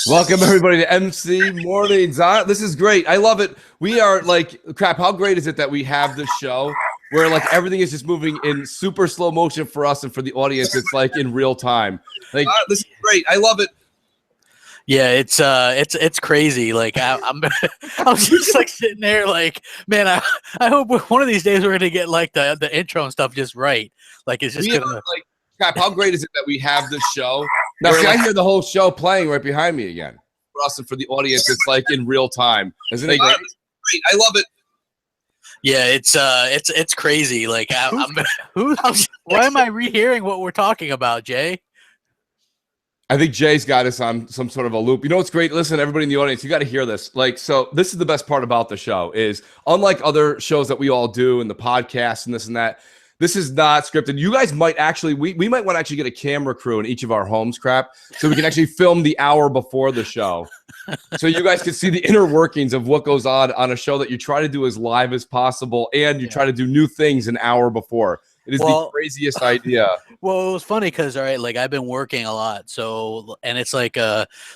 Welcome everybody to MC Mornings. This is great. I love it. We are like, crap, how great is it that we have this show where like everything is just moving in super slow motion for us, and for the audience it's like in real time. Like this is great. I love it. Yeah, it's crazy. Like I'm I was just like sitting there like, man, I hope one of these days we're gonna get like the intro and stuff just right. Like it's just gonna like, crap, how great is it that we have this show? Now, see, I hear the whole show playing right behind me again. For us and for the audience, it's like in real time. Isn't it great? I love it. Yeah, it's crazy. Like why am I rehearing what we're talking about, Jay? I think Jay's got us on some sort of a loop. You know what's great? Listen, everybody in the audience, you got to hear this. Like, so this is the best part about the show is, unlike other shows that we all do in the podcast and this and that, this is not scripted. You guys might actually, we might want to actually get a camera crew in each of our homes, crap, so we can actually film the hour before the show. So you guys can see the inner workings of what goes on a show that you try to do as live as possible, and you try to do new things an hour before. It is the craziest idea. Well, it was funny because, all right, like I've been working a lot. So, and it's like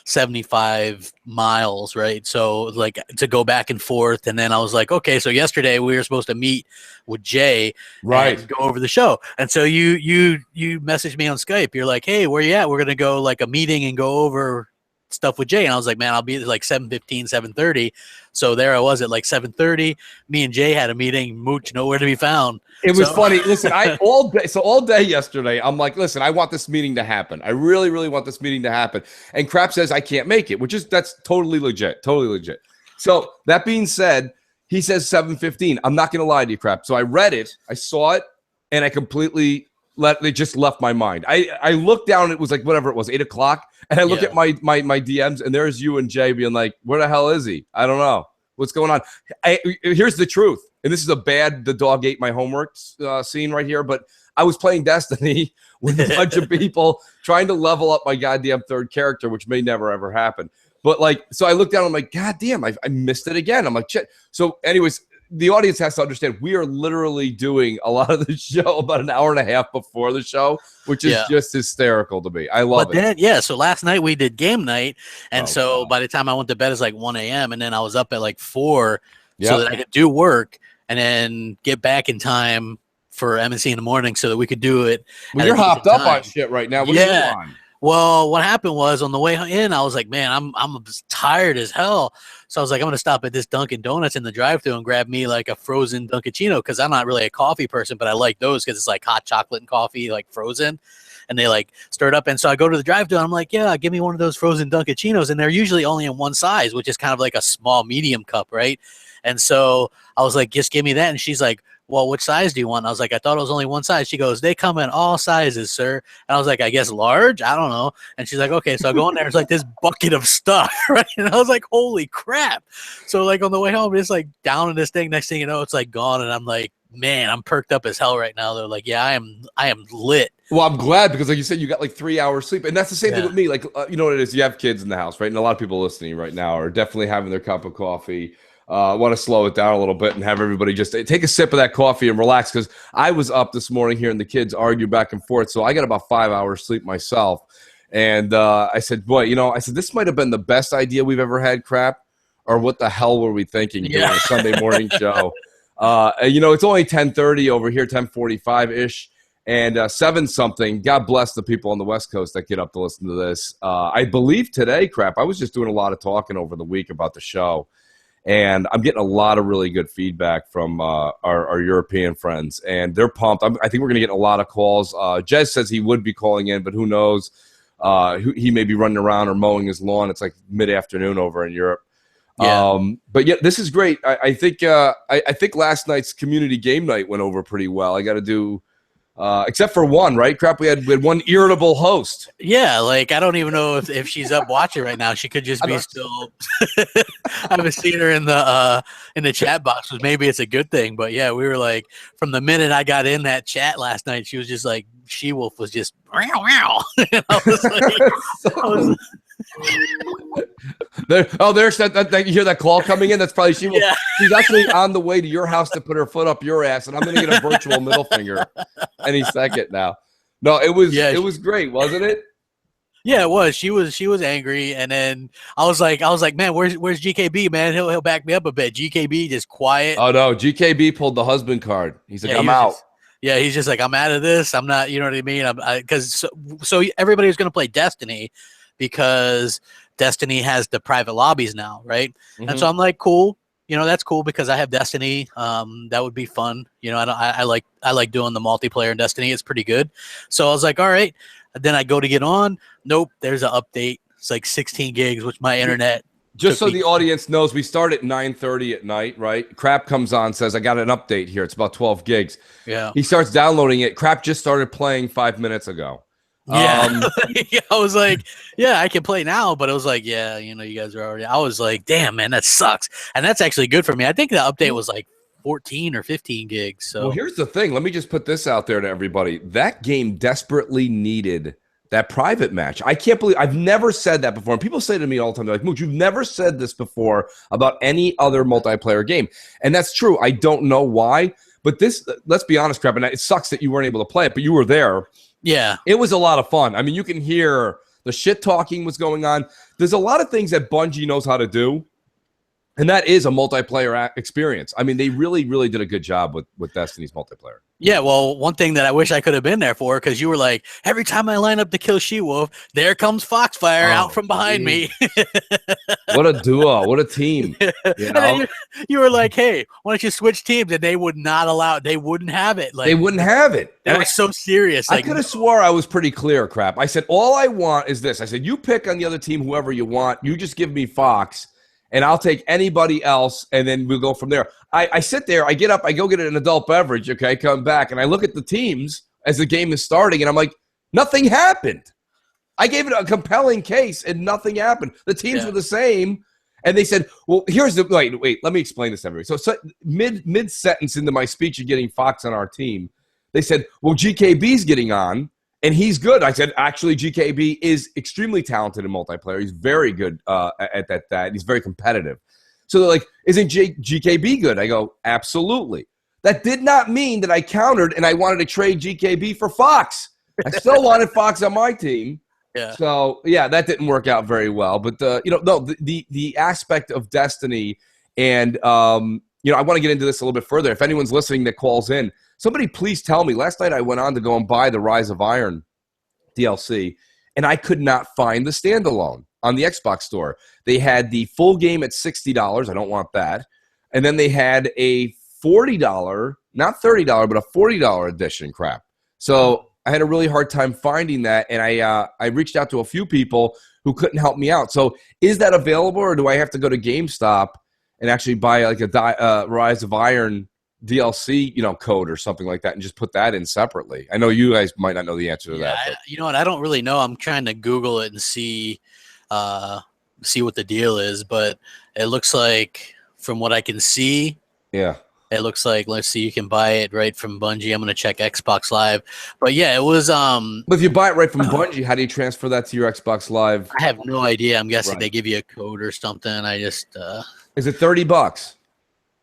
75 miles, right? So like to go back and forth. And then I was like, okay, so yesterday we were supposed to meet with Jay, right, and go over the show. And so you messaged me on Skype. You're like, hey, where you at? We're going to go like a meeting and go over stuff with Jay. And I was like, man, I'll be like 7:15, 7:30. So there I was at like 7:30. Me and Jay had a meeting. Mooch nowhere to be found. It was funny. Listen, all day yesterday, I'm like, listen, I want this meeting to happen. I really, really want this meeting to happen. And Crap says I can't make it, that's totally legit. Totally legit. So that being said, he says 7:15. I'm not gonna lie to you, Crap. So I read it, I saw it, and I completely it just left my mind. I looked down, it was like whatever it was, 8 o'clock, and I look at my DMs, and there's you and Jay being like, where the hell is he? I don't know. What's going on? Here's the truth. And this is the dog ate my homework scene right here. But I was playing Destiny with a bunch of people trying to level up my goddamn third character, which may never, ever happen. But like, so I looked down, I'm like, God damn, I missed it again. I'm like, shit. So anyways, the audience has to understand we are literally doing a lot of the show about an hour and a half before the show, which is just hysterical to me. I love it. So last night we did game night. And by the time I went to bed, it's like 1 a.m. And then I was up at like 4 so that I could do work and then get back in time for M&C in the morning so that we could do it. Well, you're hopped up on shit right now. What are you on? Well, what happened was on the way in, I was like, man, I'm tired as hell. So I was like, I'm going to stop at this Dunkin' Donuts in the drive-thru and grab me like a frozen Dunkaccino because I'm not really a coffee person, but I like those because it's like hot chocolate and coffee, like frozen. And they like stir it up. And so I go to the drive-thru and I'm like, yeah, give me one of those frozen Dunkaccinos. And they're usually only in one size, which is kind of like a small medium cup, right? And so I was like, just give me that. And she's like, well, which size do you want? And I was like, I thought it was only one size. She goes, they come in all sizes, sir. And I was like, I guess large? I don't know. And she's like, okay. So I go in there. It's like this bucket of stuff, right? And I was like, holy crap. So like on the way home, it's like down in this thing. Next thing you know, it's like gone. And I'm like, man, I'm perked up as hell right now. They're like, yeah, I am lit. Well, I'm glad because like you said, you got like 3 hours sleep. And that's the same thing with me. Like, you know what it is? You have kids in the house, right? And a lot of people listening right now are definitely having their cup of coffee. Want to slow it down a little bit and have everybody just take a sip of that coffee and relax, because I was up this morning hearing the kids argue back and forth, so I got about 5 hours sleep myself. And I said, boy, this might have been the best idea we've ever had, Crap, or what the hell were we thinking doing a Sunday morning show? It's only 10:30 over here, 10:45-ish, and 7 something. God bless the people on the West Coast that get up to listen to this. I believe today, Crap, I was just doing a lot of talking over the week about the show. And I'm getting a lot of really good feedback from our European friends, and they're pumped. I think we're going to get a lot of calls. Jez says he would be calling in, but who knows? He may be running around or mowing his lawn. It's like mid-afternoon over in Europe. Yeah. But yeah, this is great. I think last night's community game night went over pretty well. I got to do. Except for one, right? Crap, we had one irritable host. Yeah, like I don't even know if she's up watching right now. She could just be still. I haven't seen her in the chat box, but maybe it's a good thing. But yeah, we were like, from the minute I got in that chat last night, she was just like, She-Wolf was just meow meow. And I was like, there's that you hear that call coming in. That's probably She-Wolf. Yeah. She's actually on the way to your house to put her foot up your ass, and I'm going to get a virtual middle finger any second now. No, it was great, wasn't it? Yeah, it was. She was angry, and then I was like, man, where's GKB, man? He'll back me up a bit. GKB just quiet. Oh no, GKB pulled the husband card. He's like, Yeah, I'm out. He's just like, I'm out of this. I'm not. You know what I mean? Because so everybody was going to play Destiny because Destiny has the private lobbies now, right? Mm-hmm. And so I'm like, cool. You know, that's cool because I have Destiny. That would be fun. You know, I like doing the multiplayer in Destiny. It's pretty good. So I was like, all right. Then I go to get on. Nope, there's an update. It's like 16 gigs, which my internet. Just so the audience knows, we start at 9:30 at night, right? Crap comes on, says, I got an update here. It's about 12 gigs. Yeah. He starts downloading it. Crap just started playing 5 minutes ago. Yeah. I was like, yeah, I can play now, but it was like, yeah, you know, you guys are already. I was like, damn, man, that sucks. And that's actually good for me. I think the update was like 14 or 15 gigs. So well, here's the thing. Let me just put this out there to everybody. That game desperately needed that private match. I can't believe I've never said that before. And people say to me all the time, they're like, Mooch, you've never said this before about any other multiplayer game. And that's true. I don't know why. But this, let's be honest, Crap, and it sucks that you weren't able to play it, but you were there. Yeah. It was a lot of fun. I mean, you can hear the shit talking was going on. There's a lot of things that Bungie knows how to do. And that is a multiplayer experience. I mean, they really, really did a good job with Destiny's multiplayer. Yeah, well, one thing that I wish I could have been there for, because you were like, every time I line up to kill She-Wolf, there comes Foxfire out from behind me. What a duo. What a team. You know? You were like, hey, why don't you switch teams? And they would not allow it. They wouldn't have it. Like, they wouldn't have it. They were so serious. I could have swore I was pretty clear, Crap. I said, all I want is this. I said, you pick on the other team whoever you want. You just give me Fox. And I'll take anybody else, and then we'll go from there. I sit there, I get up, I go get an adult beverage, okay, come back, and I look at the teams as the game is starting, and I'm like, nothing happened. I gave it a compelling case, and nothing happened. The teams were the same, and they said, well, here's the – wait, let me explain this to everybody. So mid-sentence into my speech of getting Fox on our team, they said, well, GKB's getting on. And he's good. I said, actually, GKB is extremely talented in multiplayer. He's very good at that. He's very competitive. So they're like, isn't GKB good? I go, absolutely. That did not mean that I countered and I wanted to trade GKB for Fox. I still wanted Fox on my team. Yeah. So, yeah, that didn't work out very well. But, the aspect of Destiny and, I want to get into this a little bit further. If anyone's listening that calls in, somebody please tell me. Last night I went on to go and buy the Rise of Iron DLC, and I could not find the standalone on the Xbox store. They had the full game at $60. I don't want that. And then they had a $40, not $30, but a $40 edition crap. So I had a really hard time finding that, and I reached out to a few people who couldn't help me out. So is that available, or do I have to go to GameStop and actually buy like a Rise of Iron DLC, code or something like that, and just put that in separately? I know you guys might not know the answer to that. You know what? I don't really know. I'm trying to Google it and see what the deal is, but it looks like, from what I can see, it looks like, let's see, you can buy it right from Bungie. I'm going to check Xbox Live, but yeah, it was. But if you buy it right from Bungie, how do you transfer that to your Xbox Live? I have no idea. I'm guessing they give you a code or something. I just. Is it $30?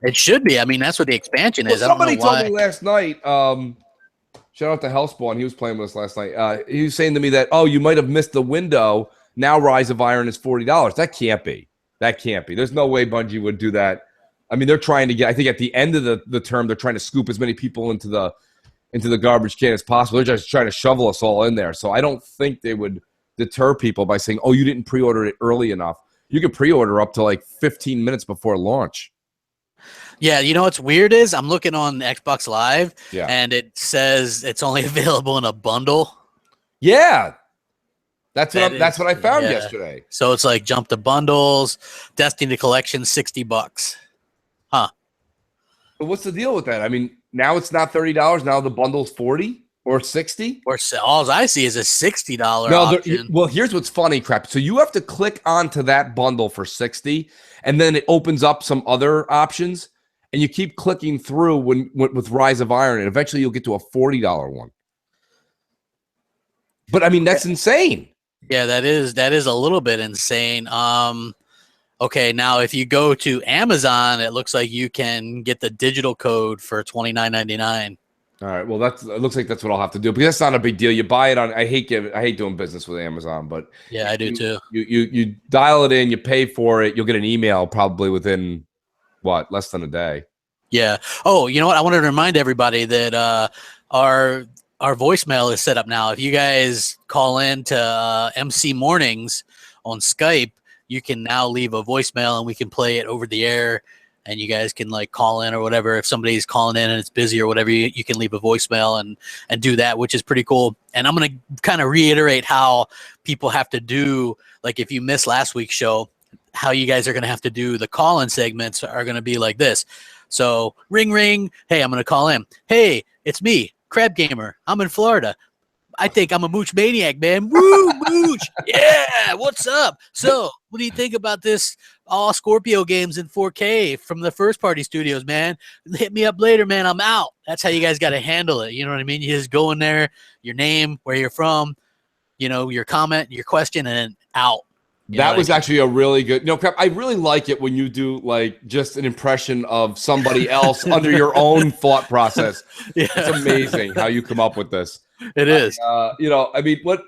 It should be. I mean, that's what the expansion is. Somebody told me last night, shout out to Hellspawn, he was playing with us last night. He was saying to me that, you might have missed the window. Now Rise of Iron is $40. That can't be. There's no way Bungie would do that. I mean, they're trying to get, I think at the end of the term, they're trying to scoop as many people into the garbage can as possible. They're just trying to shovel us all in there. So I don't think they would deter people by saying, you didn't pre-order it early enough. You could pre-order up to like 15 minutes before launch. Yeah, you know what's weird is I'm looking on Xbox Live, and it says it's only available in a bundle. Yeah, that's what I found yesterday. So it's like jump to bundles, Destiny Collection, $60. Huh? But what's the deal with that? I mean, now it's not $30. Now the bundle's $40 or $60. Or all I see is a $60 option. Well, here's what's funny, Crap. So you have to click onto that bundle for $60, and then it opens up some other options. And you keep clicking through with Rise of Iron, and eventually you'll get to a $40 one. But I mean, that's insane. Yeah, that is a little bit insane. Okay, now if you go to Amazon, it looks like you can get the digital code for $29.99. All right. Well, it looks like that's what I'll have to do because that's not a big deal. You buy it on. I hate doing business with Amazon, but Yeah, I do too. You dial it in, you pay for it, you'll get an email probably within less than a day. Yeah. Oh, you know what? I wanted to remind everybody that our voicemail is set up now. If you guys call in to MC Mornings on Skype, you can now leave a voicemail and we can play it over the air. And you guys can like call in or whatever. If somebody's calling in and it's busy or whatever, you can leave a voicemail and do that, which is pretty cool. And I'm going to kind of reiterate how people have to do, like if you missed last week's show, how you guys are going to have to do the call-in segments are going to be like this. So ring, ring. Hey, I'm going to call in. Hey, it's me, Crapgamer. I'm in Florida. I think I'm a Mooch maniac, man. Woo, Mooch. Yeah, what's up? So what do you think about this all Scorpio games in 4K from the first party studios, man? Hit me up later, man. I'm out. That's how you guys got to handle it. You know what I mean? You just go in there, your name, where you're from, you know, your comment, your question, and then out. That was actually a really good, Crap. I really like it when you do like just an impression of somebody else under your own thought process. Yeah. It's amazing how you come up with this. It is. I mean, what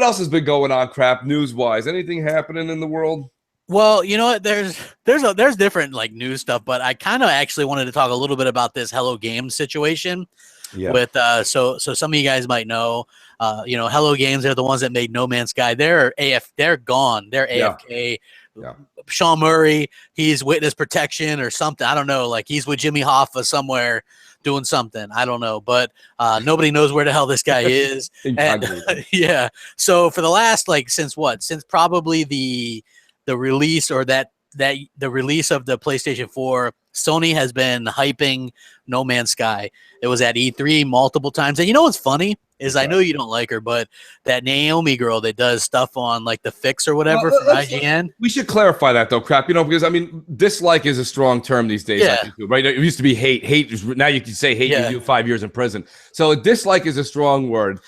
else has been going on, Crap, news-wise? Anything happening in the world? Well, you know what? There's different like news stuff, but I kind of actually wanted to talk a little bit about this Hello Games situation. Yeah. With so some of you guys might know, Hello Games are the ones that made No Man's Sky. They're gone. They're AFK. Yeah. Sean Murray, he's witness protection or something. I don't know. Like he's with Jimmy Hoffa somewhere doing something. I don't know, but nobody knows where the hell this guy is. And, yeah. So for the last since probably the release or the release of the PlayStation 4, Sony has been hyping No Man's Sky. It was at E3 multiple times. And you know what's funny is I know you don't like her, but that Naomi girl that does stuff on like The Fix or whatever from IGN. We should clarify that though, Crap. Because I mean, dislike is a strong term these days. Yeah. Right? It used to be hate. Hate is now you can say hate. You do 5 years in prison. So dislike is a strong word.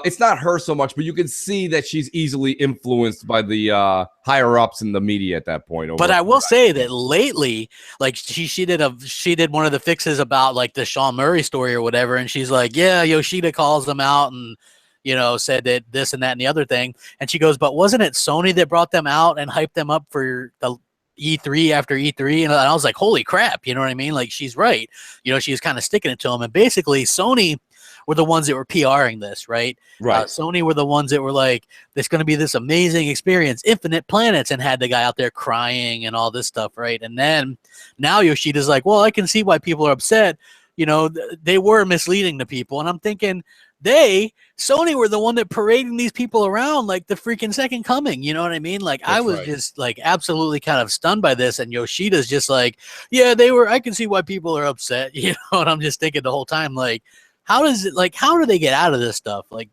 It's not her so much, but you can see that she's easily influenced by the higher ups in the media at that point. But I will say that lately, like she did one of the fixes about like the Sean Murray story or whatever, and she's like, yeah, Yoshida calls them out and said that this and that and the other thing, and she goes, but wasn't it Sony that brought them out and hyped them up for the E3 after E3? And I was like, holy crap, you know what I mean? Like she's right. She was kind of sticking it to them, and basically Sony were the ones that were PRing this, right? Right. Sony were the ones that were like, there's going to be this amazing experience, infinite planets, and had the guy out there crying and all this stuff, right? And then now Yoshida's like, well, I can see why people are upset. They were misleading the people. And I'm thinking, Sony were the one that parading these people around like the freaking second coming. You know what I mean? Like I was just like absolutely kind of stunned by this. And Yoshida's just like, yeah, I can see why people are upset. And I'm just thinking the whole time, like, how do they get out of this stuff? Like,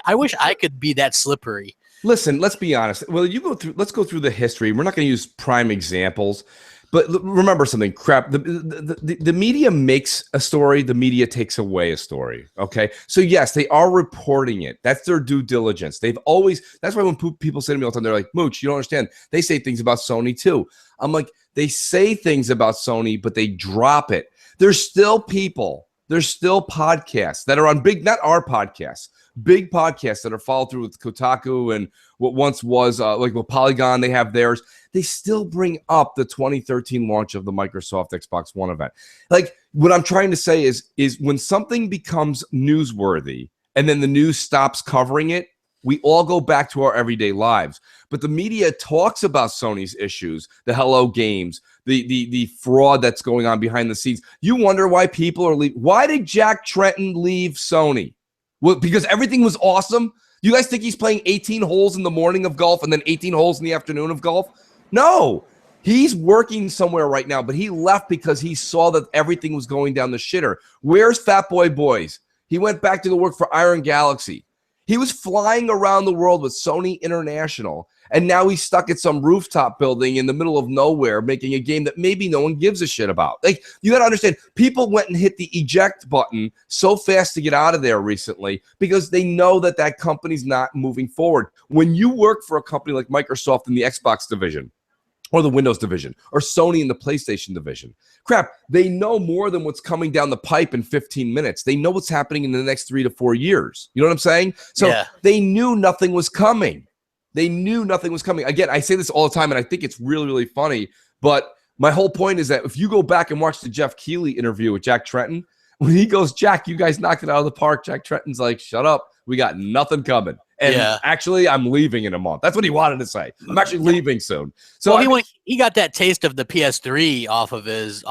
I wish I could be that slippery. Listen, let's be honest. Well, let's go through the history. We're not going to use prime examples, but remember something, Crap. The media makes a story. The media takes away a story. Okay. So yes, they are reporting it. That's their due diligence. That's why when people say to me all the time, they're like, Mooch, you don't understand. They say things about Sony too. I'm like, they say things about Sony, but they drop it. There's still people. There's still podcasts that are on not our podcasts, big podcasts that are followed through with Kotaku and what once was like with Polygon, they have theirs. They still bring up the 2013 launch of the Microsoft Xbox One event. Like what I'm trying to say is when something becomes newsworthy and then the news stops covering it, we all go back to our everyday lives. But the media talks about Sony's issues, the Hello Games, the fraud that's going on behind the scenes. You wonder why people are leaving. Why did Jack Tretton leave Sony? Well, because everything was awesome? You guys think he's playing 18 holes in the morning of golf and then 18 holes in the afternoon of golf? No. He's working somewhere right now, but he left because he saw that everything was going down the shitter. Where's Fat Boy Boys? He went back to go work for Iron Galaxy. He was flying around the world with Sony International, and now he's stuck at some rooftop building in the middle of nowhere making a game that maybe no one gives a shit about. Like, you got to understand, people went and hit the eject button so fast to get out of there recently because they know that company's not moving forward. When you work for a company like Microsoft in the Xbox division, or the Windows division, or Sony in the PlayStation division. Crap, they know more than what's coming down the pipe in 15 minutes. They know what's happening in the next 3 to 4 years. You know what I'm saying? So they knew nothing was coming. They knew nothing was coming. Again, I say this all the time, and I think it's really, really funny. But my whole point is that if you go back and watch the Jeff Keighley interview with Jack Tretton, when he goes, Jack, you guys knocked it out of the park, Jack Tretton's like, shut up. We got nothing coming. And actually, I'm leaving in a month. That's what he wanted to say. I'm actually leaving soon. So he got that taste of the PS3 off of his,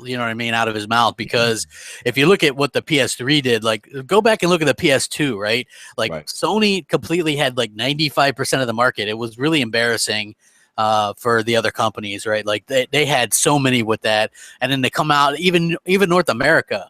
you know what I mean, out of his mouth. Because if you look at what the PS3 did, like go back and look at the PS2, right? Like Sony completely had like 95% of the market. It was really embarrassing for the other companies, right? Like they had so many with that, and then they come out even North America,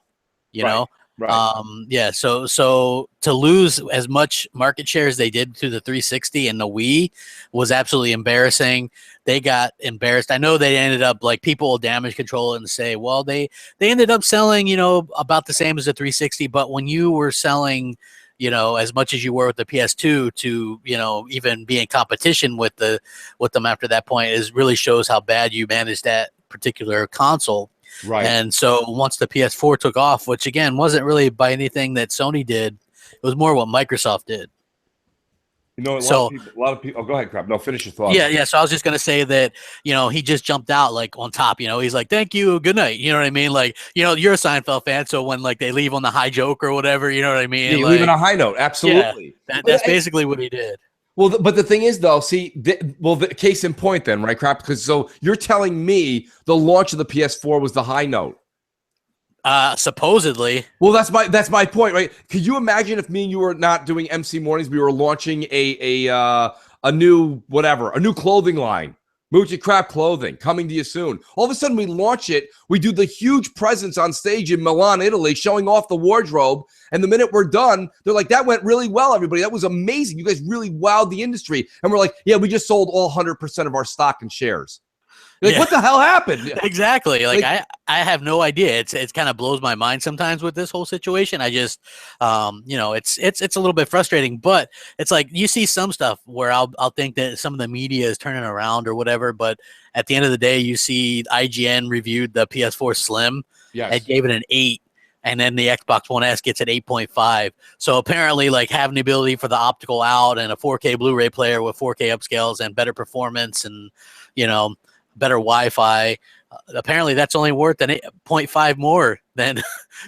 you know. Right. So to lose as much market share as they did through the 360 and the Wii was absolutely embarrassing. They got embarrassed. I know they ended up like people will damage control it and say, well, they ended up selling, you know, about the same as the 360, but when you were selling, you know, as much as you were with the PS2 to, you know, even be in competition with them after that point is really shows how bad you managed that particular console. Right. And so once the PS4 took off, which again wasn't really by anything that Sony did, it was more what Microsoft did. You know, a lot of people. Oh, go ahead, Crap. No, finish your thought. Yeah. So I was just gonna say that, you know, he just jumped out like on top. You know, he's like, "Thank you, good night." You know what I mean? Like, you know, you're a Seinfeld fan, so when like they leave on the high joke or whatever, you know what I mean? Yeah, you leave on a high note. Absolutely. Yeah, that's basically what he did. Well, but the thing is, though, see, the case in point, then, right, Crap? Because so you're telling me the launch of the PS4 was the high note. Supposedly. Well, that's my point, right? Could you imagine if me and you were not doing MC Mornings, we were launching a new clothing line, Mooch and Crap clothing, coming to you soon. All of a sudden, we launch it. We do the huge presence on stage in Milan, Italy, showing off the wardrobe. And the minute we're done, they're like, "That went really well, everybody. That was amazing. You guys really wowed the industry." And we're like, "Yeah, we just sold all 100% of our stock and shares." Like, what the hell happened? Exactly. Like I have no idea. It's kind of blows my mind sometimes with this whole situation. I just, you know, it's a little bit frustrating, but it's like you see some stuff where I'll think that some of the media is turning around or whatever. But at the end of the day, you see IGN reviewed the PS4 Slim and gave it an 8. And then the Xbox One S gets an 8.5. So apparently, like having the ability for the optical out and a 4K Blu-ray player with 4K upscales and better performance and, you know, better Wi-Fi. Apparently, that's only worth an 8.5 more than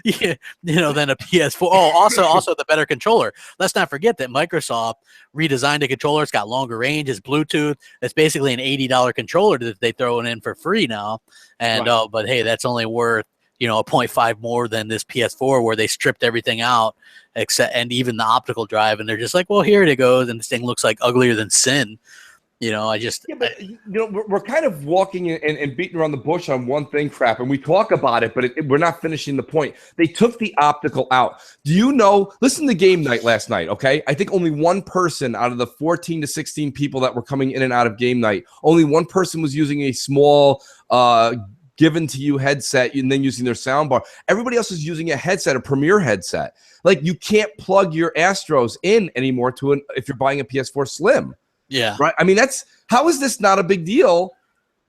than a PS4. Oh, also the better controller. Let's not forget that Microsoft redesigned the controller. It's got longer range. It's Bluetooth. It's basically an $80 controller that they throw it in for free now. And but hey, that's only worth a 0.5 more than this PS4 where they stripped everything out and even the optical drive. And they're just like, well, here it goes, and this thing looks like uglier than sin. We're kind of walking and beating around the bush on one thing, Crap, and we talk about it, but we're not finishing the point. They took the optical out. Do you know? Listen to Game Night last night, okay? I think only one person out of the 14 to 16 people that were coming in and out of Game Night, only one person was using a small given to you headset and then using their soundbar. Everybody else is using a headset, a Premier headset. Like, you can't plug your Astros in anymore if you're buying a PS4 Slim. Yeah. Right. I mean, how is this not a big deal?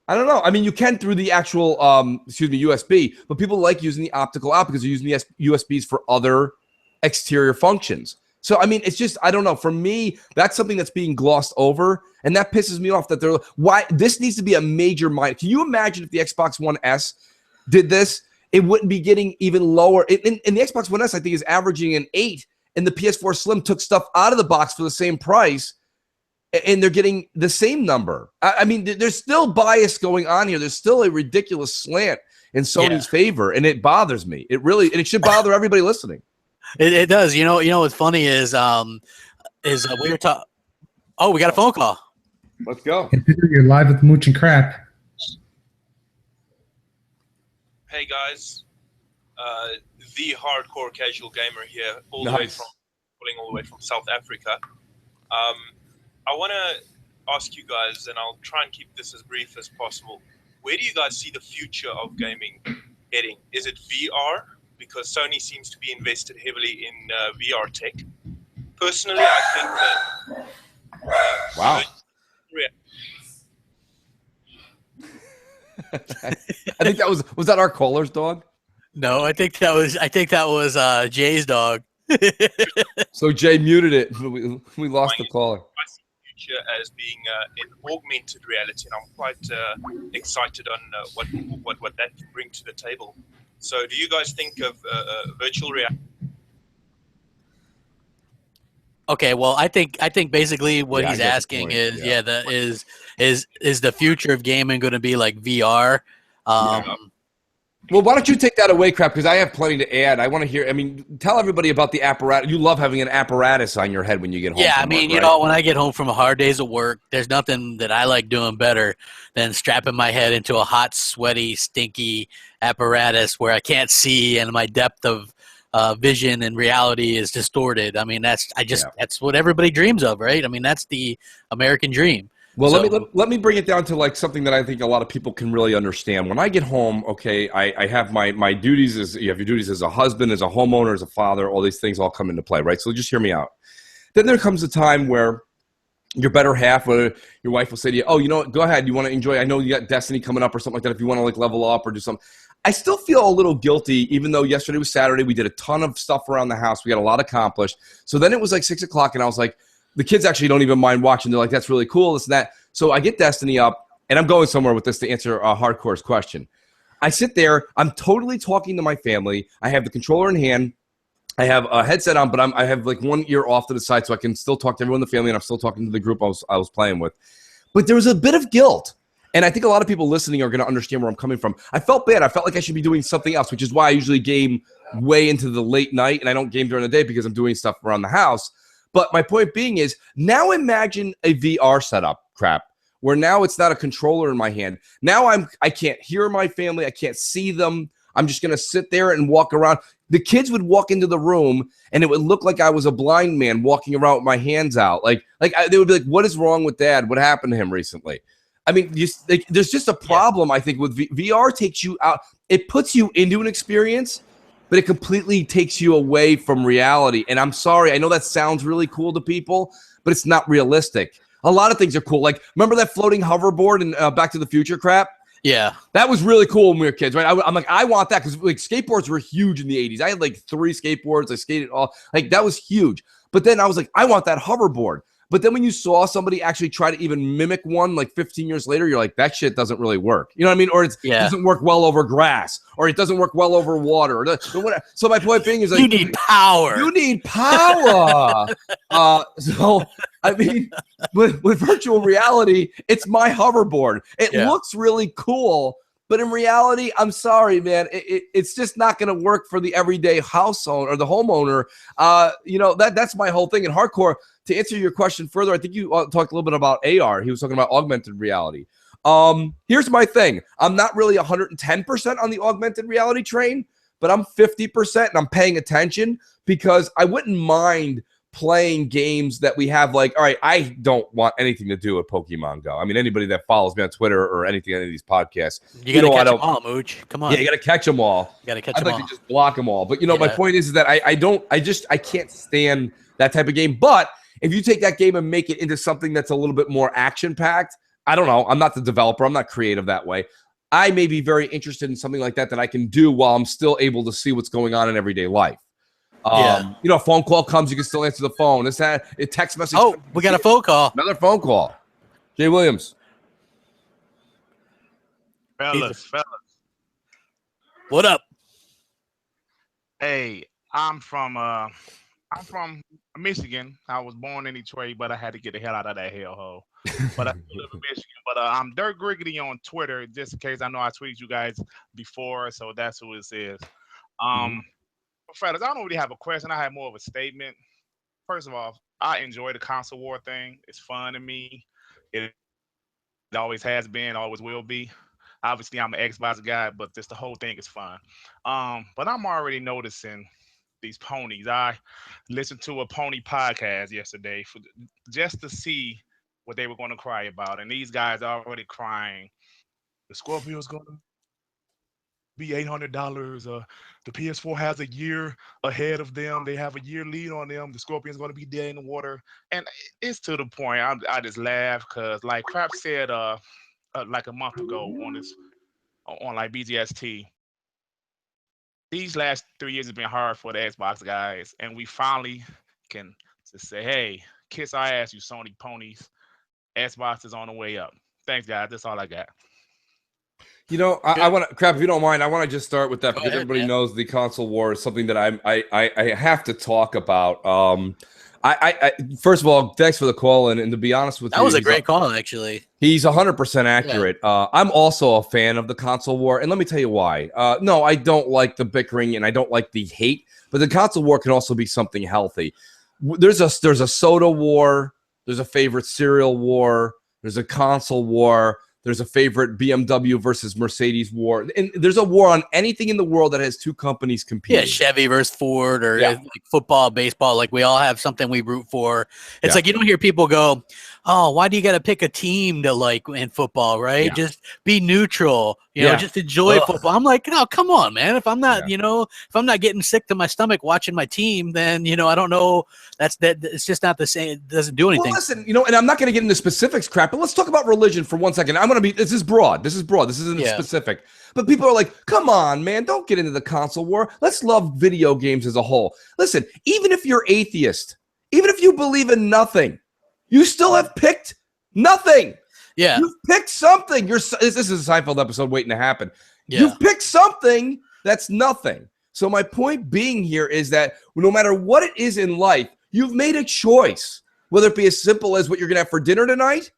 I don't know. I mean, you can through the actual, USB, but people like using the optical out because they're using the USBs for other exterior functions. So, I mean, it's just, I don't know. For me, that's something that's being glossed over, and that pisses me off that why this needs to be a major mind. Can you imagine if the Xbox One S did this? It wouldn't be getting even lower. And the Xbox One S, I think, is averaging an 8, and the PS4 Slim took stuff out of the box for the same price. And they're getting the same number. I mean, there's still bias going on here. There's still a ridiculous slant in Sony's favor, and it bothers me. It really, and it should bother everybody listening. It does. You know what's funny is we were talking. Oh, we got a phone call. Let's go. You're live with Mooch and Crap. Hey guys, the hardcore casual gamer here, all the way from South Africa. I want to ask you guys, and I'll try and keep this as brief as possible. Where do you guys see the future of gaming heading? Is it VR? Because Sony seems to be invested heavily in VR tech. Personally, I think that... Wow. I think that was that our caller's dog? No, I think that was Jay's dog. So Jay muted it. We lost the caller. I see the future as being in augmented reality, and I'm quite excited on what that can bring to the table. So, do you guys think of virtual reality? Okay, well, I think basically what he's asking is is the future of gaming going to be like VR? Well, why don't you take that away, Crap? Because I have plenty to add. I want to hear. I mean, tell everybody about the apparatus. You love having an apparatus on your head when you get home. Yeah, from I mean, work, you right? know, when I get home from a hard day's of work, there's nothing that I like doing better than strapping my head into a hot, sweaty, stinky apparatus where I can't see and my depth of vision and reality is distorted. I mean, that's what everybody dreams of, right? I mean, that's the American dream. Well, let me bring it down to like something that I think a lot of people can really understand. When I get home, okay, I have my duties as you have your duties as a husband, as a homeowner, as a father. All these things all come into play, right? So just hear me out. Then there comes a time where your better half, or your wife will say to you, "Oh, you know what? Go ahead. You want to enjoy? I know you got Destiny coming up or something like that. If you want to like level up or do something." I still feel a little guilty, even though yesterday was Saturday. We did a ton of stuff around the house. We got a lot accomplished. So then it was like 6 o'clock, and I was like, the kids actually don't even mind watching. They're like, that's really cool, this and that. So I get Destiny up, and I'm going somewhere with this to answer Hardcore's question. I sit there. I'm totally talking to my family. I have the controller in hand. I have a headset on, but I have like one ear off to the side so I can still talk to everyone in the family, and I'm still talking to the group I was playing with. But there was a bit of guilt. And I think a lot of people listening are going to understand where I'm coming from. I felt bad. I felt like I should be doing something else, which is why I usually game way into the late night, and I don't game during the day because I'm doing stuff around the house. But my point being is, now imagine a VR setup, Crap, where now it's not a controller in my hand. Now I can't hear my family. I can't see them. I'm just going to sit there and walk around. The kids would walk into the room, and it would look like I was a blind man walking around with my hands out. They would be like, what is wrong with Dad? What happened to him recently? I mean, there's just a problem, I think, with VR takes you out. It puts you into an experience, but it completely takes you away from reality. And I'm sorry, I know that sounds really cool to people, but it's not realistic. A lot of things are cool. Like, remember that floating hoverboard in Back to the Future, Crap? Yeah. That was really cool when we were kids, right? I'm like, I want that because like skateboards were huge in the 80s. I had like 3 skateboards. I skated all. Like, that was huge. But then I was like, I want that hoverboard. But then when you saw somebody actually try to even mimic one like 15 years later, you're like, that shit doesn't really work. You know what I mean? Or it doesn't work well over grass, or it doesn't work well over water. So my point being is like, you need power. You need power. So, I mean, with virtual reality, it's my hoverboard. It looks really cool. But in reality, I'm sorry, man. It's just not going to work for the everyday house owner or the homeowner. That's my whole thing. In Hardcore, to answer your question further, I think you talked a little bit about AR. He was talking about augmented reality. Here's my thing. I'm not really 110% on the augmented reality train, but I'm 50%, and I'm paying attention because I wouldn't mind playing games that we have. Like, all right, I don't want anything to do with Pokemon Go. I mean, anybody that follows me on Twitter or anything, any of these podcasts, you got to catch them all, Mooch. Come on. Yeah, you got to catch them all. You got to catch them all. I'd like to just block them all. But, my point is that I can't stand that type of game. But if you take that game and make it into something that's a little bit more action-packed, I don't know. I'm not the developer. I'm not creative that way. I may be very interested in something like that I can do while I'm still able to see what's going on in everyday life. A phone call comes, you can still answer the phone. A text message. Oh, we got a phone call. Another phone call. Jay Williams. Fellas. What up? Hey, I'm from Michigan. I was born in Detroit, but I had to get the hell out of that hellhole. But I still live in Michigan. But I'm Dirk Griggity on Twitter, just in case. I know I tweeted you guys before, so that's who it says. Fellas, I don't really have a question. I have more of a statement. First of all, I enjoy the console war thing. It's fun to me. It always has been, always will be. Obviously, I'm an Xbox guy, but just the whole thing is fun. But I'm already noticing these ponies. I listened to a pony podcast yesterday just to see what they were going to cry about. And these guys are already crying. The Scorpio is going to be $800. The PS4 has a year ahead of them. They have a year lead on them. The Scorpion's going to be dead in the water. And it's to the point. I just laugh because, like Crap said like a month ago on this on like BGST. These last 3 years have been hard for the Xbox guys, and we finally can just say, "Hey, kiss our ass, you Sony ponies. Xbox is on the way up." Thanks, guys. That's all I got. You know, I want to, Crap, if you don't mind, I want to just start with that because everybody man. knows the console war is something that I have to talk about. I first of all, thanks for the call, and to be honest with you, that was a great call, actually. He's 100% accurate. Yeah. I'm also a fan of the console war, and let me tell you why. No, I don't like the bickering, and I don't like the hate, but the console war can also be something healthy. There's a soda war, there's a favorite cereal war, there's a console war. There's a favorite BMW versus Mercedes war. And there's a war on anything in the world that has two companies competing. Yeah, Chevy versus Ford or like football, baseball. Like we all have something we root for. It's like you don't hear people go, oh, why do you got to pick a team to like in football, right? Yeah. Just be neutral, you know, just enjoy football. I'm like, no, come on, man. If I'm not, you know, if I'm not getting sick to my stomach watching my team, then, you know, I don't know. It's just not the same. It doesn't do anything. Well, listen, you know, and I'm not going to get into specifics, Crap, but let's talk about religion for 1 second. This is broad. This isn't specific. But people are like, come on, man, don't get into the console war. Let's love video games as a whole. Listen, even if you're atheist, even if you believe in nothing, you still have picked nothing. Yeah. You've picked something. This is a Seinfeld episode waiting to happen. Yeah. You've picked something that's nothing. So my point being here is that no matter what it is in life, you've made a choice, whether it be as simple as what you're going to have for dinner tonight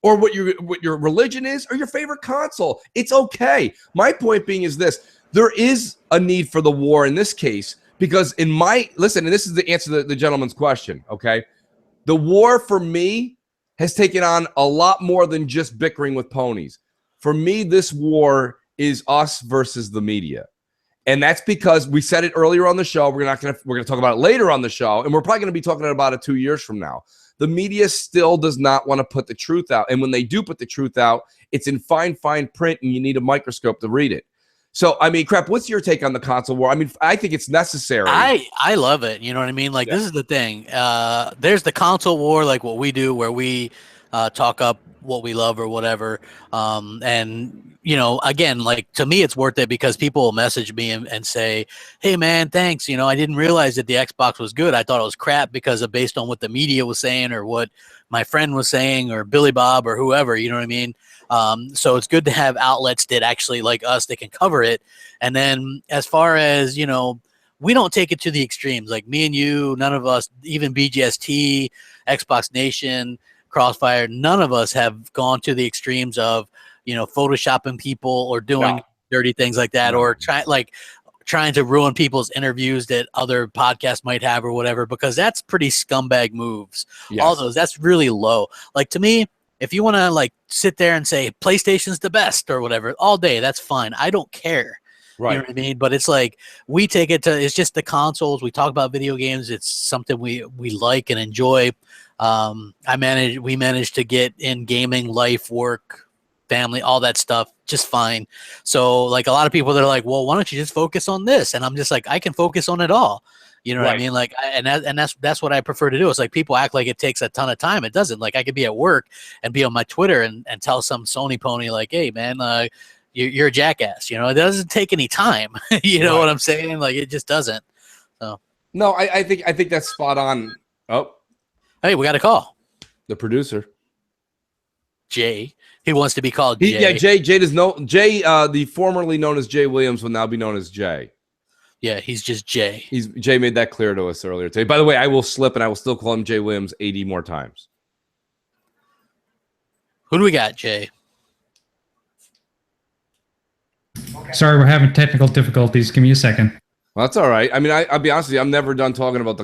or what your religion is or your favorite console. It's okay. My point being is this. There is a need for the war in this case because and this is the answer to the gentleman's question, okay? The war for me has taken on a lot more than just bickering with ponies. For me, this war is us versus the media. And that's because we said it earlier on the show. We're going to talk about it later on the show, and we're probably going to be talking about it 2 years from now. The media still does not want to put the truth out. And when they do put the truth out, it's in fine print, and you need a microscope to read it. So, I mean, Crap, what's your take on the console war? I mean, I think it's necessary. I love it. You know what I mean? Like, this is the thing. There's the console war, like what we do, where we talk up what we love or whatever. And, you know, again, like, to me, it's worth it because people will message me and say, hey, man, thanks. You know, I didn't realize that the Xbox was good. I thought it was crap because of based on what the media was saying or what my friend was saying or Billy Bob or whoever, you know what I mean? So it's good to have outlets that actually like us that can cover it. And then as far as, you know, we don't take it to the extremes. Like me and you, none of us, even BGST, Xbox Nation, Crossfire, none of us have gone to the extremes of, you know, photoshopping people or doing dirty things like that or trying to ruin people's interviews that other podcasts might have or whatever, because that's pretty scumbag moves. Yes. All those, that's really low. Like to me, if you want to like sit there and say PlayStation's the best or whatever all day, that's fine. I don't care. Right. You know what I mean? But it's like we take it to, it's just the consoles. We talk about video games. It's something we like and enjoy. We managed to get in gaming, life, work, family, all that stuff just fine. So like a lot of people that are like, well, why don't you just focus on this? And I'm just like, I can focus on it all. You know what I mean? Like, that's what I prefer to do. It's like people act like it takes a ton of time. It doesn't. Like I could be at work and be on my Twitter and tell some Sony pony like, hey man, you're a jackass. You know, it doesn't take any time. You know what I'm saying? Like it just doesn't. So no, I think that's spot on. Oh, hey, we got a call. The producer, Jay. He wants to be called Jay. Yeah, Jay does know Jay. The formerly known as Jay Williams will now be known as Jay. Yeah, he's just Jay. Jay made that clear to us earlier today. By the way, I will slip and I will still call him Jay Williams 80 more times. Who do we got, Jay? Sorry, we're having technical difficulties. Give me a second. Well, that's all right. I mean, I'll be honest with you. I'm never done talking about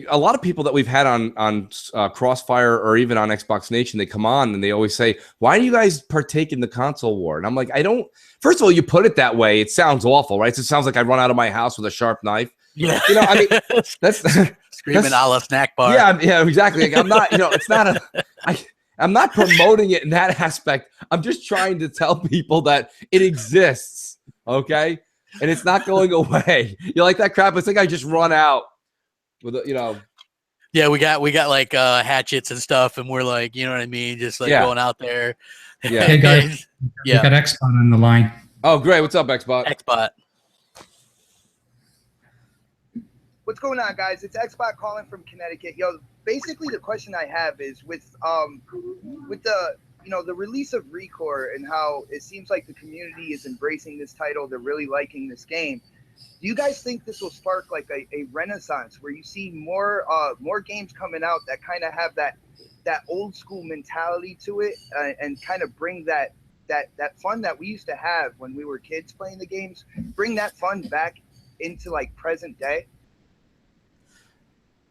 a lot of people that we've had on Crossfire or even on Xbox Nation. They come on and they always say, "Why do you guys partake in the console war?" And I'm like, I don't. First of all, you put it that way. It sounds awful, right? It sounds like I run out of my house with a sharp knife. Yeah, you know, I mean, that's screaming a la snack bar. Yeah, exactly. Like, I'm not. You know, it's not I'm not promoting it in that aspect. I'm just trying to tell people that it exists. Okay. And it's not going away. You like that crap? It's like I just run out with, you know. Yeah, we got like hatchets and stuff, and we're like, you know what I mean, just like going out there. Yeah, hey guys, we got X-Con on the line. Oh, great. What's up, Xbot? Xbot. What's going on, guys? It's Xbot calling from Connecticut. Yo, basically the question I have is with the the release of Recore and how it seems like the community is embracing this title, they're really liking this game. Do you guys think this will spark like a renaissance where you see more games coming out that kind of have that old school mentality to it and kind of bring that fun that we used to have when we were kids playing the games, bring that fun back into like present day?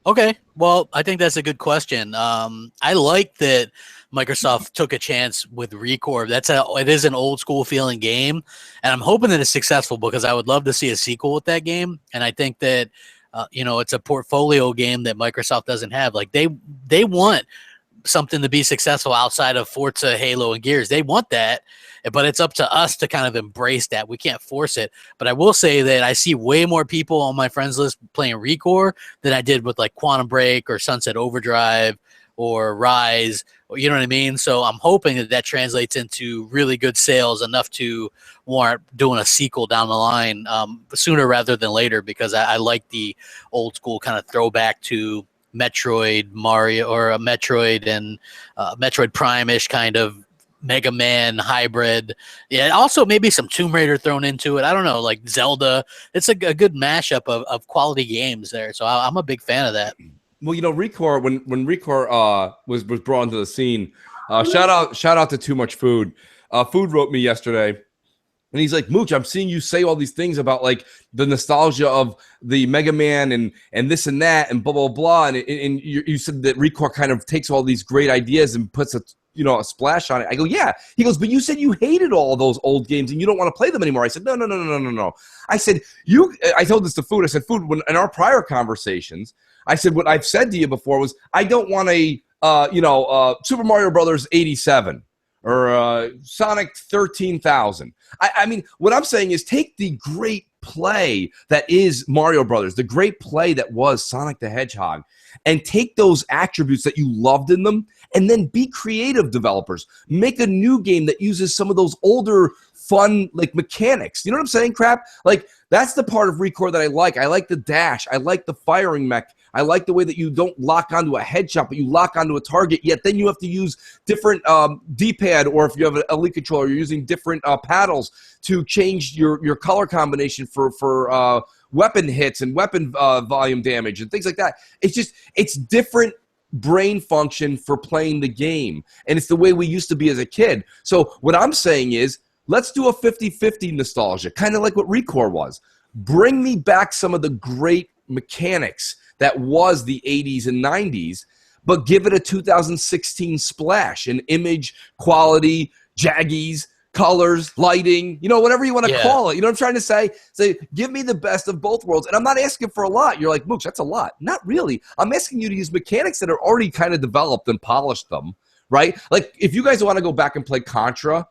Okay, well, I think that's a good question. I like that Microsoft took a chance with Recore. It is an old school feeling game, and I'm hoping that it's successful because I would love to see a sequel with that game. And I think that it's a portfolio game that Microsoft doesn't have. Like they want something to be successful outside of Forza, Halo, and Gears. They want that, but it's up to us to kind of embrace that. We can't force it. But I will say that I see way more people on my friends list playing Recore than I did with like Quantum Break or Sunset Overdrive or Rise. You know what I mean? So I'm hoping that translates into really good sales, enough to warrant doing a sequel down the line sooner rather than later, because I like the old school kind of throwback to Metroid, Mario, or a Metroid and Metroid Prime-ish kind of Mega Man hybrid. Yeah, also maybe some Tomb Raider thrown into it. I don't know, like Zelda. It's a good mashup of quality games there. So I'm a big fan of that. Well, Recore, when Recore was brought into the scene, shout out to Too Much Food. Food wrote me yesterday. And he's like, Mooch, I'm seeing you say all these things about like the nostalgia of the Mega Man and this and that and blah, blah, blah. And you said that Recore kind of takes all these great ideas and puts a splash on it. I go, yeah. He goes, but you said you hated all those old games and you don't want to play them anymore. I said, no. I said, I told this to Food. I said, Food, in our prior conversations, I said, what I've said to you before was, I don't want a, Super Mario Brothers 87 or Sonic 13,000. I mean, what I'm saying is take the great play that is Mario Brothers, the great play that was Sonic the Hedgehog, and take those attributes that you loved in them, and then be creative developers. Make a new game that uses some of those older fun like mechanics. You know what I'm saying, Crap? Like, that's the part of Recore that I like. I like the dash. I like the firing mech. I like the way that you don't lock onto a headshot, but you lock onto a target, yet then you have to use different D-pad, or if you have an Elite controller, you're using different paddles to change your color combination for weapon hits and weapon volume damage and things like that. It's different brain function for playing the game, and it's the way we used to be as a kid. So what I'm saying is, let's do a 50-50 nostalgia, kind of like what Recore was. Bring me back some of the great mechanics that was the 80s and 90s, but give it a 2016 splash, an image, quality, jaggies, colors, lighting, whatever you want to call it. You know what I'm trying to say? Say, give me the best of both worlds. And I'm not asking for a lot. You're like, Mooch, that's a lot. Not really. I'm asking you to use mechanics that are already kind of developed and polished them, right? Like, if you guys want to go back and play Contra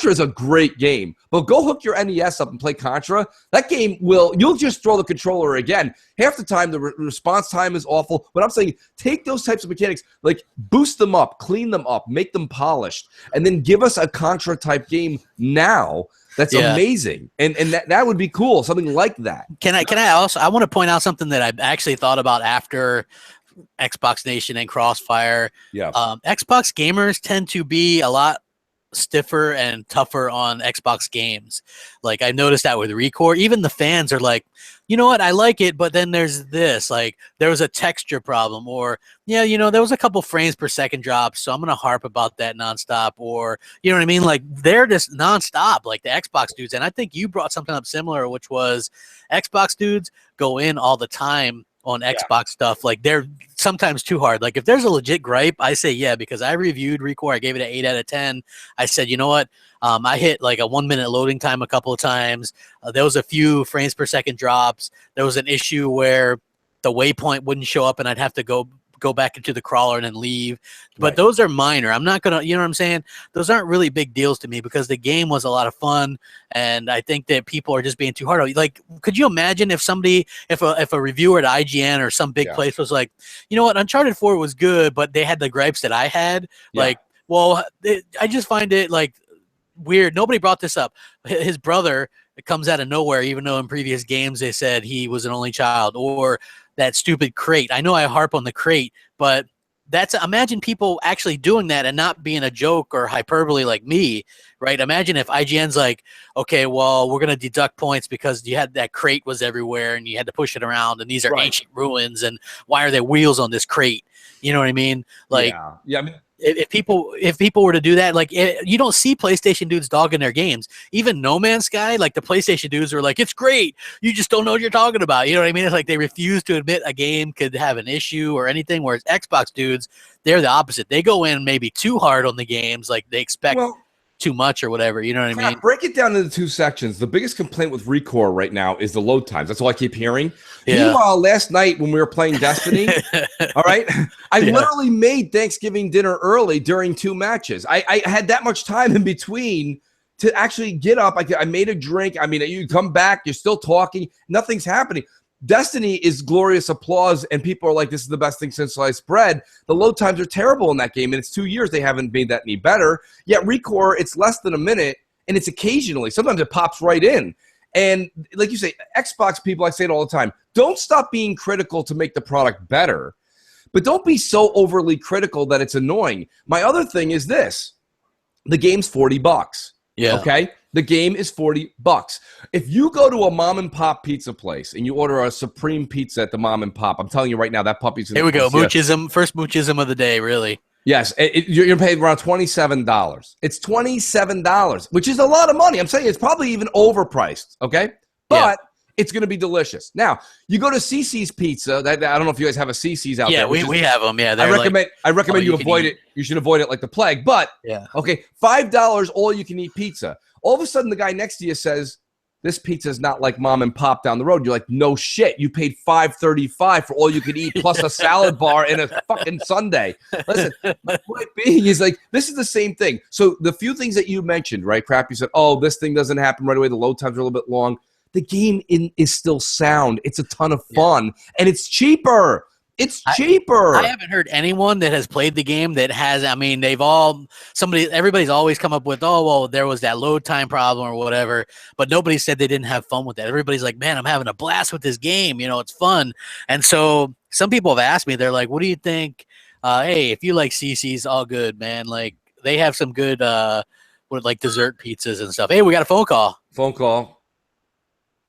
is a great game, but go hook your NES up and play Contra. That game you'll just throw the controller again. Half the time, the response time is awful. But I'm saying, take those types of mechanics, like boost them up, clean them up, make them polished, and then give us a Contra type game now that's amazing. And that would be cool, something like that. Can I also, I want to point out something that I actually thought about after Xbox Nation and Crossfire. Yeah. Xbox gamers tend to be a lot stiffer and tougher on Xbox games. Like, I noticed that with Recore. Even the fans are like, you know what, I like it, but then there's this, like, there was a texture problem, or there was a couple frames per second drops, so I'm gonna harp about that nonstop, or you know what I mean? Like, they're just nonstop, like the Xbox dudes. And I think you brought something up similar, which was Xbox dudes go in all the time on Xbox stuff. Like, they're sometimes too hard. Like, if there's a legit gripe, I say because I reviewed Recore. I gave it an 8 out of 10. I said, you know what? I hit like a 1 minute loading time a couple of times. There was a few frames per second drops. There was an issue where the waypoint wouldn't show up and I'd have to go back into the crawler and then leave. But those are minor. I'm not going to, you know what I'm saying? Those aren't really big deals to me because the game was a lot of fun. And I think that people are just being too hard. Like, could you imagine if a reviewer at IGN or some big place was like, you know what, Uncharted 4 was good, but they had the gripes that I had. Like, well, I just find it like weird. Nobody brought this up. His brother comes out of nowhere, even though in previous games they said he was an only child, or that stupid crate. I know I harp on the crate, but imagine people actually doing that and not being a joke or hyperbole like me, right? Imagine if IGN's like, okay, well, we're going to deduct points because you had that crate was everywhere and you had to push it around, and these are ancient ruins, and why are there wheels on this crate? You know what I mean? Like, yeah. I mean, if people were to do that, like you don't see PlayStation dudes dogging their games. Even No Man's Sky, like the PlayStation dudes were like, it's great. You just don't know what you're talking about. You know what I mean? It's like they refuse to admit a game could have an issue or anything. Whereas Xbox dudes, they're the opposite. They go in maybe too hard on the games, like they expect too much or whatever. You know what I mean? Break it down into two sections. The biggest complaint with Recore right now is the load times. That's all I keep hearing. Yeah. Meanwhile, last night when we were playing Destiny, all right, I literally made Thanksgiving dinner early during 2 matches. I had that much time in between to actually get up. I made a drink. I mean, you come back, you're still talking. Nothing's happening. Destiny is glorious applause, and people are like, this is the best thing since sliced bread. The load times are terrible in that game, and it's 2 years. They haven't made that any better. Yet Recore, it's less than a minute, and it's occasionally. Sometimes it pops right in. And like you say, Xbox people, I say it all the time, don't stop being critical to make the product better, but don't be so overly critical that it's annoying. My other thing is this. The game's $40. Yeah. Okay? The game is $40. If you go to a mom and pop pizza place and you order a supreme pizza at the mom and pop, I'm telling you right now, that puppy's going to... Here we go. Moochism. First moochism of the day, really. Yes. You're paid around $27. It's $27, which is a lot of money. I'm saying it's probably even overpriced. Okay? But it's going to be delicious. Now, you go to CC's Pizza. I don't know if you guys have a CC's out there. Yeah, we have them. Yeah, I recommend you avoid it. You should avoid it like the plague. But, okay, $5 all-you-can-eat pizza. All of a sudden, the guy next to you says, this pizza is not like mom and pop down the road. You're like, no shit. You paid $5.35 for all you could eat plus a salad bar and a fucking sundae. Listen, my point being is like, this is the same thing. So the few things that you mentioned, right, Crap, you said, oh, this thing doesn't happen right away. The load times are a little bit long. The game is still sound. It's a ton of fun, and it's cheaper. It's cheaper. I haven't heard anyone that has played the game that has. I mean, everybody's always come up with, oh, well, there was that load time problem or whatever, but nobody said they didn't have fun with that. Everybody's like, man, I'm having a blast with this game. You know, it's fun. And so some people have asked me, they're like, what do you think? Hey, if you like CC's, all good, man. Like, they have some good, like dessert pizzas and stuff. Hey, we got a phone call.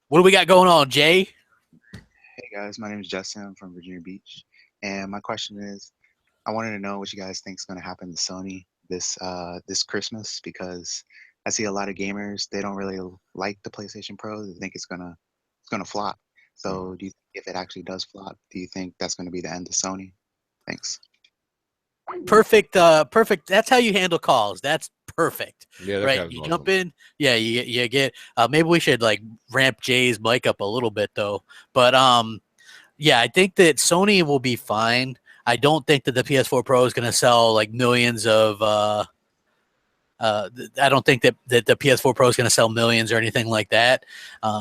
What do we got going on, Jay? Hey guys, my name is Justin. I'm from Virginia Beach, and my question is, I wanted to know what you guys think is going to happen to Sony this Christmas, because I see a lot of gamers, they don't really like the PlayStation Pro. They think it's gonna flop. So, do you think if it actually does flop, do you think that's going to be the end of Sony? Thanks. Perfect. That's how you handle calls. That's perfect. Yeah, right. You jump in. Yeah, you get. Maybe we should like ramp Jay's mic up a little bit though. But yeah, I think that Sony will be fine. I don't think that the PS4 Pro is going to sell like millions of. I don't think that the PS4 Pro is going to sell millions or anything like that.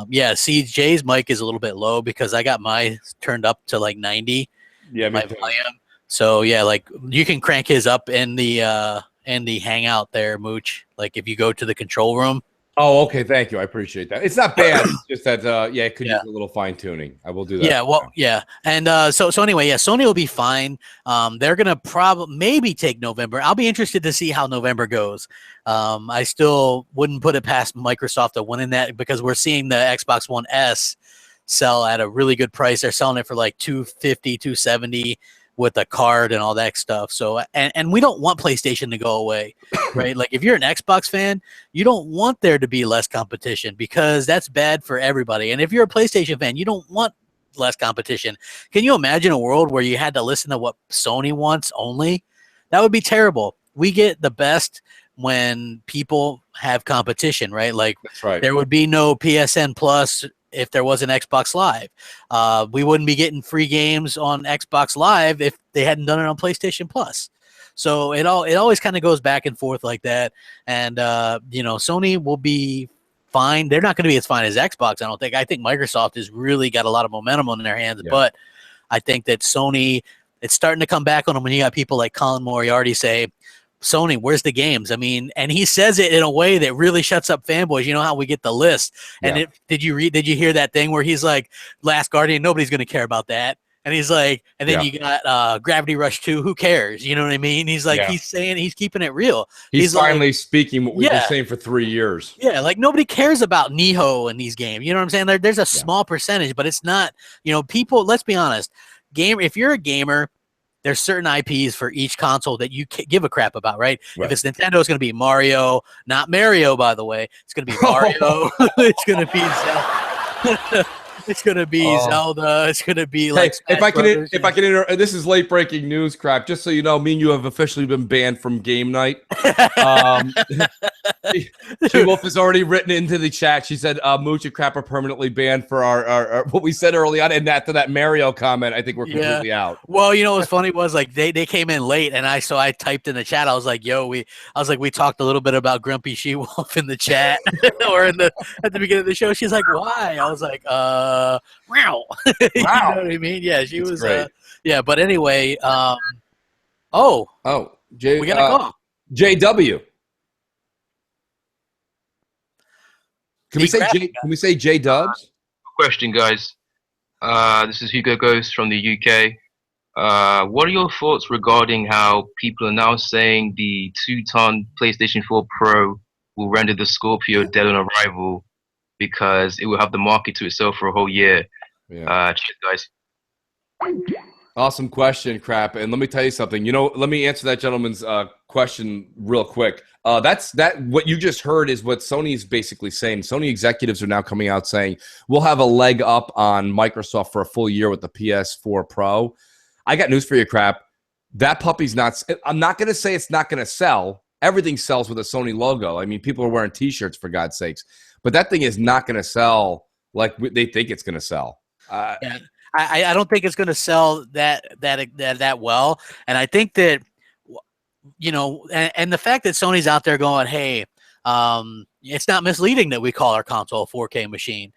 Yeah, see, Jay's mic is a little bit low because I got my turned up to like 90. Yeah, my volume. So yeah, like you can crank his up in the hangout there, Mooch. Like if you go to the control room. Oh, okay. Thank you. I appreciate that. It's not bad. It's just that it could use a little fine tuning. I will do that. Yeah, well, yeah. And so anyway, yeah, Sony will be fine. They're gonna maybe take November. I'll be interested to see how November goes. I still wouldn't put it past Microsoft to win in that, because we're seeing the Xbox One S sell at a really good price. They're selling it for like $250, $270. With a card and all that stuff. So, and we don't want PlayStation to go away, right? Like if you're an Xbox fan, you don't want there to be less competition, because that's bad for everybody. And if you're a PlayStation fan, you don't want less competition. Can you imagine a world where you had to listen to what Sony wants only? That would be terrible. We get the best when people have competition, right? Like that's right. There would be no PSN Plus if there was an Xbox Live. We wouldn't be getting free games on Xbox Live if they hadn't done it on PlayStation Plus. So it always kind of goes back and forth like that. And Sony will be fine. They're not going to be as fine as Xbox, I don't think. I think Microsoft has really got a lot of momentum in their hands, but I think that Sony, it's starting to come back on them when you got people like Colin Moriarty say, Sony, where's the games? I mean, and he says it in a way that really shuts up fanboys. You know how we get the list. And did you hear that thing where he's like, Last Guardian, nobody's going to care about that. And he's like, and then you got Gravity Rush 2, who cares? You know what I mean? He's like, he's saying, he's keeping it real. He's finally speaking what we've been saying for 3 years. Yeah, like nobody cares about Niho in these games. You know what I'm saying? There's a small percentage, but it's not, people, let's be honest. If you're a gamer, there's certain IPs for each console that you give a crap about, right? If it's Nintendo, it's going to be Mario, not Mario, by the way. It's going to be Mario. It's going to be Zelda. It's going to be Zelda. It's going to be like if I can this is late breaking news, crap. Just so you know, me and you have officially been banned from game night. She Wolf has already written into the chat. She said Mooch and Crap are permanently banned for our what we said early on, and after that Mario comment, I think we're completely out. Well, what's funny was like they came in late, and I typed in the chat. I was like, we talked a little bit about Grumpy She Wolf in the chat or at the beginning of the show. She's like, why? I was like, wow. You know what I mean? Yeah, she was great. But anyway, we got a call. JW. Can we say J Dubs? Question, guys. This is Hugo Ghost from the UK. What are your thoughts regarding how people are now saying the 2-ton PlayStation 4 Pro will render the Scorpio dead on arrival because it will have the market to itself for a whole year? Cheers, guys. Awesome question, Crap. And let me tell you something. Let me answer that gentleman's question real quick. What you just heard is what Sony's basically saying. Sony executives are now coming out saying we'll have a leg up on Microsoft for a full year with the PS4 Pro. I got news for you, Crap. That puppy's not. I'm not going to say it's not going to sell. Everything sells with a Sony logo. I mean, people are wearing T-shirts for God's sakes. But that thing is not going to sell like they think it's going to sell. I don't think it's going to sell that well, and I think that and the fact that Sony's out there going, hey, it's not misleading that we call our console a 4K machine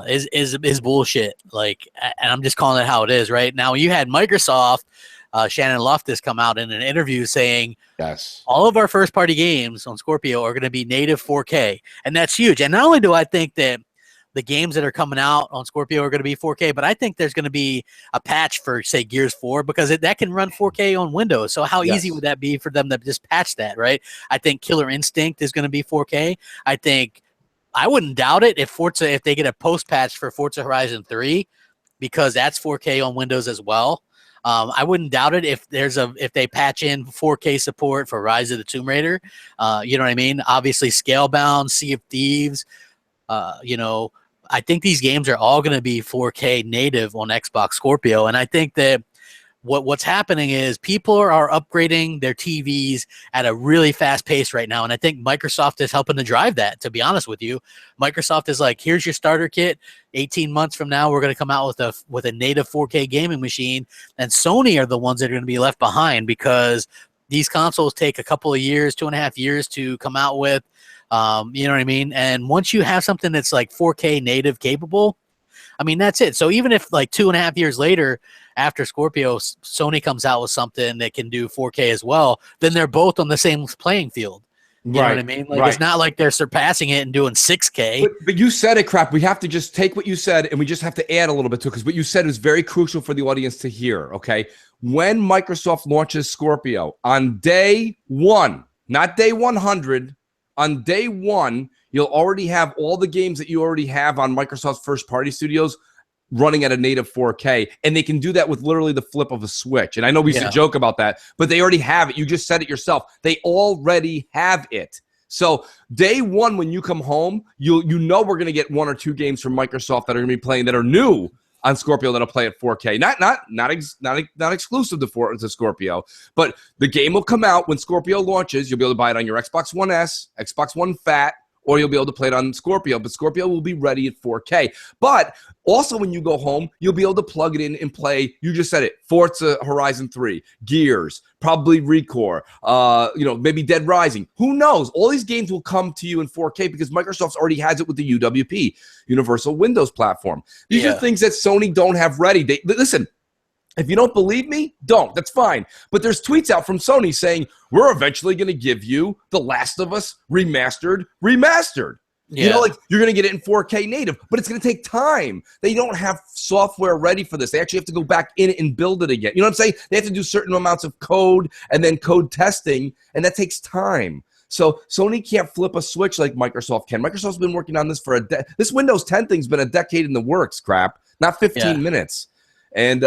is bullshit. Like, and I'm just calling it how it is right now. You had Microsoft, Shannon Loftus come out in an interview saying, yes, all of our first party games on Scorpio are going to be native 4K, and that's huge. And not only do I think that the games that are coming out on Scorpio are going to be 4K, but I think there's going to be a patch for, say, Gears 4 because that can run 4K on Windows. So how easy would that be for them to just patch that, right? I think Killer Instinct is going to be 4K. I wouldn't doubt it if they get a post patch for Forza Horizon 3 because that's 4K on Windows as well. I wouldn't doubt it if they patch in 4K support for Rise of the Tomb Raider. You know what I mean? Obviously, Scalebound, Sea of Thieves. I think these games are all going to be 4K native on Xbox Scorpio, and I think that what's happening is people are upgrading their TVs at a really fast pace right now, and I think Microsoft is helping to drive that, to be honest with you. Microsoft is like, here's your starter kit. 18 months from now, we're going to come out with a native 4K gaming machine, and Sony are the ones that are going to be left behind because these consoles take a couple of years, 2.5 years to come out with. You know what I mean? And once you have something that's like 4K native capable, I mean, that's it. So even if like 2.5 years later, after Scorpio, Sony comes out with something that can do 4K as well, then they're both on the same playing field. You know what I mean? Like, it's not like they're surpassing it and doing 6K. But you said it, Crap. We have to just take what you said and we just have to add a little bit to it because what you said is very crucial for the audience to hear, okay? When Microsoft launches Scorpio, on day one, not day 100, on day one, you'll already have all the games that you already have on Microsoft's first-party studios running at a native 4K, and they can do that with literally the flip of a switch. And I know we used to joke about that, but they already have it. You just said it yourself. They already have it. So day one, when you come home, you know we're going to get 1 or 2 games from Microsoft that are going to be playing that are new on Scorpio that'll play at 4K. Not exclusive to Scorpio, but the game will come out when Scorpio launches. You'll be able to buy it on your Xbox One S, Xbox One Fat, or you'll be able to play it on Scorpio. But Scorpio will be ready at 4K. But also when you go home, you'll be able to plug it in and play, you just said it, Forza Horizon 3, Gears, probably Recore, maybe Dead Rising. Who knows? All these games will come to you in 4K because Microsoft already has it with the UWP, Universal Windows Platform. These are things that Sony don't have ready. Listen, If you don't believe me, don't. That's fine. But there's tweets out from Sony saying, we're eventually going to give you The Last of Us remastered. Yeah. You know, like you're going to get it in 4K native, but it's going to take time. They don't have software ready for this. They actually have to go back in and build it again. You know what I'm saying? They have to do certain amounts of code and then code testing, and that takes time. So Sony can't flip a switch like Microsoft can. Microsoft's been working on this for this Windows 10 thing's been a decade in the works, crap, not 15 minutes. And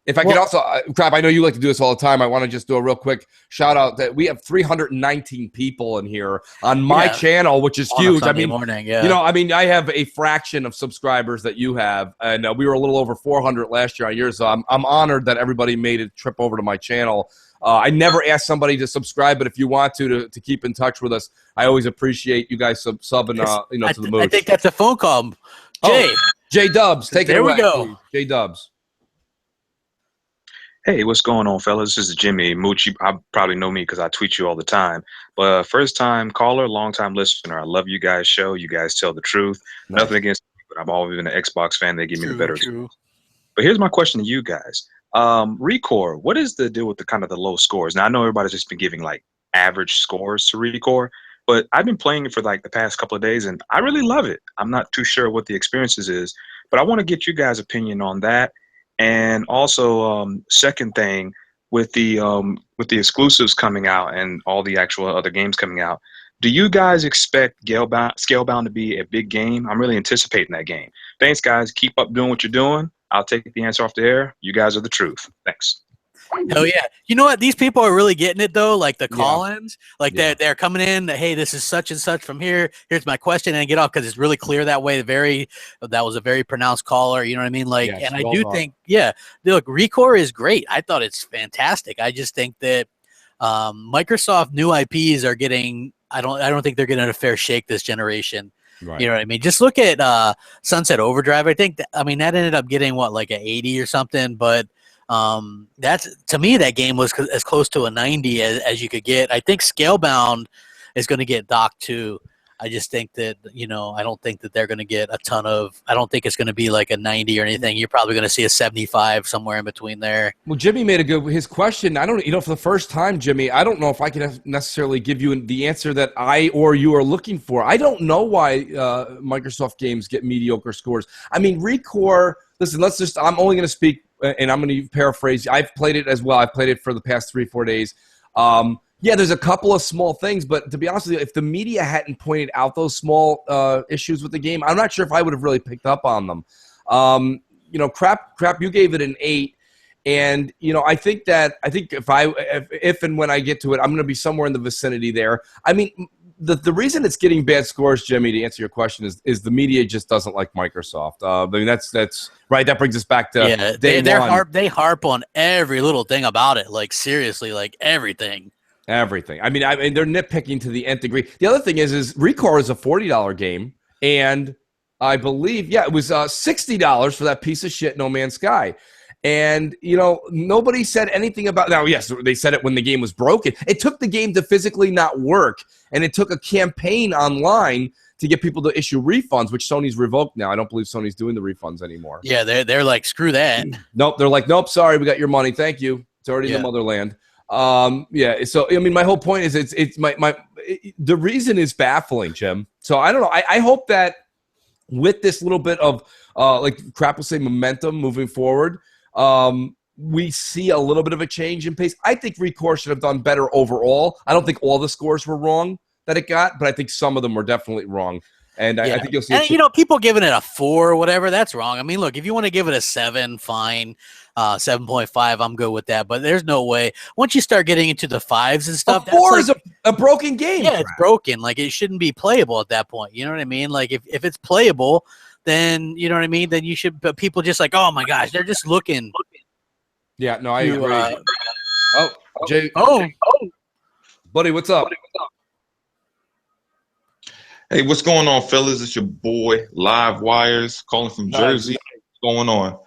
if I could also, Crap, I know you like to do this all the time. I want to just do a real quick shout out that we have 319 people in here on my channel, which is huge. I mean, I have a fraction of subscribers that you have, and we were a little over 400 last year on yours. So I'm honored that everybody made a trip over to my channel. I never ask somebody to subscribe, but if you want to keep in touch with us, I always appreciate you guys subbing, to the Mooch. I think that's a phone call. Jay. J Dubs, take it away. There we go. J Dubs. Hey, what's going on, fellas? This is Jimmy. Mooch, you probably know me because I tweet you all the time. But first-time caller, long-time listener. I love you guys' show. You guys tell the truth. Nice. Nothing against you, but I've always been an Xbox fan. They give me the better. But here's my question to you guys. Recore, what is the deal with the kind of the low scores? Now, I know everybody's just been giving, like, average scores to Recore, but I've been playing it for, like, the past couple of days, and I really love it. I'm not too sure what the experiences is, but I want to get you guys' opinion on that. And also, second thing, with the exclusives coming out and all the actual other games coming out, do you guys expect Scalebound to be a big game? I'm really anticipating that game. Thanks, guys. Keep up doing what you're doing. I'll take the answer off the air. You guys are the truth. Thanks. Oh yeah, you know what? These people are really getting it though. Like the call-ins, like they're coming in. Hey, this is such and such from here. Here's my question, and get off because it's really clear that way. That was a very pronounced caller. You know what I mean? Like, and I do think, look, Recore is great. I thought it's fantastic. I just think that Microsoft new IPs are getting. I don't think they're getting a fair shake this generation. Right. You know what I mean? Just look at Sunset Overdrive. I think that ended up getting like an 80 or something, but. That's to me that game was as close to a 90 as you could get. I think Scalebound is going to get docked too. I just think that I don't think that they're going to get a ton of. I don't think it's going to be like a 90 or anything. You're probably going to see a 75 somewhere in between there. Well, Jimmy made his question. I don't, for the first time, Jimmy, I don't know if I can necessarily give you the answer that I or you are looking for. I don't know why Microsoft games get mediocre scores. I mean, Recore. Listen, I'm only going to speak. And I'm going to paraphrase. I've played it as well. I've played it for the past 3-4 days. There's a couple of small things, but to be honest with you, if the media hadn't pointed out those small issues with the game, I'm not sure if I would have really picked up on them. Crap, you gave it an 8. And, I think if and when I get to it, I'm going to be somewhere in the vicinity there. I mean, the reason it's getting bad scores, Jimmy, to answer your question, is the media just doesn't like Microsoft. I mean, that's right. That brings us back to day one. They harp on every little thing about it. Like, seriously, like everything. Everything. I mean, they're nitpicking to the nth degree. The other thing is Recore is a $40 game, and I believe, it was $60 for that piece of shit No Man's Sky. And, nobody said anything about – now, yes, they said it when the game was broken. It took the game to physically not work, and it took a campaign online to get people to issue refunds, which Sony's revoked now. I don't believe Sony's doing the refunds anymore. Yeah, they're like, screw that. Nope, they're like, nope, sorry, we got your money. Thank you. It's already in the motherland. So, I mean, my whole point is the reason is baffling, Jim. So, I don't know. I hope that with this little bit of, Crap will say, momentum moving forward – we see a little bit of a change in pace. I think Recore should have done better overall. I don't think all the scores were wrong that it got, but I think some of them were definitely wrong. And I think you'll see. And people giving it a 4 or whatever, that's wrong. I mean, look, if you want to give it a 7, fine. 7.5, I'm good with that. But there's no way. Once you start getting into the 5s and stuff, a 4 is a broken game. Yeah, it's broken. Like, it shouldn't be playable at that point. You know what I mean? Like, if it's playable, then you know what I mean. Then you should. But people just like, oh my gosh, they're just looking. Yeah, no, I agree. Jay. Buddy, what's up? Hey, what's going on, fellas? It's your boy Live Wires calling from Jersey. What's going on?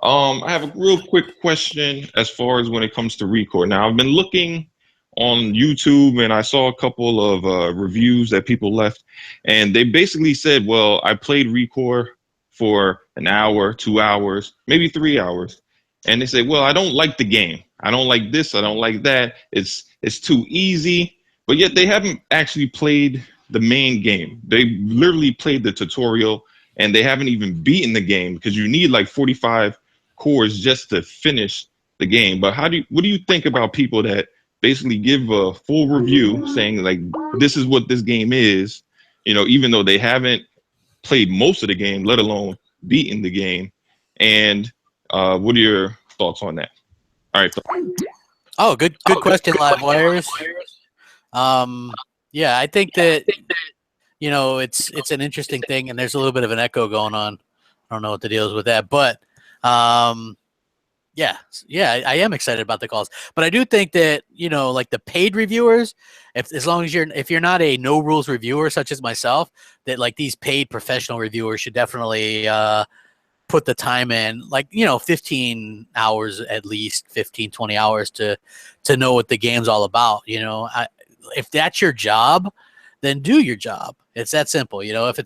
I have a real quick question as far as when it comes to Recore. Now, I've been looking on YouTube and I saw a couple of reviews that people left, and they basically said, well, I played Recore for an hour, 2 hours, maybe 3 hours, and they say, well, I don't like the game. I don't like this. I don't like that. It's too easy. But yet they haven't actually played the main game. They literally played the tutorial, and they haven't even beaten the game because you need like 45 cores just to finish the game. But what do you think about people that basically give a full review saying like, this is what this game is, you know, even though they haven't played most of the game, let alone beaten the game? And what are your thoughts on that? All right. Oh, good question, Live Wires. Yeah, I think that, you know, it's an interesting thing, and there's a little bit of an echo going on. I don't know what the deal is with that, but yeah, I am excited about the calls. But I do think that, you know, like the paid reviewers, as long as if you're not a no rules reviewer such as myself, that like these paid professional reviewers should definitely put the time in, like, you know, 15 hours, at least 15, 20 hours to know what the game's all about. You know, if that's your job, then do your job. It's that simple. You know, if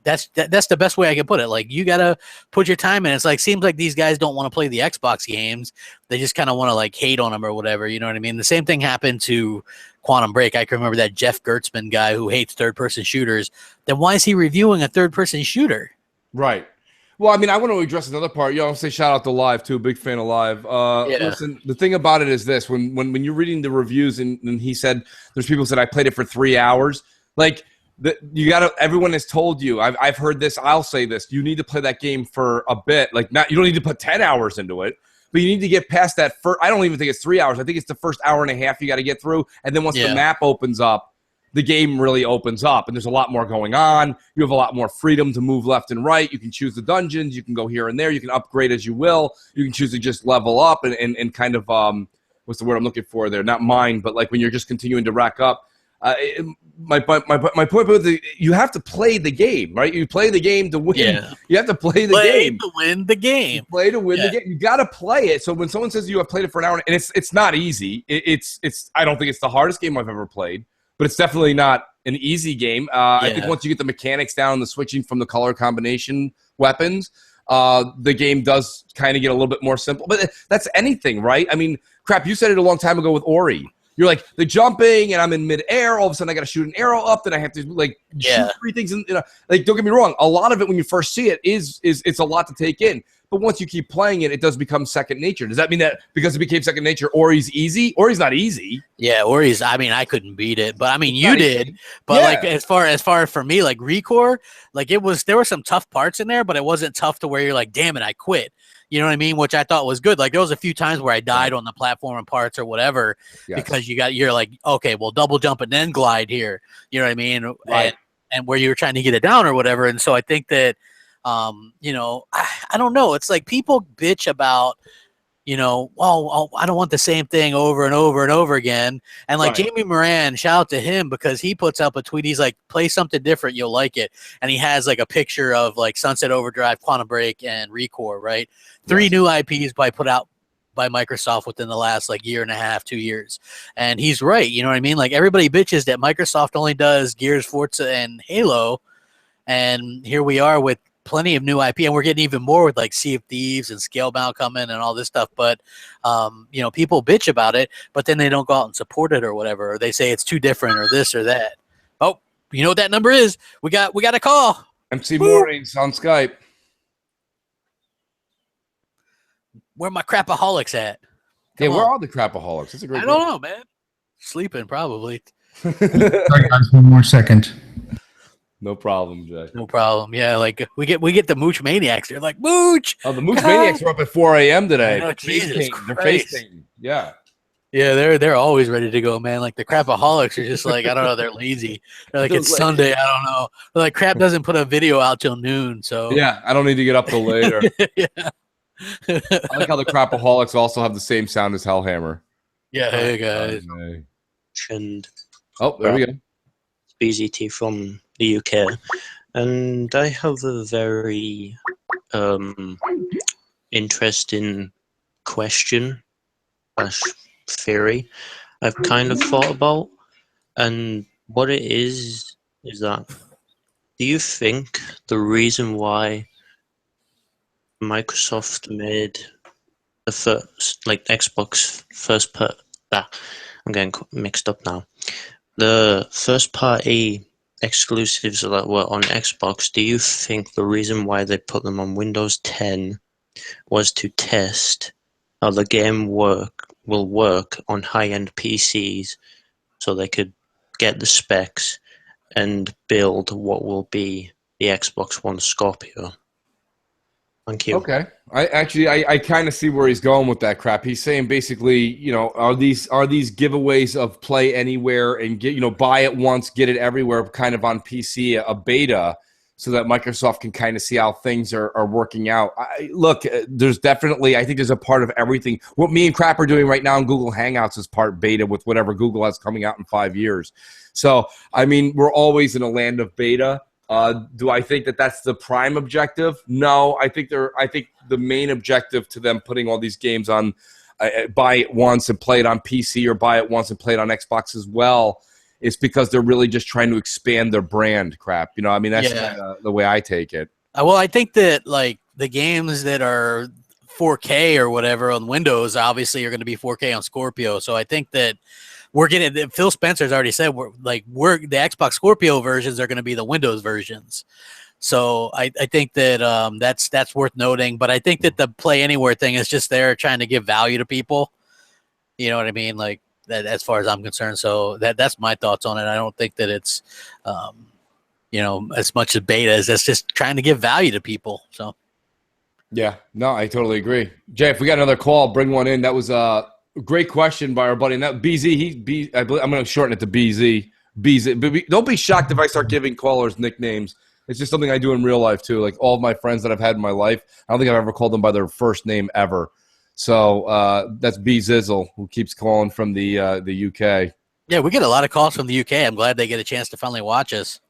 that's the best way I can put it. Like, you got to put your time in. It's like, seems like these guys don't want to play the Xbox games. They just kind of want to like hate on them or whatever. You know what I mean? The same thing happened to Quantum Break. I can remember that Jeff Gertzman guy who hates third-person shooters. Then why is he reviewing a third-person shooter? Right. Well, I mean, I want to address another part. I'll say shout out to Live too. Big fan of Live. Yeah. Listen, the thing about it is this: when you're reading the reviews, and he said there's people who said I played it for 3 hours. Like, you gotta. Everyone has told you. I've heard this. I'll say this: you need to play that game for a bit. Like, not, you don't need to put 10 hours into it, but you need to get past that first. I don't even think it's 3 hours. I think it's the first hour and a half you got to get through, and then once the map opens up, the game really opens up, and there's a lot more going on. You have a lot more freedom to move left and right. You can choose the dungeons. You can go here and there. You can upgrade as you will. You can choose to just level up and kind of, what's the word I'm looking for there? Not mine, but like when you're just continuing to rack up. My point was, you have to play the game, right? You play the game to win. Yeah. You have to play the game. To win the game. Play to win the game. You got to play it. So when someone says you have played it for an hour, and it's not easy. It's I don't think it's the hardest game I've ever played. But it's definitely not an easy game. I think once you get the mechanics down, the switching from the color combination weapons, the game does kind of get a little bit more simple. But that's anything, right? I mean, crap, you said it a long time ago with Ori. You're like, the jumping, and I'm in midair. All of a sudden, I got to shoot an arrow up. Then I have to like shoot 3 things. And, like, don't get me wrong. A lot of it when you first see it is it's a lot to take in. But once you keep playing it, it does become second nature. Does that mean that because it became second nature, Ori's easy? Ori's not easy. Yeah, Ori's. I mean, I couldn't beat it, but I mean, you did. But like, as far for me, like Recore, like there were some tough parts in there, but it wasn't tough to where you're like, damn it, I quit. You know what I mean? Which I thought was good. Like, there was a few times where I died on the platform and parts or whatever because you're like, okay, well, double jump and then glide here. You know what I mean? Right. And where you were trying to get it down or whatever. And so I think that. You know, I don't know. It's like people bitch about, you know, oh, I don't want the same thing over and over and over again. And like Jamie Moran, shout out to him because he puts up a tweet. He's like, play something different, you'll like it. And he has like a picture of like Sunset Overdrive, Quantum Break, and Recore, right? 3 new IPs put out by Microsoft within the last like year and a half, 2 years. And he's right. You know what I mean? Like, everybody bitches that Microsoft only does Gears, Forza, and Halo. And here we are with plenty of new IP, and we're getting even more with like Sea of Thieves and Scalebound coming and all this stuff. But you know, people bitch about it, but then they don't go out and support it or whatever, or they say it's too different or this or that. Oh, you know what that number is? We got a call. MC Mornings on Skype. Where my crapaholics at? Where are the crapaholics? That's a great. I don't know, man. Sleeping probably. Sorry, guys, 1 more second. No problem, Jay. No problem. Yeah, like we get the Mooch Maniacs. They're like, Mooch! Oh, the Mooch Maniacs are up at 4 a.m. today. Know, Jesus Christ. They're face painting. Yeah. Yeah, they're always ready to go, man. Like the crapaholics are just like, I don't know, they're lazy. They're like, it's Sunday, I don't know. They're like, crap doesn't put a video out till noon, so yeah, I don't need to get up till later. Yeah. I like how the crapaholics also have the same sound as Hellhammer. Yeah, hey guys. And oh, there we go. BZT from the UK, and I have a very interesting question / theory I've kind of thought about, and what it is that, do you think the reason why Microsoft made the first, like Xbox first part. I'm getting mixed up now. The first party exclusives that were on Xbox, do you think the reason why they put them on Windows 10 was to test how the game will work on high-end PCs so they could get the specs and build what will be the Xbox One Scorpio? Thank you. Okay. I kind of see where he's going with that crap. He's saying basically, you know, are these giveaways of play anywhere and get, you know, buy it once, get it everywhere, kind of on PC, a beta, so that Microsoft can kind of see how things are working out. Look, there's definitely, I think there's a part of everything. What me and Crap are doing right now in Google Hangouts is part beta with whatever Google has coming out in 5 years. So, I mean, we're always in a land of beta. Do I think that that's the prime objective? No, I think the main objective to them putting all these games on, buy it once and play it on PC, or buy it once and play it on Xbox as well, is because they're really just trying to expand their brand. Crap, you know. I mean, that's kinda the way I take it. Well, I think that like the games that are 4K or whatever on Windows obviously are going to be 4K on Scorpio. So I think that we're getting, Phil Spencer's already said, we're the Xbox Scorpio versions are going to be the Windows versions. So I think that that's worth noting. But I think that the Play Anywhere thing is just there trying to give value to people. You know what I mean? Like that, as far as I'm concerned. So that's my thoughts on it. I don't think that it's you know, as much as beta as that's just trying to give value to people. So yeah, no, I totally agree. Jay, if we got another call, bring one in. That was a great question by our buddy. And that BZ, I'm going to shorten it to BZ. BZ. But don't be shocked if I start giving callers nicknames. It's just something I do in real life too. Like all of my friends that I've had in my life, I don't think I've ever called them by their first name ever. So that's B Zizzle, who keeps calling from the UK. Yeah, we get a lot of calls from the UK. I'm glad they get a chance to finally watch us.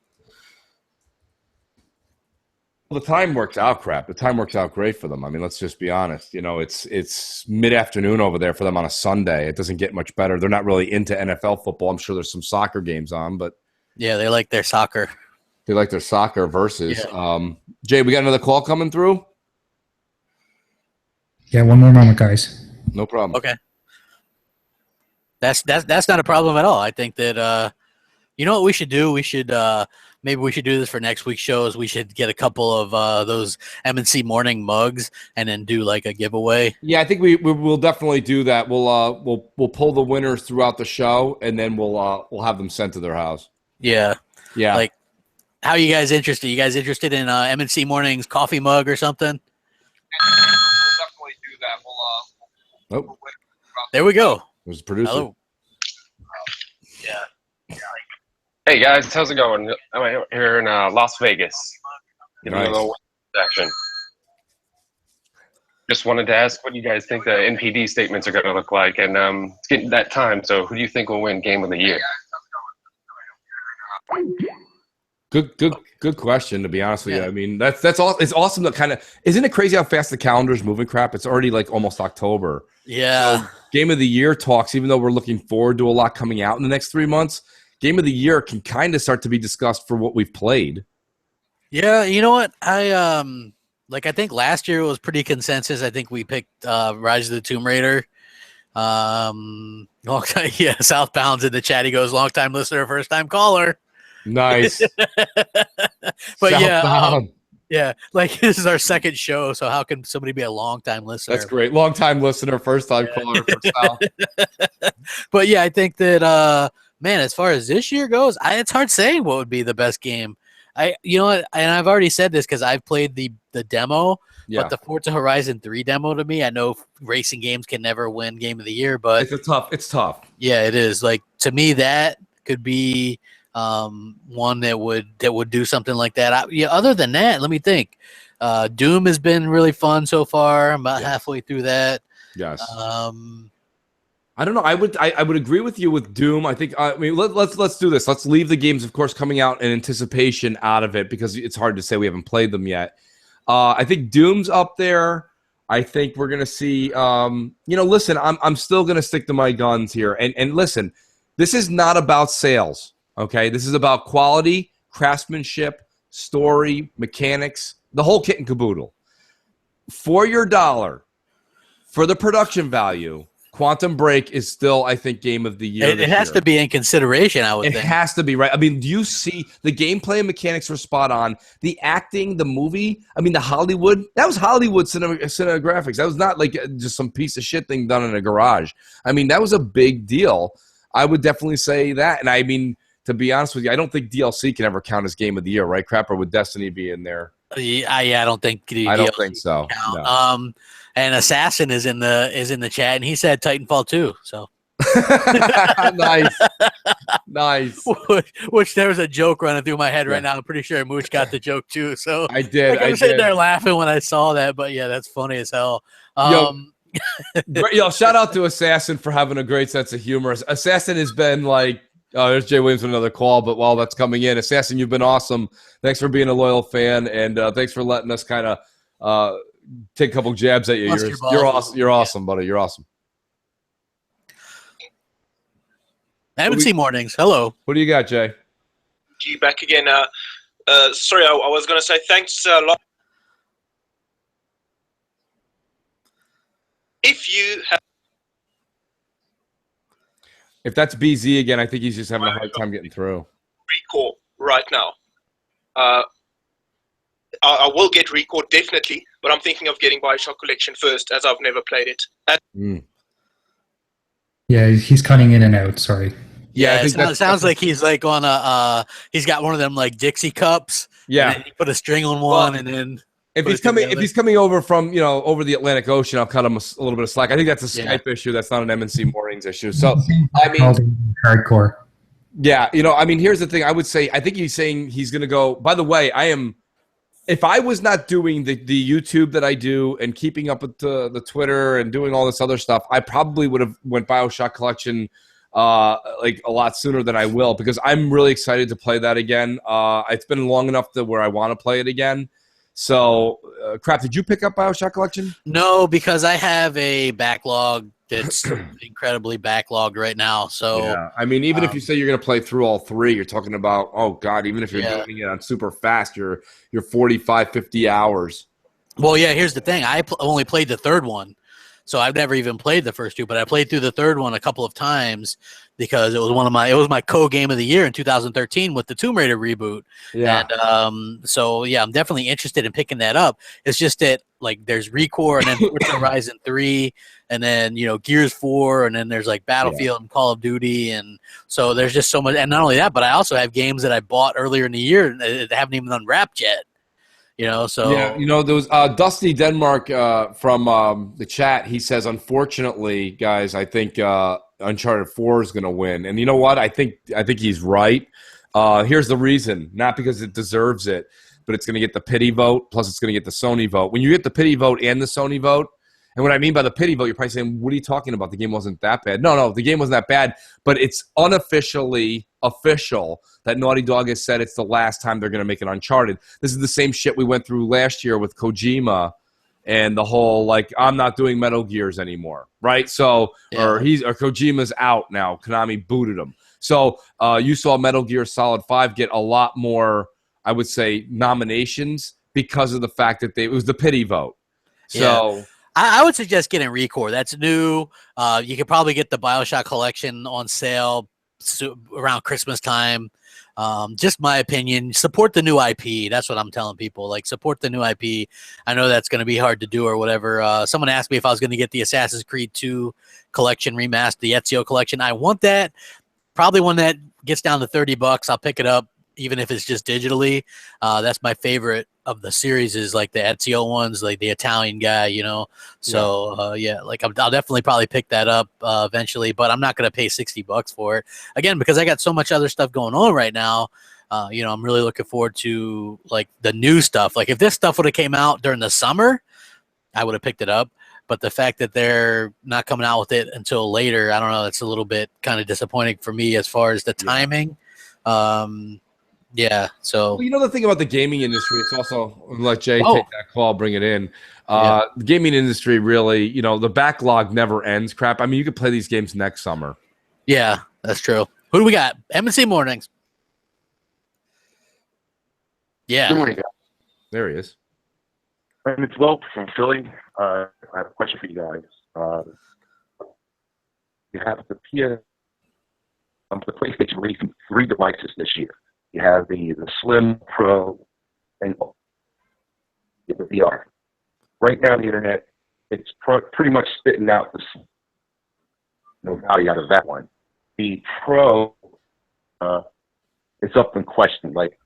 Well, the time works out, Crap. The time works out great for them. I mean, let's just be honest. You know, it's mid-afternoon over there for them on a Sunday. It doesn't get much better. They're not really into NFL football. I'm sure there's some soccer games on, but yeah, they like their soccer. They like their soccer versus. Yeah. Jay, we got another call coming through? Yeah, one more moment, guys. No problem. Okay. That's not a problem at all. I think that you know what we should do? We should maybe we should do this for next week's shows. We should get a couple of those M&C morning mugs and then do like a giveaway. Yeah, I think we'll definitely do that. We'll pull the winners throughout the show, and then we'll have them sent to their house. Yeah. Yeah. Like, how are you guys interested? You guys interested in M&C Mornings coffee mug or something? We'll definitely do that. We'll there we go. There's a producer. Hello. Yeah. Hey guys, how's it going? I'm here in Las Vegas. Nice. A little section. Just wanted to ask what you guys think the NPD statements are going to look like, and it's getting that time. So, who do you think will win Game of the Year? Good question. To be honest with you, I mean that's all. It's awesome. That kind of, isn't it crazy how fast the calendar's moving? Crap, it's already like almost October. Yeah. So Game of the Year talks, even though we're looking forward to a lot coming out in the next 3 months, Game of the Year can kind of start to be discussed for what we've played. Yeah, you know what? I think last year was pretty consensus. I think we picked Rise of the Tomb Raider. Long time, yeah, Southbound's in the chat. He goes, long time listener, first time caller. Nice. But yeah, like this is our second show, so how can somebody be a long time listener? That's great. Long time listener, first time caller for Sal. But yeah, I think that man, as far as this year goes, it's hard saying what would be the best game. You know what, and I've already said this because I've played the demo, but the Forza Horizon 3 demo, to me, I know racing games can never win Game of the Year, but it's tough. Yeah, it is. Like, to me, that could be one that would do something like that. Other than that, let me think. Doom has been really fun so far. I'm about halfway through that. Yes. I don't know. I would agree with you with Doom. I think. I mean, let's do this. Let's leave the games, of course, coming out in anticipation out of it, because it's hard to say. We haven't played them yet. I think Doom's up there. I think we're gonna see. Listen, I'm still gonna stick to my guns here. And listen, this is not about sales. Okay, this is about quality, craftsmanship, story, mechanics, the whole kit and caboodle. For your dollar, for the production value, Quantum Break is still, I think, game of the year. It has to be in consideration, I would think. It has to be, right? I mean, do you see the gameplay and mechanics were spot on? The acting, the movie, I mean, the Hollywood, that was Hollywood cinematographics. That was not like just some piece of shit thing done in a garage. I mean, that was a big deal. I would definitely say that. And I mean, to be honest with you, I don't think DLC can ever count as game of the year, right? Crap, or would Destiny be in there? Yeah, I don't think. I don't think so. No. And Assassin is in the chat, and he said Titanfall 2. So nice. Which there was a joke running through my head right now. I'm pretty sure Mooch got the joke too. So I did. I was sitting there laughing when I saw that. But yeah, that's funny as hell. Yo, shout out to Assassin for having a great sense of humor. Assassin has been like. Oh, there's Jay Williams with another call, but while that's coming in, Assassin, you've been awesome. Thanks for being a loyal fan, and thanks for letting us kind of take a couple jabs at you. You're awesome. You're awesome, buddy. You're awesome. M&C Mornings. Hello. What do you got, Jay? G back again. Sorry, I was going to say thanks a lot. If that's BZ again, I think he's just having a hard time getting through. Recore right now. I will get Recore definitely, but I'm thinking of getting BioShock Collection first, as I've never played it. Yeah, he's cutting in and out. Sorry. Yeah, it sounds like he's like on he's got one of them like Dixie cups. Yeah, and then he put a string on one, and then if he's coming over from over the Atlantic Ocean, I'll cut him a little bit of slack. I think that's a Skype issue. That's not an M&C Mornings issue. So I mean, hardcore. Yeah, I mean, here's the thing. I would say I think he's saying he's going to go. By the way, if I was not doing the YouTube that I do and keeping up with the Twitter and doing all this other stuff, I probably would have went BioShock Collection like a lot sooner than I will, because I'm really excited to play that again. It's been long enough to where I want to play it again. So, Crap, did you pick up BioShock Collection? No, because I have a backlog that's incredibly backlogged right now. So yeah, I mean, even if you say you're going to play through all three, you're talking about, oh God, even if you're doing it on super fast, you're 45, 50 hours. Well, yeah, here's the thing. I only played the third one. So I've never even played the first two, but I played through the third one a couple of times because it was my co-game of the year in 2013 with the Tomb Raider reboot. Yeah. And so yeah, I'm definitely interested in picking that up. It's just that like there's Recore and then Forza Horizon 3 and then Gears 4 and then there's like Battlefield and Call of Duty, and so there's just so much. And not only that, but I also have games that I bought earlier in the year that haven't even unwrapped yet. So yeah, there was Dusty Denmark from the chat. He says, unfortunately, guys, I think Uncharted 4 is going to win, and you know what? I think he's right. Here's the reason: not because it deserves it, but it's going to get the pity vote. Plus, it's going to get the Sony vote. When you get the pity vote and the Sony vote, and what I mean by the pity vote, you're probably saying, "What are you talking about? The game wasn't that bad." No, the game wasn't that bad, but it's unofficially official that Naughty Dog has said it's the last time they're going to make an Uncharted. This is the same shit we went through last year with Kojima and the whole, like, I'm not doing Metal Gears anymore, right? So, or Kojima's out now. Konami booted him. So you saw Metal Gear Solid 5 get a lot more, I would say, nominations because of the fact that it was the pity vote. So I would suggest getting Recore. That's new. You could probably get the BioShock Collection on sale around Christmas time. Just my opinion. Support the new IP. That's what I'm telling people. Like, support the new IP. I know that's going to be hard to do or whatever. Someone asked me if I was going to get the Assassin's Creed 2 collection remastered, the Ezio collection. I want that. Probably when that gets down to $30, I'll pick it up, even if it's just digitally. That's my favorite of the series, is like the Ezio ones, like the Italian guy, So like I'll definitely probably pick that up eventually, but I'm not going to pay $60 for it again because I got so much other stuff going on right now. I'm really looking forward to like the new stuff. Like if this stuff would have came out during the summer, I would have picked it up. But the fact that they're not coming out with it until later, I don't know. That's a little bit kind of disappointing for me as far as the timing. Yeah, so well, the thing about the gaming industry, it's also let Jay take that call, bring it in. The gaming industry really, the backlog never ends. Crap. I mean, you could play these games next summer. Yeah, that's true. Who do we got? M&C Mornings. Yeah. Good morning, guys. There he is. It's Will from Philly. I have a question for you guys. Uh, you have the PlayStation releasing 3 devices this year. You have the Slim, Pro, and the VR. Right now on the internet, it's pretty much spitting out no value out of that one. The Pro, it's up in question. Like,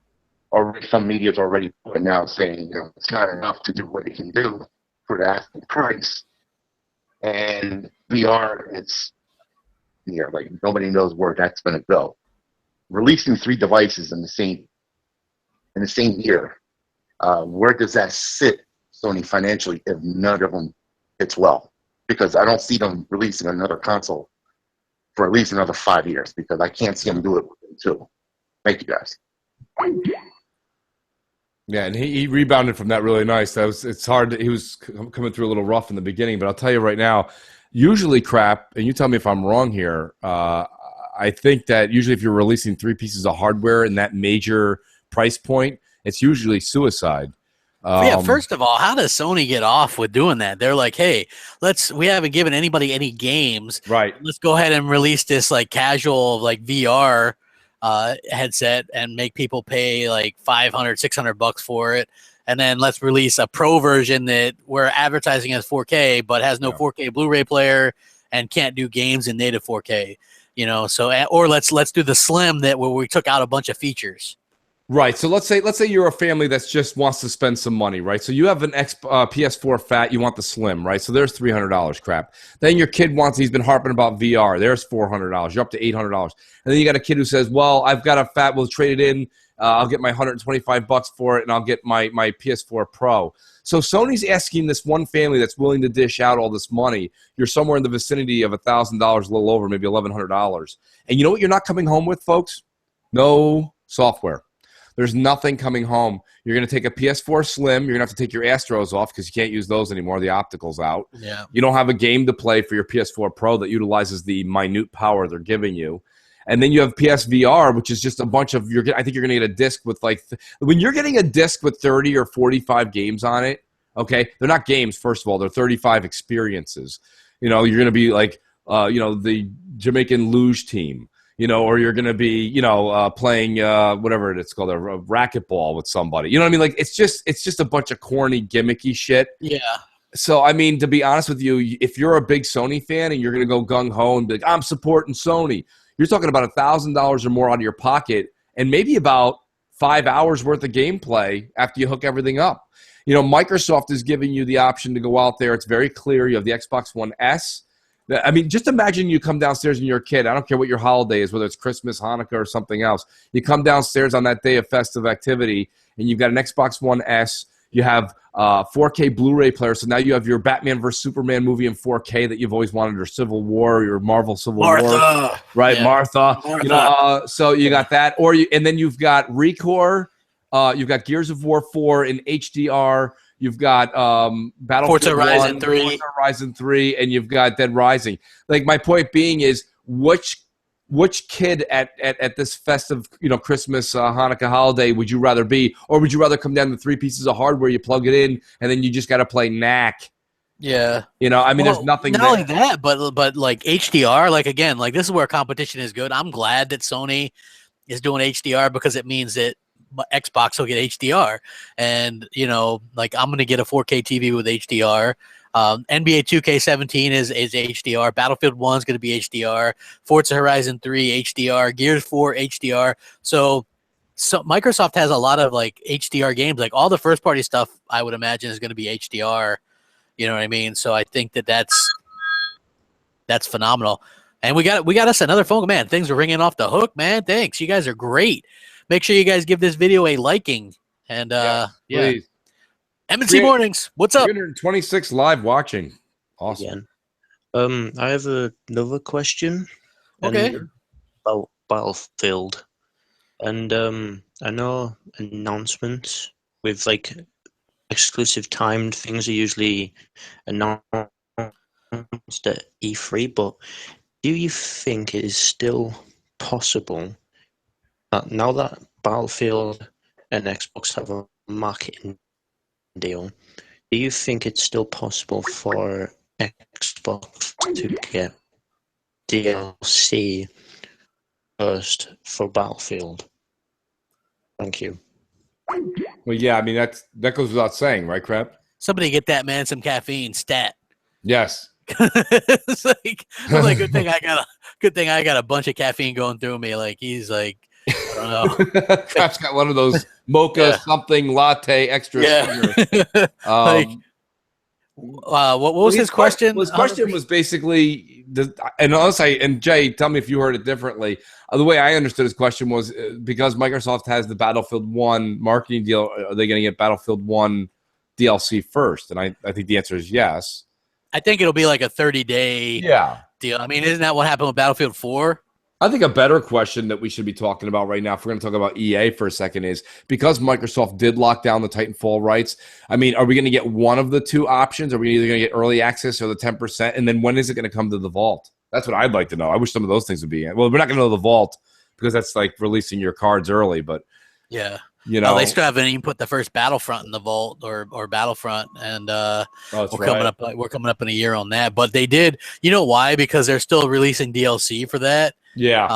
already some media's already putting out saying, it's not enough to do what it can do for the asking price. And VR, it's like nobody knows where that's going to go. Releasing 3 devices in the same year, where does that sit Sony financially if none of them hits well? Because I don't see them releasing another console for at least another 5 years, because I can't see them do it within 2. Thank you, guys. Yeah, and he rebounded from that really nice. It's hard. He was coming through a little rough in the beginning, but I'll tell you right now, usually crap, and you tell me if I'm wrong here, I think that usually if you're releasing 3 pieces of hardware in that major price point, it's usually suicide. Yeah, first of all, how does Sony get off with doing that? They're like, hey, we haven't given anybody any games. Right. Let's go ahead and release this like casual like VR headset and make people pay like $500, $600 for it. And then let's release a pro version that we're advertising as 4K, but has no 4K Blu-ray player and can't do games in native 4K. Or let's do the Slim where we took out a bunch of features. Right. So let's say you're a family that just wants to spend some money, right? So you have an PS4 Fat, you want the Slim, right? So there's $300, crap. Then your kid he's been harping about VR. There's $400. You're up to $800. And then you got a kid who says, well, I've got a Fat, we'll trade it in. I'll get my $125 for it, and I'll get my PS4 Pro. So Sony's asking this one family that's willing to dish out all this money. You're somewhere in the vicinity of $1,000, a little over, maybe $1,100. And you know what you're not coming home with, folks? No software. There's nothing coming home. You're going to take a PS4 Slim. You're going to have to take your Astros off because you can't use those anymore. The optical's out. Yeah. You don't have a game to play for your PS4 Pro that utilizes the minute power they're giving you. And then you have PSVR, which is just a bunch of I think you're going to get a disc with when you're getting a disc with 30 or 45 games on it, okay, they're not games, first of all. They're 35 experiences. You're going to be like, the Jamaican luge team. Or you're going to be, playing whatever it's called, a racquetball with somebody. You know what I mean? Like, it's just a bunch of corny, gimmicky shit. Yeah. So, I mean, to be honest with you, if you're a big Sony fan and you're going to go gung-ho and be like, I'm supporting Sony, you're talking about $1,000 or more out of your pocket and maybe about 5 hours worth of gameplay after you hook everything up. Microsoft is giving you the option to go out there. It's very clear. You have the Xbox One S. I mean, just imagine you come downstairs and you're a kid. I don't care what your holiday is, whether it's Christmas, Hanukkah, or something else. You come downstairs on that day of festive activity, and you've got an Xbox One S. You have 4K Blu-ray player, so now you have your Batman vs. Superman movie in 4K that you've always wanted, or Civil War, your Marvel Civil War. Right, yeah. Martha. So you got that. And then you've got Recore. You've got Gears of War 4 in HDR. You've got Battlefield Forza Horizon 3. Forza Horizon 3, and you've got Dead Rising. Like, my point being is, which kid at this festive, Christmas, Hanukkah holiday would you rather be? Or would you rather come down to 3 pieces of hardware, you plug it in, and then you just got to play knack? Yeah. There's nothing not only that, but like HDR, like, again, like, this is where competition is good. I'm glad that Sony is doing HDR because it means that Xbox will get HDR, and like, I'm gonna get a 4K TV with HDR. NBA 2K17 is HDR. Battlefield 1 is going to be HDR. Forza Horizon 3 HDR. Gears 4 HDR. So Microsoft has a lot of like HDR games. Like, all the first party stuff, I would imagine, is going to be HDR. You know what I mean? So I think that's phenomenal. And we got us another phone. Man, things are ringing off the hook, man. Thanks. You guys are great. Make sure you guys give this video a liking. And please. M&C Mornings, what's up? 326 live watching. Awesome. Again. I have another question. Okay. About Battlefield. And I know announcements with like exclusive timed things are usually announced at E3, but do you think it is still possible that now that Battlefield and Xbox have a marketing deal, do you think it's still possible for Xbox to get DLC first for Battlefield? Thank you. Well, yeah, I mean that goes without saying, right, Crap? Somebody get that man some caffeine stat. Yes. It's like, I'm like, good thing I got a bunch of caffeine going through me. Like he's like, I don't know. Crap's got one of those mocha something latte extra sugar. Like, what was his question? His question was basically, and Jay, tell me if you heard it differently. The way I understood his question was because Microsoft has the Battlefield 1 marketing deal, are they going to get Battlefield 1 DLC first? And I think the answer is yes. I think it'll be like a 30-day deal. I mean, isn't that what happened with Battlefield 4? I think a better question that we should be talking about right now, if we're going to talk about EA for a second, is because Microsoft did lock down the Titanfall rights, I mean, are we going to get one of the two options? Are we either going to get early access or the 10%? And then when is it going to come to the vault? That's what I'd like to know. I wish some of those things would be in. Well, we're not going to know the vault because that's like releasing your cards early, but yeah. You know, they still haven't even put the first Battlefront in the vault or Battlefront, and we're coming up in a year on that. But they did, you know why? Because they're still releasing DLC for that. Yeah.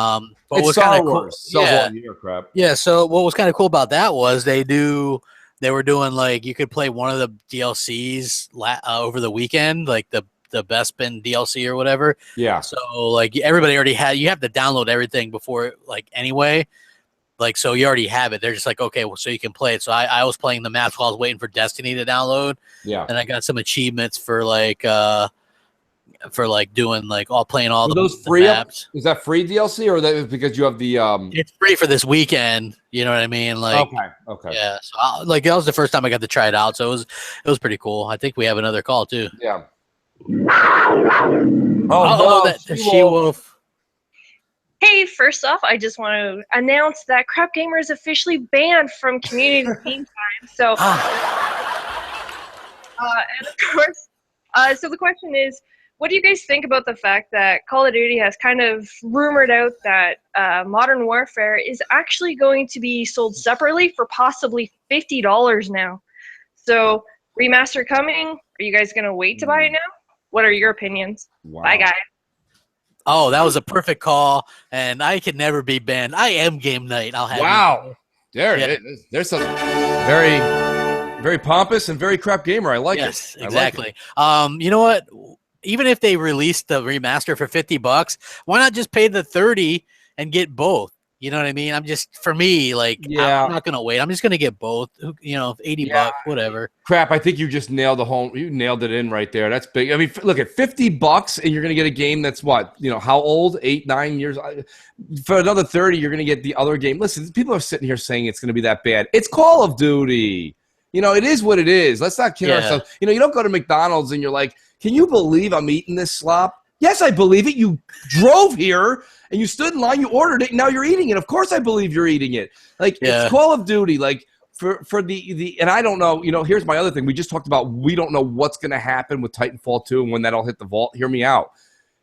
But it's what's Star kind of Wars. cool? Yeah. Crap. Yeah. So what was kind of cool about that was they were doing like you could play one of the DLCs over the weekend, like the Best Bin DLC or whatever. Yeah. So like everybody already had. You have to download everything before like anyway. Like, so you already have it. They're just like, okay, well, so you can play it. So I was playing the maps while I was waiting for Destiny to download. Yeah. And I got some achievements for doing like playing all those the free maps. Is that free DLC or that is because you have the It's free for this weekend. You know what I mean? Like, okay. Yeah. So like that was the first time I got to try it out. So it was pretty cool. I think we have another call too. Yeah. That She-Wolf. Hey, first off, I just want to announce that Crap Gamer is officially banned from community game time. So, and of course, so the question is, what do you guys think about the fact that Call of Duty has kind of rumored out that Modern Warfare is actually going to be sold separately for possibly $50 now? So, remaster coming? Are you guys going to wait to buy it now? What are your opinions? Wow. Bye, guys. Oh, that was a perfect call, and I could never be banned. I am game night. I'll have you. There's some very, very pompous and very Crap Gamer. I like it. Yes, exactly. You know what? Even if they released the remaster for $50, why not just pay the $30 and get both? You know what I mean? I'm just, for me, like, I'm not gonna wait. I'm just gonna get both. You know, $80, whatever. Crap, I think you just nailed you nailed it in right there. That's big. I mean, look at $50 and you're gonna get a game that's what, you know, how old? 8, 9 years. For another 30, you're gonna get the other game. Listen, people are sitting here saying it's gonna be that bad. It's Call of Duty. You know, it is what it is. Let's not kid ourselves. You know, you don't go to McDonald's and you're like, can you believe I'm eating this slop? Yes, I believe it. You drove here and you stood in line, you ordered it, and now you're eating it. Of course I believe you're eating it. Like, it's Call of Duty. Like, for the and I don't know, you know, here's my other thing. We just talked about we don't know what's going to happen with Titanfall 2 and when that'll hit the vault. Hear me out.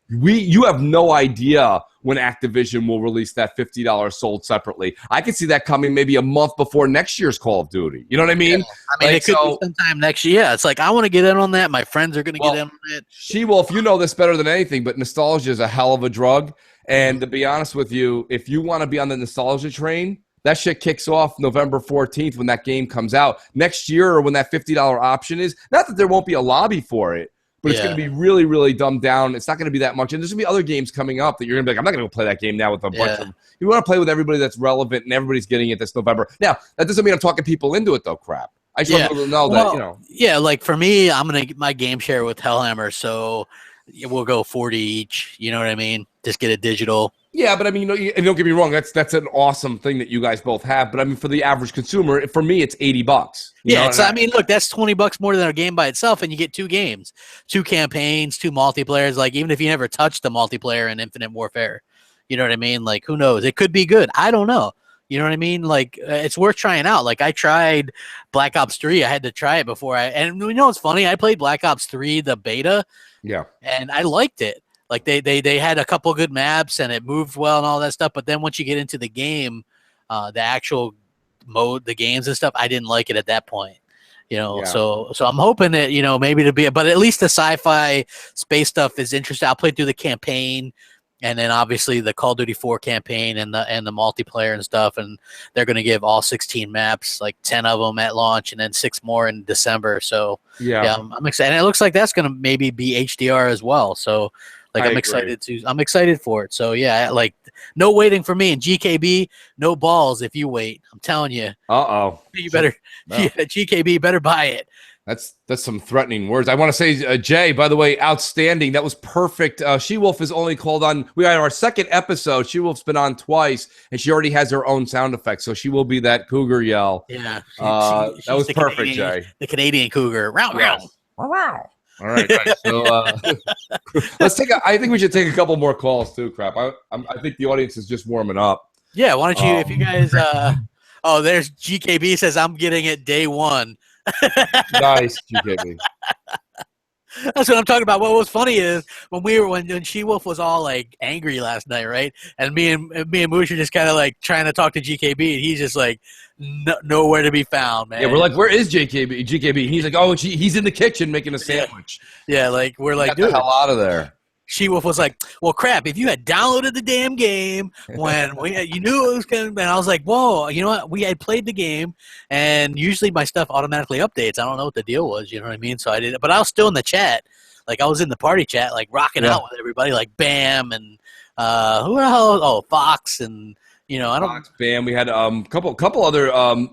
You have no idea when Activision will release that $50 sold separately. I could see that coming maybe a month before next year's Call of Duty. You know what I mean? Yeah. I mean, like, it could be sometime next year. Yeah, it's like, I want to get in on that. My friends are going to get in on it. She-Wolf, you know this better than anything, but nostalgia is a hell of a drug. And to be honest with you, if you want to be on the nostalgia train, that shit kicks off November 14th when that game comes out. Next year, or when that $50 option is, not that there won't be a lobby for it, but it's going to be really, really dumbed down. It's not going to be that much. And there's going to be other games coming up that you're going to be like, I'm not going to go play that game now with a bunch of – you want to play with everybody that's relevant and everybody's getting it this November. Now, that doesn't mean I'm talking people into it, though, Crap. I just want people to know that, you know. Yeah, like for me, I'm going to get my game share with Hellhammer, so we'll go 40 each. You know what I mean? Just get it digital. Yeah, but I mean, you know, and don't get me wrong, that's an awesome thing that you guys both have. But I mean, for the average consumer, for me, it's $80. Yeah, I mean, look, that's $20 more than a game by itself, and you get 2 games, 2 campaigns, 2 multiplayers. Like, even if you never touched the multiplayer in Infinite Warfare, you know what I mean? Like, who knows? It could be good. I don't know. You know what I mean? Like, it's worth trying out. Like, I tried Black Ops 3. I had to try it before and you know what's funny? I played Black Ops 3, the beta. Yeah. And I liked it. Like, they had a couple good maps and it moved well and all that stuff. But then once you get into the game, the actual mode, the games and stuff, I didn't like it at that point. So I'm hoping that, maybe to be, but at least the sci-fi space stuff is interesting. I'll play through the campaign, and then obviously the Call of Duty 4 campaign and the multiplayer and stuff. And they're going to give all 16 maps, like 10 of them at launch, and then 6 more in December. So I'm excited. And it looks like that's going to maybe be HDR as well. So I'm excited for it. So no waiting for me. And GKB, no balls if you wait. I'm telling you. You better, GKB better buy it. That's some threatening words. I want to say, Jay, by the way, outstanding. That was perfect. She-Wolf is only called on. We had our second episode. She-Wolf's been on twice, and she already has her own sound effects. So she will be that cougar yell. Yeah. That was perfect, Jay. The Canadian cougar. Row, row. Wow. All right. So let's I think we should take a couple more calls too, Crap. I think the audience is just warming up. Yeah. Why don't you, if you guys, there's GKB says, I'm getting it day one. Nice, GKB. That's what I'm talking about. What was funny is when She-Wolf was all like angry last night, right? And me and Mooch are just kind of like trying to talk to GKB, and he's just like nowhere to be found, man. Yeah, we're like, where is GKB? He's like, oh, he's in the kitchen making a sandwich. Yeah, like we're like, dude, get the hell out of there. She-Wolf was like, well, crap, if you had downloaded the damn game when you knew it was going to, and I was like, whoa, you know what? We had played the game, and usually my stuff automatically updates. I don't know what the deal was, you know what I mean? So I did, but I was still in the chat. Like, I was in the party chat, like, rocking out with everybody, like Bam and who the hell? Oh, Fox and, I don't. Fox, Bam. We had couple other, I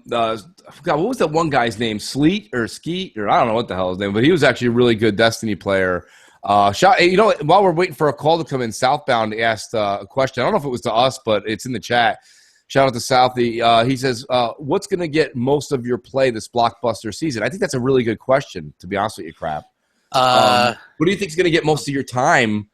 forgot, what was that one guy's name? Sleet or Skeet? Or I don't know what the hell his name, but he was actually a really good Destiny player. While we're waiting for a call to come in, Southbound asked a question. I don't know if it was to us, but it's in the chat. Shout out to Southie. He says, what's going to get most of your play this blockbuster season? I think that's a really good question, to be honest with you, Crap. What do you think is going to get most of your time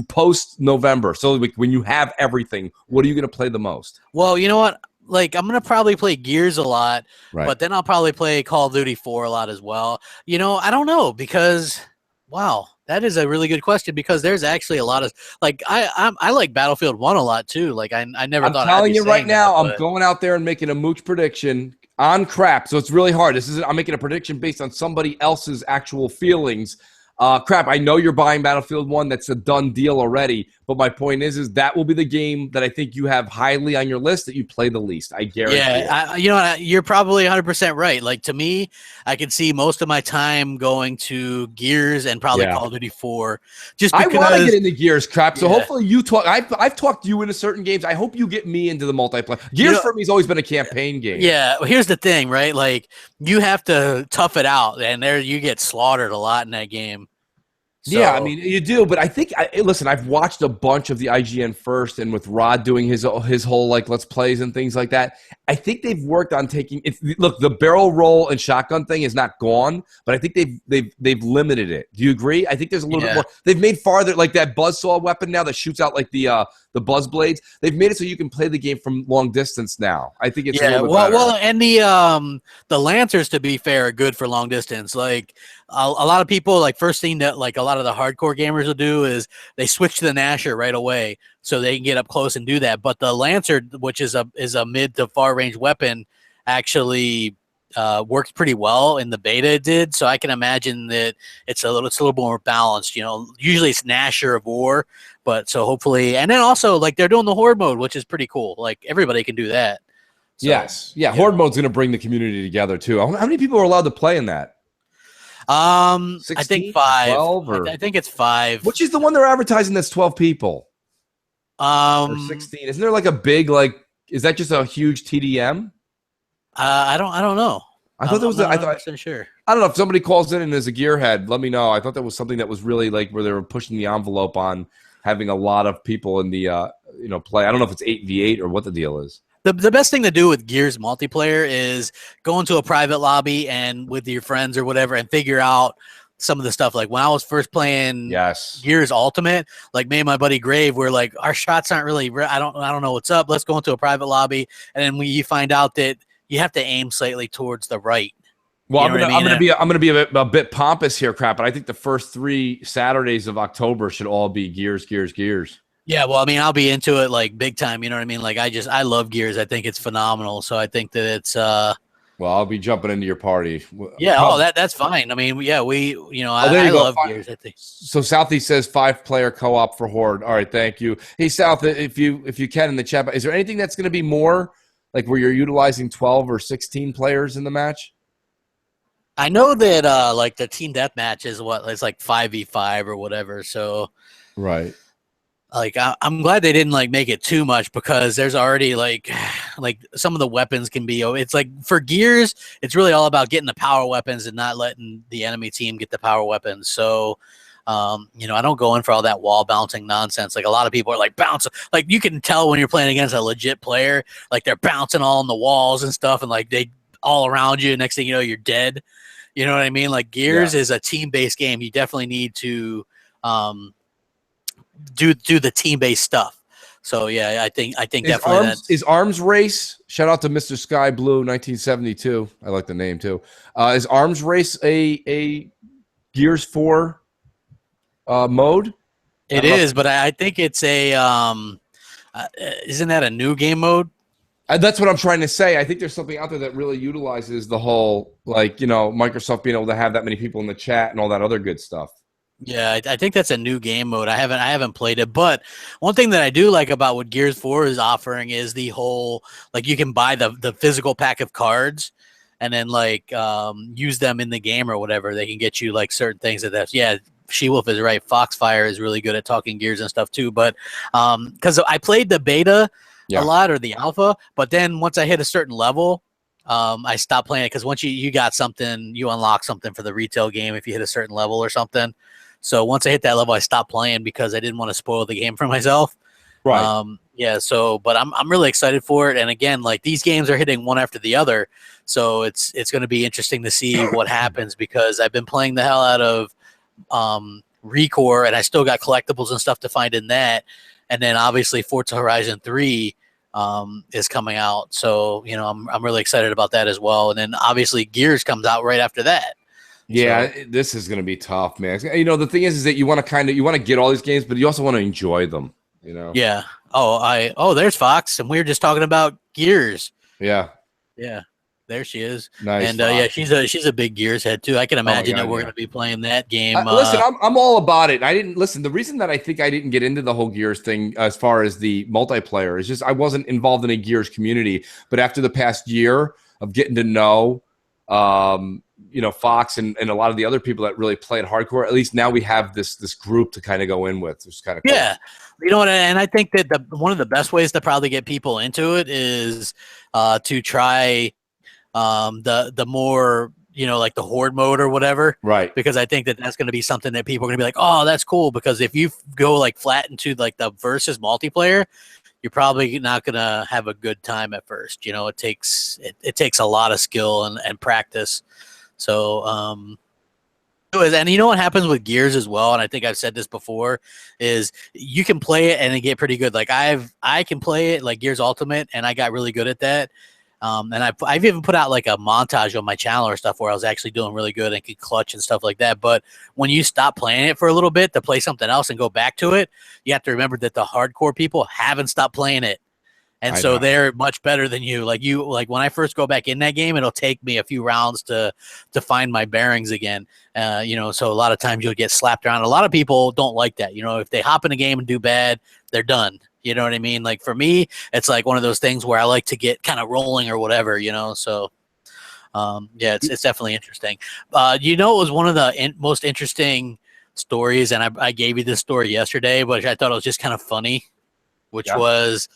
post-November? So when you have everything, what are you going to play the most? Well, you know what? Like, I'm going to probably play Gears a lot, but then I'll probably play Call of Duty 4 a lot as well. I don't know, because, wow. That is a really good question, because there's actually a lot of I like Battlefield 1 a lot too. Like I never thought. I'm telling you right now, I'm going out there and making a Mooch prediction on Crap. So it's really hard. I'm making a prediction based on somebody else's actual feelings. Crap, I know you're buying Battlefield 1. That's a done deal already. But my point is that will be the game that I think you have highly on your list that you play the least. I guarantee it. You're probably 100% right. Like, to me, I can see most of my time going to Gears and probably Call of Duty 4. Just because, I want to get into Gears, Crap. So hopefully you talk. I've talked you into certain games. I hope you get me into the multiplayer. Gears for me has always been a campaign game. Yeah. Well, here's the thing, right? Like, you have to tough it out, and there you get slaughtered a lot in that game. So, yeah, I mean, you do, but I think listen, I've watched a bunch of the IGN first, and with Rod doing his whole like let's plays and things like that. I think they've worked on taking it. Look, the barrel roll and shotgun thing is not gone, but I think they've limited it. Do you agree? I think there's a little bit more. They've made farther, like that buzzsaw weapon now that shoots out like the buzz blades. They've made it so you can play the game from long distance now. I think it's a little bit better. And the Lancers, to be fair, are good for long distance. Like a lot of people, like first thing that like a lot of the hardcore gamers will do is they switch to the Nasher right away so they can get up close and do that. But the Lancer, which is a mid to far range weapon, actually works pretty well in the beta. It did, so I can imagine that it's a little more balanced. Usually it's Nasher of War, but so hopefully, and then also like they're doing the Horde mode, which is pretty cool. Like everybody can do that. So, yes, Horde mode's going to bring the community together too. How many people are allowed to play in that? 16, I think 5. 12 or? I think it's 5. Which is the one they're advertising that's 12 people? Or 16. Isn't there like a big is that just a huge TDM? I don't know. I thought there was. I thought. Sure. I don't know if somebody calls in and is a gearhead. Let me know. I thought that was something that was really like where they were pushing the envelope on having a lot of people in the play. I don't know if it's 8v8 or what the deal is. The best thing to do with Gears multiplayer is go into a private lobby and with your friends or whatever and figure out some of the stuff. Like when I was first playing Gears Ultimate, like me and my buddy Grave, we're like, our shots aren't really. I don't know what's up. Let's go into a private lobby, and then you find out that you have to aim slightly towards the right. Well, I'm gonna be a bit pompous here, Crap, but I think the first 3 Saturdays of October should all be Gears. Yeah, well, I mean, I'll be into it like big time. You know what I mean? Like I love Gears. I think it's phenomenal. So I think that it's Well, I'll be jumping into your party. Yeah. Oh, that's fine. I mean, yeah, I love Gears. I think. So Southeast says 5-player co-op for Horde. All right, thank you. Hey, South, if you can in the chat, is there anything that's going to be more like where you're utilizing 12 or 16 players in the match? I know that like the team deathmatch is it's like 5v5 or whatever. So right. Like I'm glad they didn't like make it too much because there's already like some of the weapons can be. It's like for Gears, it's really all about getting the power weapons and not letting the enemy team get the power weapons. So, I don't go in for all that wall bouncing nonsense. Like a lot of people are like bouncing. Like you can tell when you're playing against a legit player, like they're bouncing all on the walls and stuff, and like they all around you. Next thing you know, you're dead. You know what I mean? Like Gears is a team-based game. You definitely need to do the team-based stuff. So yeah, I think definitely is Arms Race. Shout out to Mr. Sky Blue 1972. I like the name too. Is Arms Race a Gears 4 mode? It is, but I think it's a isn't that a new game mode? That's what I'm trying to say. I think there's something out there that really utilizes the whole, like, Microsoft being able to have that many people in the chat and all that other good stuff. Yeah, I think that's a new game mode. I haven't played it, but one thing that I do like about what Gears 4 is offering is the whole, like, you can buy the physical pack of cards and then like use them in the game or whatever. They can get you like certain things yeah. She-Wolf is right. Foxfire is really good at talking Gears and stuff too. But because I played the beta a lot or the alpha, but then once I hit a certain level, I stopped playing it because once you got something, you unlock something for the retail game if you hit a certain level or something. So once I hit that level, I stopped playing because I didn't want to spoil the game for myself. Right. But I'm really excited for it. And again, like these games are hitting one after the other, so it's going to be interesting to see what happens because I've been playing the hell out of Recore, and I still got collectibles and stuff to find in that. And then obviously Forza Horizon 3 is coming out, so I'm really excited about that as well. And then obviously Gears comes out right after that. Yeah, this is going to be tough, man. The thing is that you want to get all these games, but you also want to enjoy them. Yeah. There's Fox, and we were just talking about Gears. Yeah. Yeah. There she is. Nice. And she's a big Gears head too. I can imagine that we're going to be playing that game. Listen, I'm all about it. I didn't listen. The reason that I think I didn't get into the whole Gears thing as far as the multiplayer is just I wasn't involved in a Gears community. But after the past year of getting to know, Fox and a lot of the other people that really played hardcore, at least now we have this group to kind of go in with. It's kind of cool. Yeah. You know what? And I think that one of the best ways to probably get people into it is to try the more like the horde mode or whatever, right? Because I think that that's going to be something that people are going to be like, oh, that's cool. Because if you go like flat into like the versus multiplayer, you're probably not going to have a good time at first. It takes a lot of skill and practice. So and you know what happens with Gears as well, and I think I've said this before, is you can play it and it get pretty good. Like I can play it like Gears Ultimate, and I got really good at that. And I've even put out like a montage on my channel or stuff where I was actually doing really good and could clutch and stuff like that. But when you stop playing it for a little bit to play something else and go back to it, you have to remember that the hardcore people haven't stopped playing it. And so they're much better than you. Like when I first go back in that game, it'll take me a few rounds to find my bearings again. So a lot of times you'll get slapped around. A lot of people don't like that. If they hop in a game and do bad, they're done. You know what I mean? Like for me, it's like one of those things where I like to get kind of rolling or whatever, So, it's definitely interesting. It was one of the most interesting stories, and I gave you this story yesterday, but I thought it was just kind of funny, which was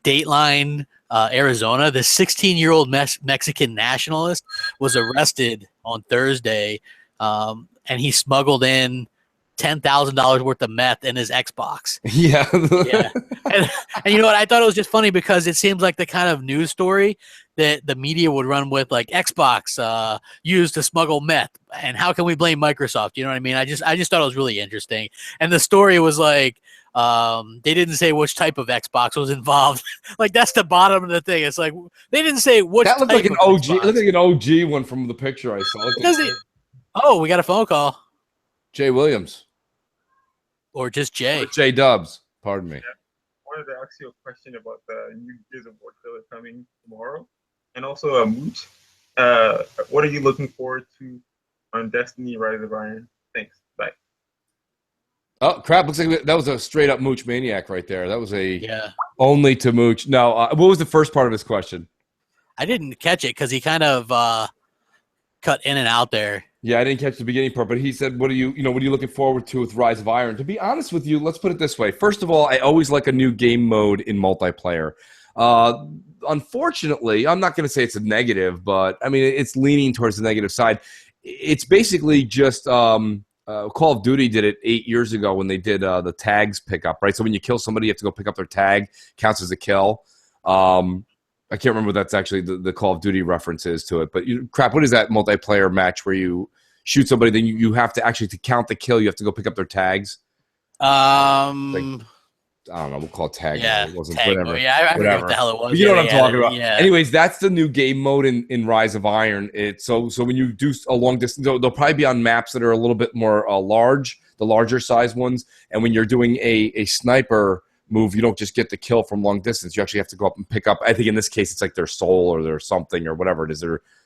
Dateline, Arizona. The 16-year-old Mexican nationalist was arrested on Thursday, and he smuggled in $10,000 worth of meth in his Xbox. Yeah. Yeah. And you know what? I thought it was just funny because it seems like the kind of news story that the media would run with, like Xbox used to smuggle meth, and how can we blame Microsoft? You know what I mean? I just thought it was really interesting. And the story was like, they didn't say which type of Xbox was involved. Like that's the bottom of the thing. It's like they didn't say which. That looked type like an of OG. Xbox. It looked like an OG one from the picture I saw. We got a phone call. Jay Williams. Or just Jay. Or Jay Dubs. Pardon me. Yeah. I wanted to ask you a question about the new Gears of War trailer coming tomorrow. And also, Mooch, what are you looking forward to on Destiny Rise of Iron? Thanks. Bye. Oh, crap. Looks like that was a straight up Mooch maniac right there. That was only to Mooch. No, what was the first part of his question? I didn't catch it because he kind of cut in and out there. Yeah, I didn't catch the beginning part, but he said, what are you looking forward to with Rise of Iron? To be honest with you, let's put it this way. First of all, I always like a new game mode in multiplayer. Unfortunately, I'm not going to say it's a negative, but I mean, it's leaning towards the negative side. It's basically just Call of Duty did it 8 years ago when they did the tags pickup, right? So when you kill somebody, you have to go pick up their tag, counts as a kill. I can't remember what that's actually the Call of Duty reference is to it. But crap, what is that multiplayer match where you shoot somebody, then you have to actually, to count the kill, you have to go pick up their tags? I don't know. We'll call it tag. Yeah, it wasn't, tag whatever. mode. Yeah, I forget what the hell it was. But you know what I'm talking about. Yeah. Anyways, that's the new game mode in Rise of Iron. So when you do a long distance, they'll probably be on maps that are a little bit more large, the larger size ones. And when you're doing a sniper move, you don't just get the kill from long distance. You actually have to go up and pick up. I think in this case, it's like their soul or their something or whatever it is,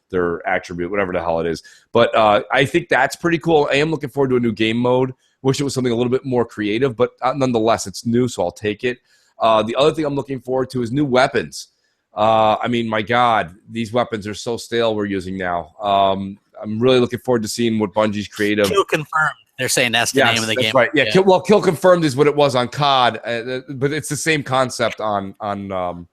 their attribute, whatever the hell it is. But I think that's pretty cool. I am looking forward to a new game mode. Wish it was something a little bit more creative, but nonetheless, it's new, so I'll take it. The other thing I'm looking forward to is new weapons. I mean, my God, these weapons are so stale we're using now. I'm really looking forward to seeing what Bungie's creative. Kill confirmed. They're saying that's the name of the game. Right. Yeah. Kill confirmed is what it was on COD, but it's the same concept on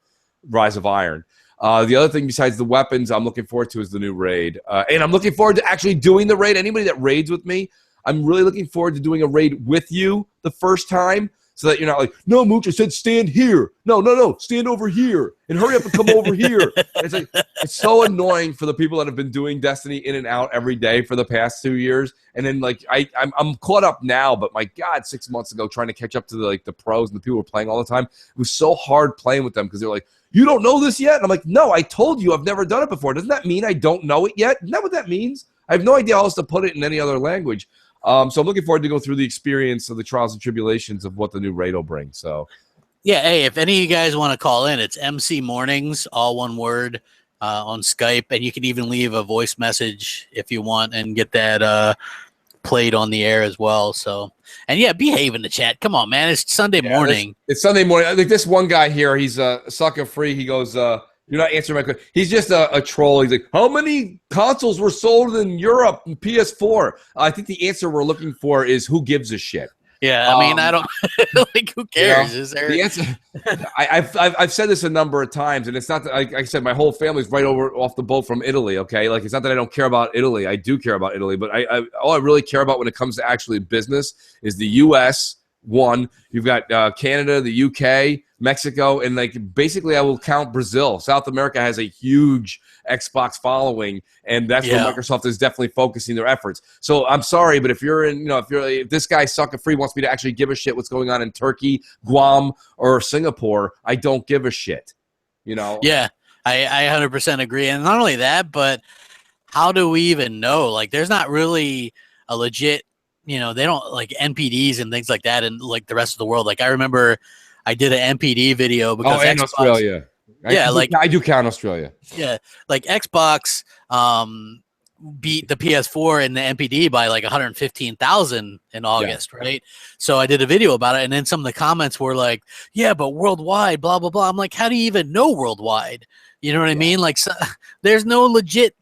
Rise of Iron. The other thing besides the weapons I'm looking forward to is the new raid. And I'm looking forward to actually doing the raid. Anybody that raids with me, I'm really looking forward to doing a raid with you the first time so that you're not like, no, Mooch, I said stand here. No, stand over here and hurry up and come over here. And it's like, it's so annoying for the people that have been doing Destiny in and out every day for the past 2 years. And then like I'm caught up now, but my God, 6 months ago trying to catch up to the pros and the people who are playing all the time, it was so hard playing with them because they're like, you don't know this yet? And I'm like, no, I told you I've never done it before. Doesn't that mean I don't know it yet? Isn't that what that means? I have no idea how else to put it in any other language. So I'm looking forward to go through the experience of the trials and tribulations of what the new raid will bring. So, yeah, hey, if any of you guys want to call in, it's MCMornings, all one word, on Skype, and you can even leave a voice message if you want and get that played on the air as well. So, and yeah, behave in the chat. Come on, man, it's Sunday morning. It's Sunday morning. I think this one guy here, he's sucker free. He goes, you're not answering my question. He's just a troll. He's like, how many consoles were sold in Europe in PS4? I think the answer we're looking for is who gives a shit. Yeah, I mean, I don't like. Who cares? Is there the answer? I've said this a number of times, and it's not that, like I said, my whole family's right off the boat from Italy. Okay, like it's not that I don't care about Italy. I do care about Italy, but all I really care about when it comes to actually business is the U.S. One, you've got Canada, the UK, Mexico, and like basically I will count Brazil. South America has a huge Xbox following, and that's where Microsoft is definitely focusing their efforts. So I'm sorry, but if this guy sucker free wants me to actually give a shit what's going on in Turkey, Guam, or Singapore, I don't give a shit. Yeah, I 100% agree. And not only that, but how do we even know? Like, there's not really a legit. They don't like NPDs and things like that in like the rest of the world. Like I remember I did an NPD video because and Australia. I do count Australia. Yeah, like Xbox beat the PS4 in the NPD by like 115,000 in August, right? So I did a video about it, and then some of the comments were like, "Yeah, but worldwide, blah blah blah." I'm like, how do you even know worldwide? You know what I mean? Like, there's no legit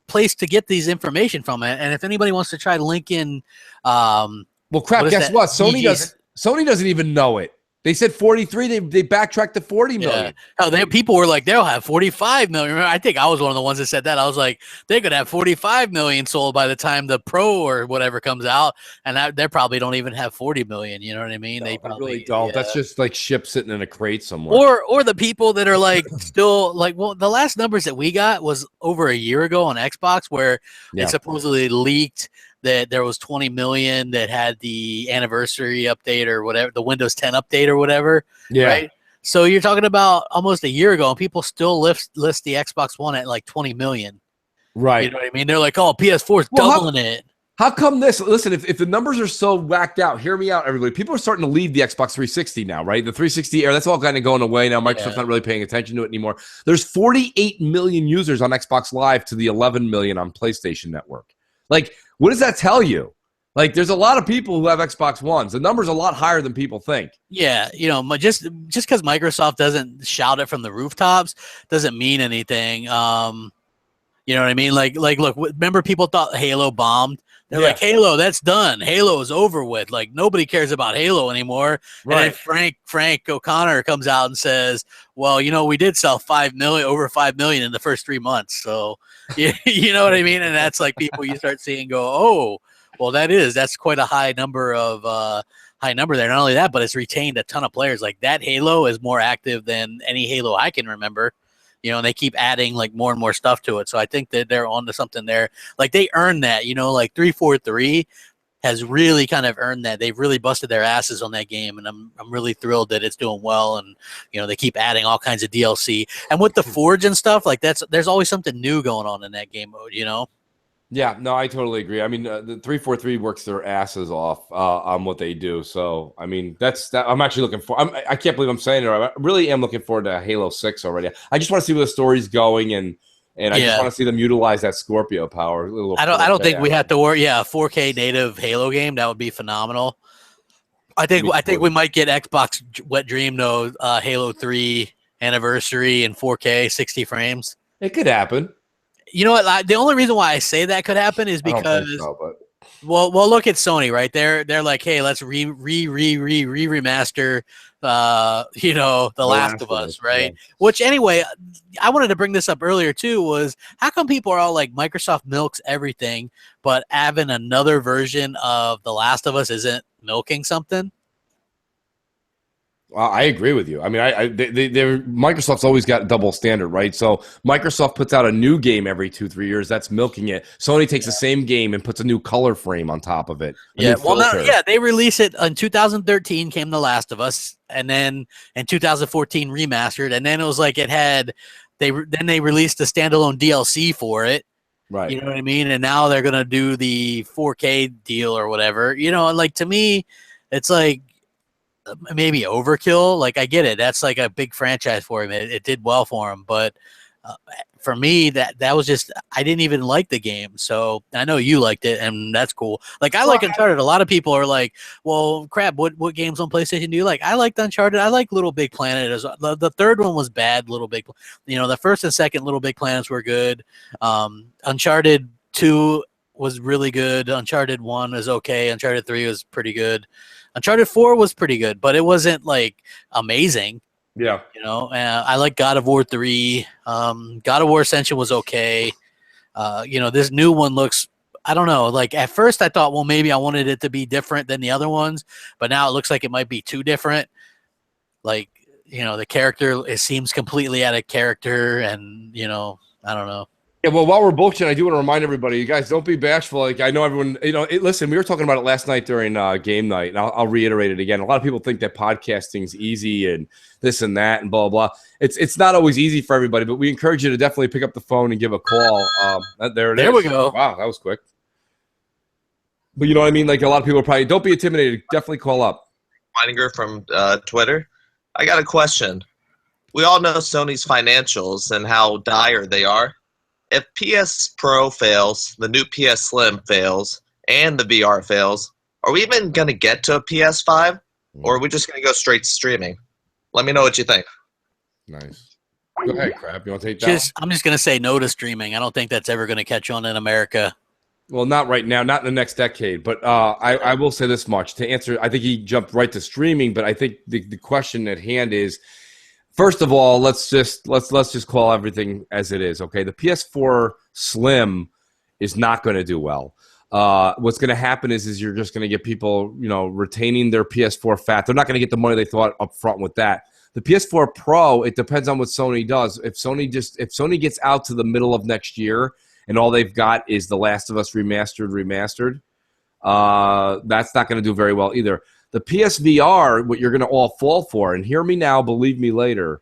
place to get these information from it. And if anybody wants to try to link in, well, crap, guess what? Sony doesn't even know it. They said 43. They backtracked to 40 million. Oh, people were like, they'll have 45 million. Remember, I think I was one of the ones that said that. I was like, they could have 45 million sold by the time the Pro or whatever comes out, and they probably don't even have 40 million. You know what I mean? No, they probably really don't. That's just like ship sitting in a crate somewhere. Or the people that are like still like, well, the last numbers that we got was over a year ago on Xbox, where it supposedly leaked that there was 20 million that had the anniversary update or whatever, the Windows 10 update or whatever. Yeah. Right. So you're talking about almost a year ago, and people still list the Xbox One at like 20 million. Right. You know what I mean? They're like, oh, PS4 is doubling it. How come this? Listen, if the numbers are so whacked out, hear me out, everybody. People are starting to leave the Xbox 360 now, right? The 360 era, that's all kind of going away now. Microsoft's not really paying attention to it anymore. There's 48 million users on Xbox Live to the 11 million on PlayStation Network. Like, what does that tell you? Like, there's a lot of people who have Xbox Ones. The number's a lot higher than people think. Yeah, just because Microsoft doesn't shout it from the rooftops doesn't mean anything. You know what I mean? Like, look, remember people thought Halo bombed? They're like, Halo, that's done. Halo is over with. Like, nobody cares about Halo anymore. Right. And then Frank O'Connor comes out and says, well, we did sell over 5 million in the first 3 months. So, you know what I mean? And that's like people you start seeing go, oh, well, that's quite a high number there. Not only that, but it's retained a ton of players. Like, that Halo is more active than any Halo I can remember. And they keep adding like more and more stuff to it. So I think that they're onto something there. Like, they earned that, like 343 has really kind of earned that. They've really busted their asses on that game. And I'm really thrilled that it's doing well. And, they keep adding all kinds of DLC. And with the Forge and stuff, like there's always something new going on in that game mode, Yeah, no, I totally agree. I mean, the 343 works their asses off on what they do. So, I mean, that. I'm actually looking for. I can't believe I'm saying it. I really am looking forward to Halo 6 already. I just want to see where the story's going, and I just want to see them utilize that Scorpio power. I don't think we have to worry. Yeah, a 4K native Halo game, that would be phenomenal. I think we might get Xbox Wet Dream though. Halo 3 anniversary in 4K 60 frames. It could happen. You know what? The only reason why I say that could happen is because, well, look at Sony, right? They're like, hey, let's remaster, The Last of Us, right? Yeah. Which anyway, I wanted to bring this up earlier too. Was how come people are all like Microsoft milks everything, but having another version of The Last of Us isn't milking something? I agree with you. I mean, Microsoft's always got double standard, right? So Microsoft puts out a new game every 2-3 years. That's milking it. Sony takes the same game and puts a new color frame on top of it. They released it in 2013. Came The Last of Us, and then in 2014 remastered, and then it was like they released a standalone DLC for it. Right. You know what I mean? And now they're gonna do the 4K deal or whatever. And like to me, it's like maybe overkill. Like, I get it, that's like a big franchise for him. It did well for him, but for me, that was just, I didn't even like the game. So I know you liked it, and that's cool. Like, I like Uncharted. A lot of people are like, well, crap, what games on PlayStation do you like? I liked Uncharted. I like Little Big Planet. The third one was bad. Little Big, the first and second Little Big Planets were good. Uncharted 2 was really good. Uncharted 1 is okay. Uncharted 3 was pretty good. Uncharted 4 was pretty good, but it wasn't like amazing. Yeah. I like God of War 3. God of War Ascension was okay. This new one looks, I don't know. Like, at first I thought, well, maybe I wanted it to be different than the other ones, but now it looks like it might be too different. Like, the character, it seems completely out of character, and, I don't know. Yeah, well, while we're bullshitting, I do want to remind everybody, you guys, don't be bashful. Like, I know everyone, listen, we were talking about it last night during game night, and I'll reiterate it again. A lot of people think that podcasting's easy and this and that and blah, blah. It's not always easy for everybody, but we encourage you to definitely pick up the phone and give a call. There we go. Wow, that was quick. But you know what I mean? Like, a lot of people probably, don't be intimidated. Definitely call up. Meininger from Twitter. I got a question. We all know Sony's financials and how dire they are. If PS Pro fails, the new PS Slim fails, and the VR fails, are we even going to get to a PS5? Or are we just going to go straight streaming? Let me know what you think. Nice. Go ahead, Crap. You want to take that? I'm just going to say no to streaming. I don't think that's ever going to catch on in America. Well, not right now, not in the next decade. But I will say this much. To answer, I think he jumped right to streaming, but I think the question at hand is, first of all, let's just call everything as it is, okay? The PS4 Slim is not going to do well. What's going to happen is you're just going to get people, retaining their PS4 fat. They're not going to get the money they thought up front with that. The PS4 Pro, it depends on what Sony does. If Sony gets out to the middle of next year and all they've got is The Last of Us remastered, that's not going to do very well either. The PSVR, what you're going to all fall for, and hear me now, believe me later,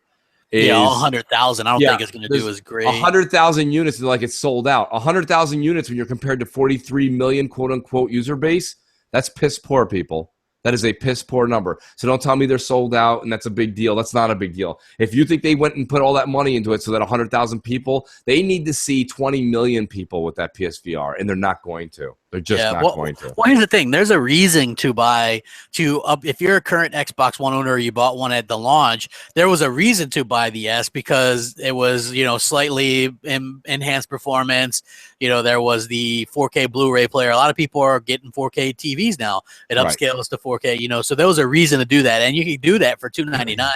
is all 100,000. I don't think it's going to do as great. 100,000 units is like it's sold out. 100,000 units when you're compared to 43 million quote unquote user base. That's piss poor, people. That is a piss poor number. So don't tell me they're sold out and that's a big deal. That's not a big deal. If you think they went and put all that money into it so that 100,000 people, they need to see 20 million people with that PSVR, and they're not going to. They're just not going to. Well, here's the thing. There's a reason to buy if you're a current Xbox One owner or you bought one at the launch, there was a reason to buy the S because it was, slightly enhanced performance. There was the 4K Blu-ray player. A lot of people are getting 4K TVs now. It upscales to 4K, so there was a reason to do that. And you can do that for $299.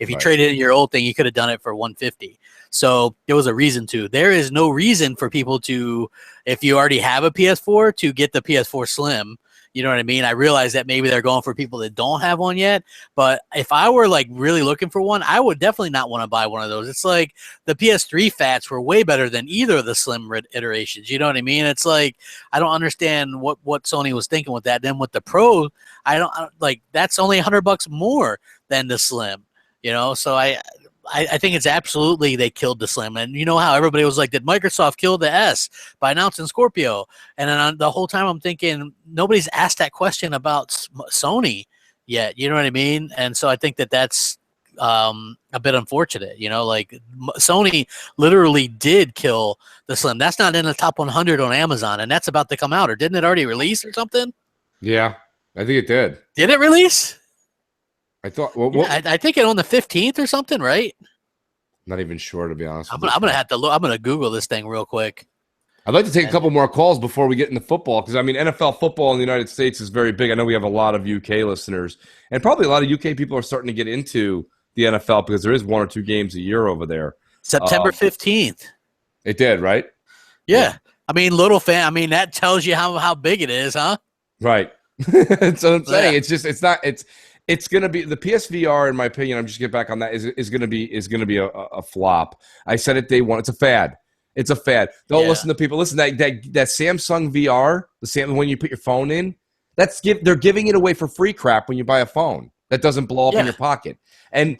If you traded in your old thing, you could have done it for $150. So there was a reason to. There is no reason for people to, if you already have a PS4, to get the PS4 Slim. You know what I mean? I realize that maybe they're going for people that don't have one yet. But if I were like really looking for one, I would definitely not want to buy one of those. It's like the PS3 Fats were way better than either of the Slim iterations. You know what I mean? It's like I don't understand what Sony was thinking with that. Then with the Pro, I don't like that's only $100 more than the Slim. So I think it's absolutely they killed the Slim. And you know how everybody was like, did Microsoft kill the S by announcing Scorpio? And then the whole time I'm thinking, nobody's asked that question about Sony yet. You know what I mean? And so I think that's a bit unfortunate. Like Sony literally did kill the Slim. That's not in the top 100 on Amazon, and that's about to come out. Or didn't it already release or something? Yeah, I think it did. Did it release? I thought. I think it on the 15th or something, right? Not even sure, to be honest. I'm gonna have to look. I'm gonna Google this thing real quick. I'd like to take a couple more calls before we get into football, because NFL football in the United States is very big. I know we have a lot of UK listeners, and probably a lot of UK people are starting to get into the NFL because there is 1 or 2 games a year over there. September 15th. It did, right? Yeah. Little fan. That tells you how big it is, huh? Right. That's what I'm saying. It's going to be the PSVR, in my opinion. I'm just get back on that. Is going to be a flop. I said it day one. It's a fad. It's a fad. Don't listen to people. Listen, that Samsung VR, when you put your phone in, they're giving it away for free crap when you buy a phone that doesn't blow up in your pocket. And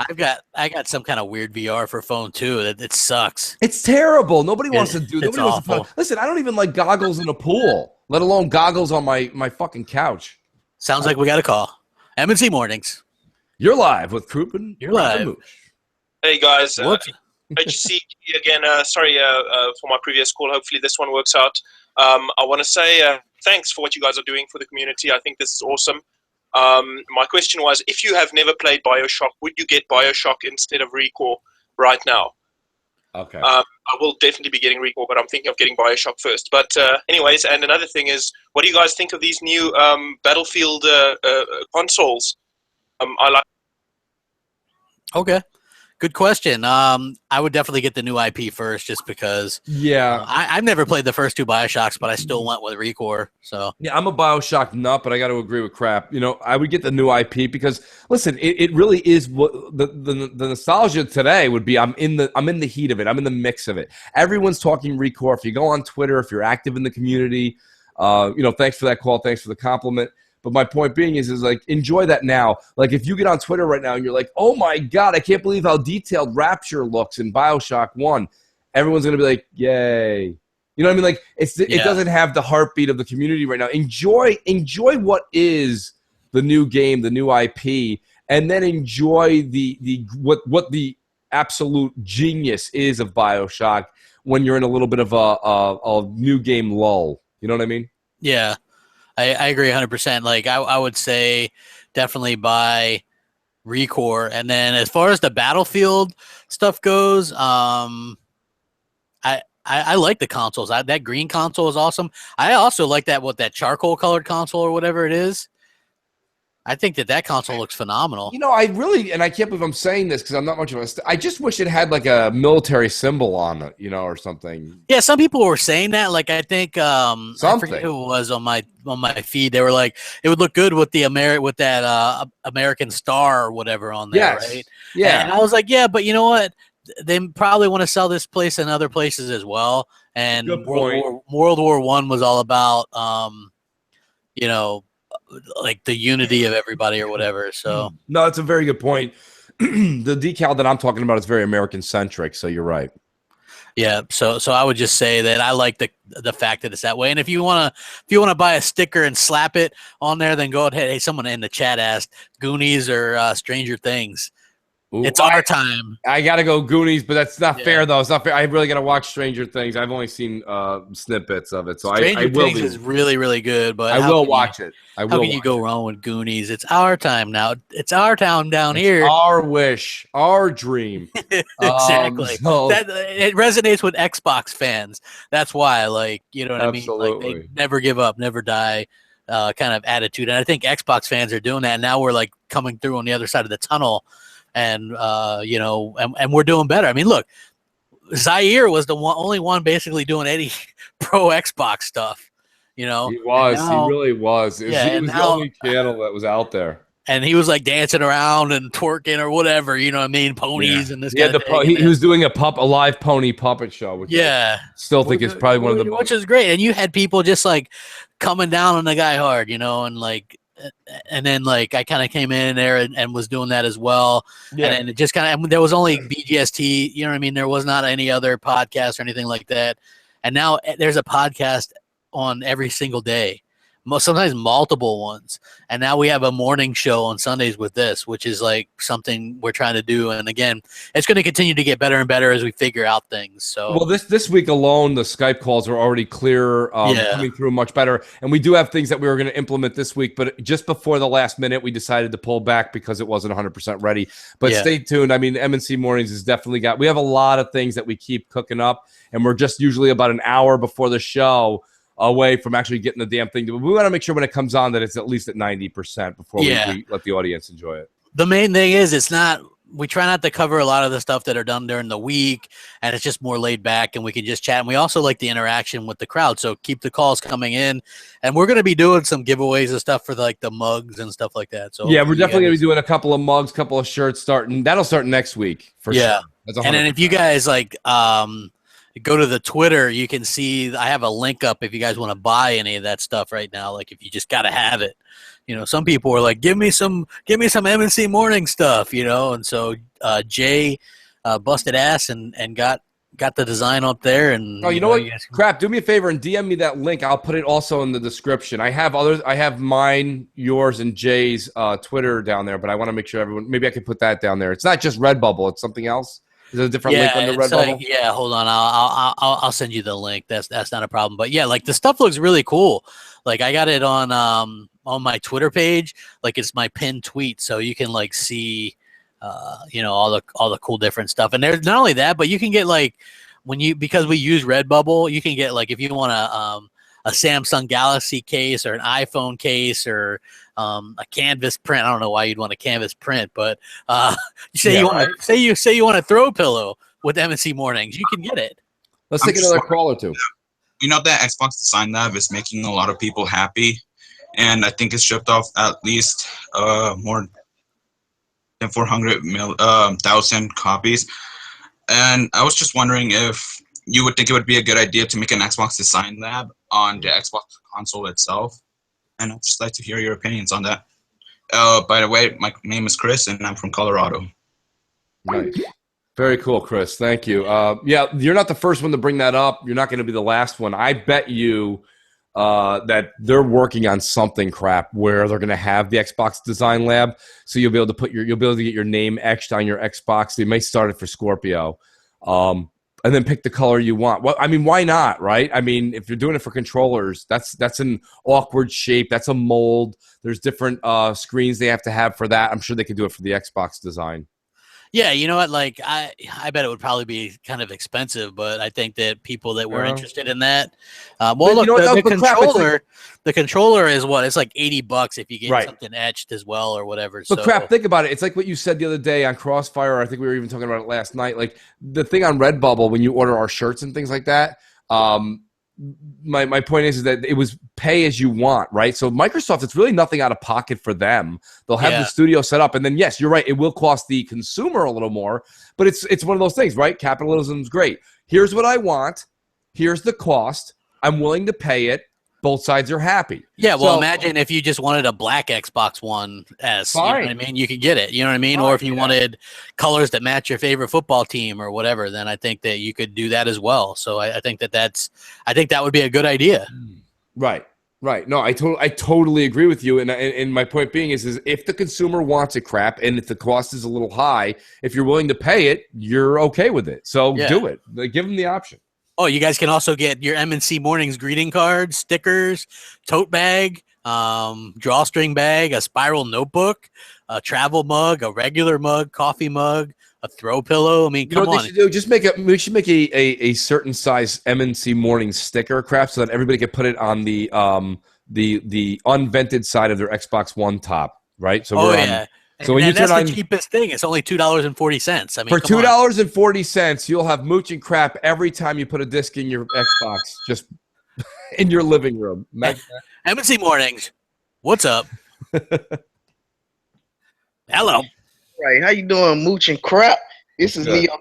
I got some kind of weird VR for phone too. It sucks. It's terrible. Nobody wants to do. It's nobody wants to. Listen, I don't even like goggles in a pool, let alone goggles on my fucking couch. Sounds like we got a call. M&C Mornings. You're live with Crouppen. You're live. Hey guys, HC again. Sorry for my previous call. Hopefully this one works out. I want to say thanks for what you guys are doing for the community. I think this is awesome. My question was, if you have never played BioShock, would you get BioShock instead of Recore right now? Okay. I will definitely be getting Recore, but I'm thinking of getting BioShock first. But anyways, and another thing is, what do you guys think of these new Battlefield consoles? I like. Okay. Good question. I would definitely get the new IP first, just because. Yeah. I've never played the first 2 BioShocks, but I still went with Recore. So. Yeah, I'm a BioShock nut, but I got to agree with Crap. I would get the new IP because listen, it really is what the nostalgia today would be. I'm in the heat of it. I'm in the mix of it. Everyone's talking Recore. If you go on Twitter, if you're active in the community, thanks for that call. Thanks for the compliment. But my point being is like, enjoy that now. Like, if you get on Twitter right now and you're like, oh my God, I can't believe how detailed Rapture looks in BioShock 1. Everyone's going to be like, yay. You know what I mean? Like, it doesn't have the heartbeat of the community right now. Enjoy what is the new game, the new IP, and then enjoy what the absolute genius is of BioShock when you're in a little bit of a new game lull. You know what I mean? Yeah. I agree 100%. Like I would say definitely buy Recore. And then as far as the Battlefield stuff goes, I like the consoles. That green console is awesome. I also like that charcoal colored console or whatever it is. I think that console looks phenomenal. I really, and I can't believe I'm saying this because I'm not much of I just wish it had like a military symbol on it, or something. Yeah, some people were saying that. Like I think I forget who it was on my feed. They were like, it would look good with that American star or whatever on there, right? Yeah. And I was like, yeah, but you know what? They probably want to sell this place in other places as well. And World War I was all about, like the unity of everybody or whatever. So no, it's a very good point. the decal that I'm talking about is very American centric. So you're right. Yeah, so I would just say that I like the fact that it's that way. And if you wanna buy a sticker and slap it on there, then go ahead. Hey, someone in the chat asked Goonies or Stranger Things. Ooh, it's our time. I gotta go Goonies, but that's not fair though. It's not fair. I really gotta watch Stranger Things. I've only seen snippets of it, so Stranger I will Things is really, really good. But I will watch it. How can you go wrong with Goonies? It's our time now. It's our town down here. Our wish, our dream. Exactly. So- It resonates with Xbox fans. That's why, like, you know what I mean? Like, Absolutely. they never give up, never die kind of attitude. And I think Xbox fans are doing that. Now we're like coming through on the other side of the tunnel, and you know, and we're doing better. I mean, look, Zaire was the only one basically doing any pro Xbox stuff. You know, He was. Now- He really was. He Yeah, and was the now- only channel that was out there. and he was like dancing around and twerking or whatever, you know what I mean? Ponies and this He had kind the of thing. he was doing a live pony puppet show, which Yeah. I still think is probably one of the Which is great. And you had people just like coming down on the guy hard, you know, and like, and then like I kind of came in there and was doing that as well. Yeah. And it just kind of, there was only BGST, you know what I mean? There was not any other podcast or anything like that. And now there's a podcast on every single day, sometimes multiple ones. And now we have a morning show on Sundays with this, which is like something we're trying to do. And again, it's going to continue to get better and better as we figure out things. So Well, this week alone, the Skype calls are already clear, coming through much better. And we do have things that we were going to implement this week, but just before the last minute, we decided to pull back because it wasn't 100% ready. But Yeah. stay tuned. I mean, M&C Mornings has definitely we have a lot of things that we keep cooking up, and we're just usually about an hour before the show away from actually getting the damn thing. We want to make sure when it comes on that it's at least at 90% before we let the audience enjoy it. the main thing is we try not to cover a lot of the stuff that are done during the week, and it's just more laid back and we can just chat. And we also like the interaction with the crowd. So keep the calls coming in, and we're going to be doing some giveaways and stuff for like the mugs and stuff like that. So Yeah, we're definitely going to be doing a couple of mugs, couple of shirts starting. That'll start next week for sure. That's And then if you guys like go to the Twitter, you can see I have a link up if you guys want to buy any of that stuff right now. Like if you just got to have it, you know, some people are like, give me some M&C Morning stuff, you know. And so Jay busted ass and got the design up there. And you know what? Crap, do me a favor and DM me that link. I'll put it also in the description. I have others. I have mine, yours, and Jay's Twitter down there, but I want to make sure everyone. Maybe I could put that down there. It's not just Redbubble; it's something else. Is there a different link under it's Redbubble? like, yeah, hold on. I'll send you the link. That's not a problem. But yeah, like the stuff looks really cool. Like I got it on my Twitter page. Like it's my pinned tweet, so you can like see, you know, all the cool different stuff. And there's not only that, but you can get like because we use Redbubble, you can get like if you want a Samsung Galaxy case or an iPhone case or a canvas print. I don't know why you'd want a canvas print, but you want a throw pillow with M&C Mornings, you can get it. Let's take another call or two. You know that Xbox Design Lab is making a lot of people happy, and I think it's shipped off at least more than 400,000 copies. And I was just wondering if you would think it would be a good idea to make an Xbox Design Lab on the Xbox console itself. And I'd just like to hear your opinions on that. By the way, my name is Chris, and I'm from Colorado. Nice. Very cool, Chris. Thank you. Yeah, you're not the first one to bring that up. You're not going to be the last one. I bet you that they're working on something crap where they're going to have the Xbox Design Lab, so you'll be able to get your name etched on your Xbox. They may start it for Scorpio, and then pick the color you want. Well, I mean, why not, right? I mean, if you're doing it for controllers, that's an awkward shape. That's a mold. There's different screens they have to have for that. I'm sure they could do it for the Xbox design. Yeah, you know what? Like, I bet it would probably be kind of expensive, but I think that people that were interested in that, look, the controller is what? It's like $80 if you get something etched as well or whatever. But crap, think about it. It's like what you said the other day on Crossfire. I think we were even talking about it last night. Like the thing on Redbubble when you order our shirts and things like that. My point is that it was pay as you want, right? So Microsoft, it's really nothing out of pocket for them. They'll have the studio set up, and then yes, you're right, it will cost the consumer a little more, but it's one of those things, right? Capitalism's great. Here's what I want. Here's the cost. I'm willing to pay it, both sides are happy. Yeah, well, So- imagine if you just wanted a black Xbox One S. You know what I Fine. mean? You could get it. You know what I mean? Fine, Or if you yeah. wanted colors that match your favorite football team or whatever, then I think that you could do that as well. So I think that would be a good idea. Right. No, I totally agree with you. And my point being is if the consumer wants it, crap, and if the cost is a little high, if you're willing to pay it, you're okay with it. So Yeah. do it. Like, give them the option. Oh, you guys can also get your M&C Mornings greeting cards, stickers, tote bag, drawstring bag, a spiral notebook, a travel mug, a regular mug, coffee mug, a throw pillow. I mean, You know come what on. they should do? We should make a certain size M&C Mornings sticker, crap, so that everybody can put it on the unvented side of their Xbox One top, right? So Yeah. So when you that's turn the on cheapest thing. It's only $2.40. I mean, for come on. $2.40, you'll have Mooch and Crap every time you put a disc in your Xbox, just in your living room. M&C Mornings, what's up? Hello. Right, how you doing, Mooch and Crap? This is Good. Neo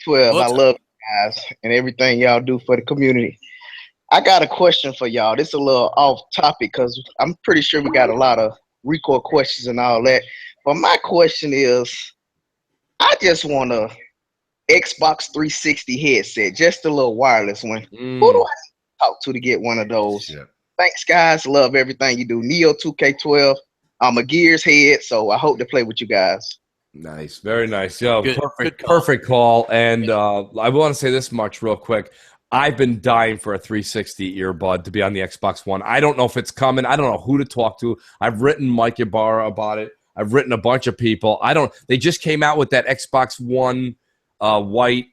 12. I love you guys and everything y'all do for the community. I got a question for y'all. This is a little off topic because I'm pretty sure we got a lot of Recore questions and all that. But my question is, I just want a Xbox 360 headset, just a little wireless one. Who do I talk to get one of those? Yeah. Thanks, guys. Love everything you do. Neo 2K12. I'm a Gears head, so I hope to play with you guys. Nice, very nice. Yo, Good perfect call. And I want to say this much real quick. I've been dying for a 360 earbud to be on the Xbox One. I don't know if it's coming. I don't know who to talk to. I've written Mike Ibarra about it. I've written a bunch of people. They just came out with that Xbox One white,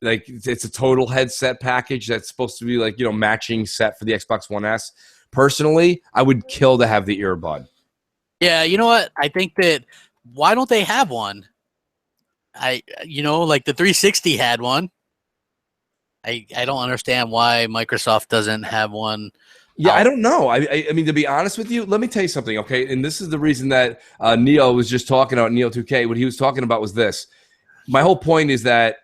like it's a total headset package that's supposed to be like, matching set for the Xbox One S. Personally, I would kill to have the earbud. Yeah, you know what? I think that why don't they have one? Like the 360 had one. I don't understand why Microsoft doesn't have one. Yeah, I don't know. I mean, to be honest with you, let me tell you something, okay? And this is the reason that Neo was just talking about Neo 2K. What he was talking about was this. My whole point is that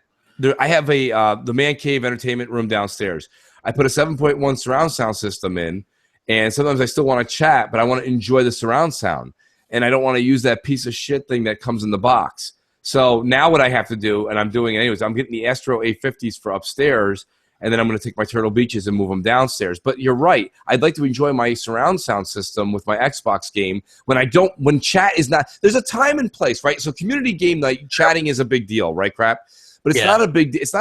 I have the man cave entertainment room downstairs. I put a 7.1 surround sound system in, and sometimes I still want to chat, but I want to enjoy the surround sound. And I don't want to use that piece of shit thing that comes in the box. So now what I have to do, and I'm doing it anyways, I'm getting the Astro A50s for upstairs, and then I'm going to take my Turtle Beaches and move them downstairs. But you're right. I'd like to enjoy my surround sound system with my Xbox game when chat is not – there's a time and place, right? So community game night, chatting is a big deal, right, Crap? But it's not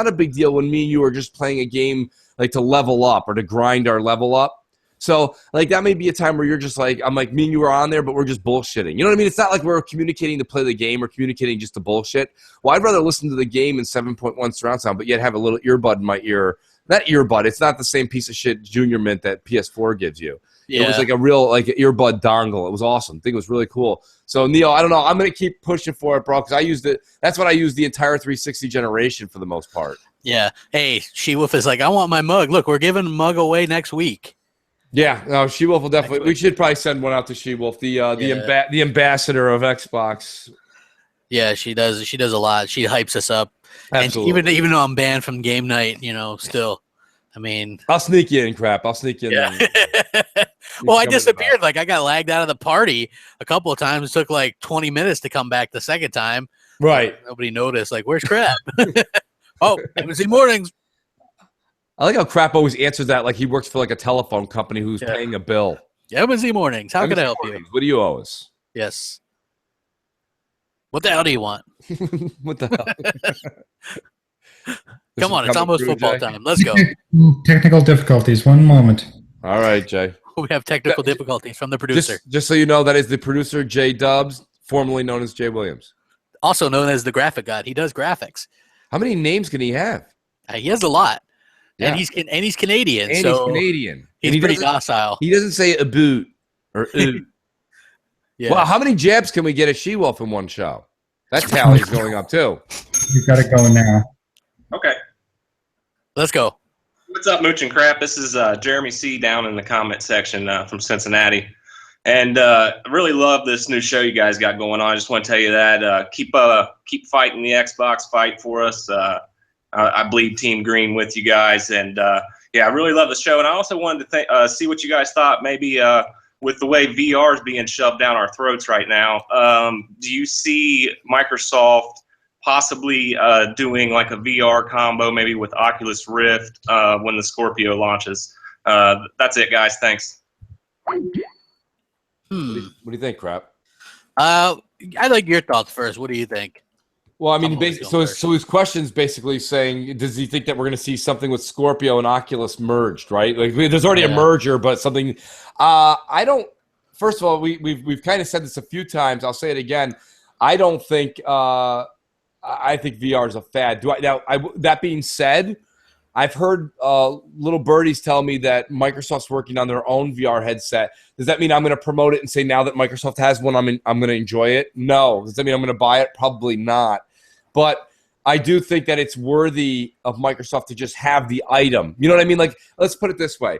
a big deal when me and you are just playing a game like to level up or to grind our level up. So, like, that may be a time where you're just like, I'm like, me and you are on there, but we're just bullshitting. You know what I mean? It's not like we're communicating to play the game or communicating just to bullshit. Well, I'd rather listen to the game in 7.1 surround sound, but yet have a little earbud in my ear. Not earbud. It's not the same piece of shit Junior Mint that PS4 gives you. Yeah. It was like a real earbud dongle. It was awesome. I think it was really cool. So, Neo, I don't know. I'm going to keep pushing for it, bro, because I used it. That's what I used the entire 360 generation for the most part. Yeah. Hey, She-Wolf is like, I want my mug. Look, we're giving a mug away next week. Yeah, no, She-Wolf will definitely. We should probably send one out to She-Wolf, the ambassador of Xbox. Yeah, she does. She does a lot. She hypes us up. Absolutely. And even though I'm banned from game night, still, I mean, I'll sneak you in, Crap. I'll sneak you in. Yeah. Well, I disappeared. Like, I got lagged out of the party a couple of times. It took like 20 minutes to come back the second time. Right. Nobody noticed. Like, where's Crap? Oh, M&C Mornings. I like how Crap always answers that like he works for like a telephone company who's paying a bill. M&C Mornings. How can I help you? What do you owe us? Yes. What the hell do you want? What the hell? Come on, it's almost football time. Let's go. Technical difficulties. One moment. All right, Jay. We have technical difficulties from the producer. Just so you know, that is the producer, Jay Dubs, formerly known as Jay Williams. Also known as the graphic god. He does graphics. How many names can he have? He has a lot. Yeah. And he's Canadian. And so he's Canadian. He's pretty docile. He doesn't say a boot or oot. Yeah. Well, how many jabs can we get at She-Wolf in one show? That tally is going up too. You got to go now. Okay. Let's go. What's up, Mooch and Crap? This is Jeremy C. down in the comment section from Cincinnati. And I really love this new show you guys got going on. I just want to tell you that. Keep fighting the Xbox fight for us. I bleed Team Green with you guys. And Yeah, I really love the show, and I also wanted to see what you guys thought. Maybe with the way VR is being shoved down our throats right now, do you see Microsoft possibly doing like a VR combo, maybe with Oculus Rift when the Scorpio launches? That's it, guys. Thanks. What do you think, Crap? I'd like your thoughts first. What do you think? Well, I mean, so his question's basically saying, does he think that we're going to see something with Scorpio and Oculus merged, right? Like, there's already a merger, but something. I don't. First of all, we've kind of said this a few times. I'll say it again. I don't think. I think VR is a fad. That being said, I've heard little birdies tell me that Microsoft's working on their own VR headset. Does that mean I'm going to promote it and say now that Microsoft has one, I'm going to enjoy it? No. Does that mean I'm going to buy it? Probably not. But I do think that it's worthy of Microsoft to just have the item. You know what I mean? Like, let's put it this way.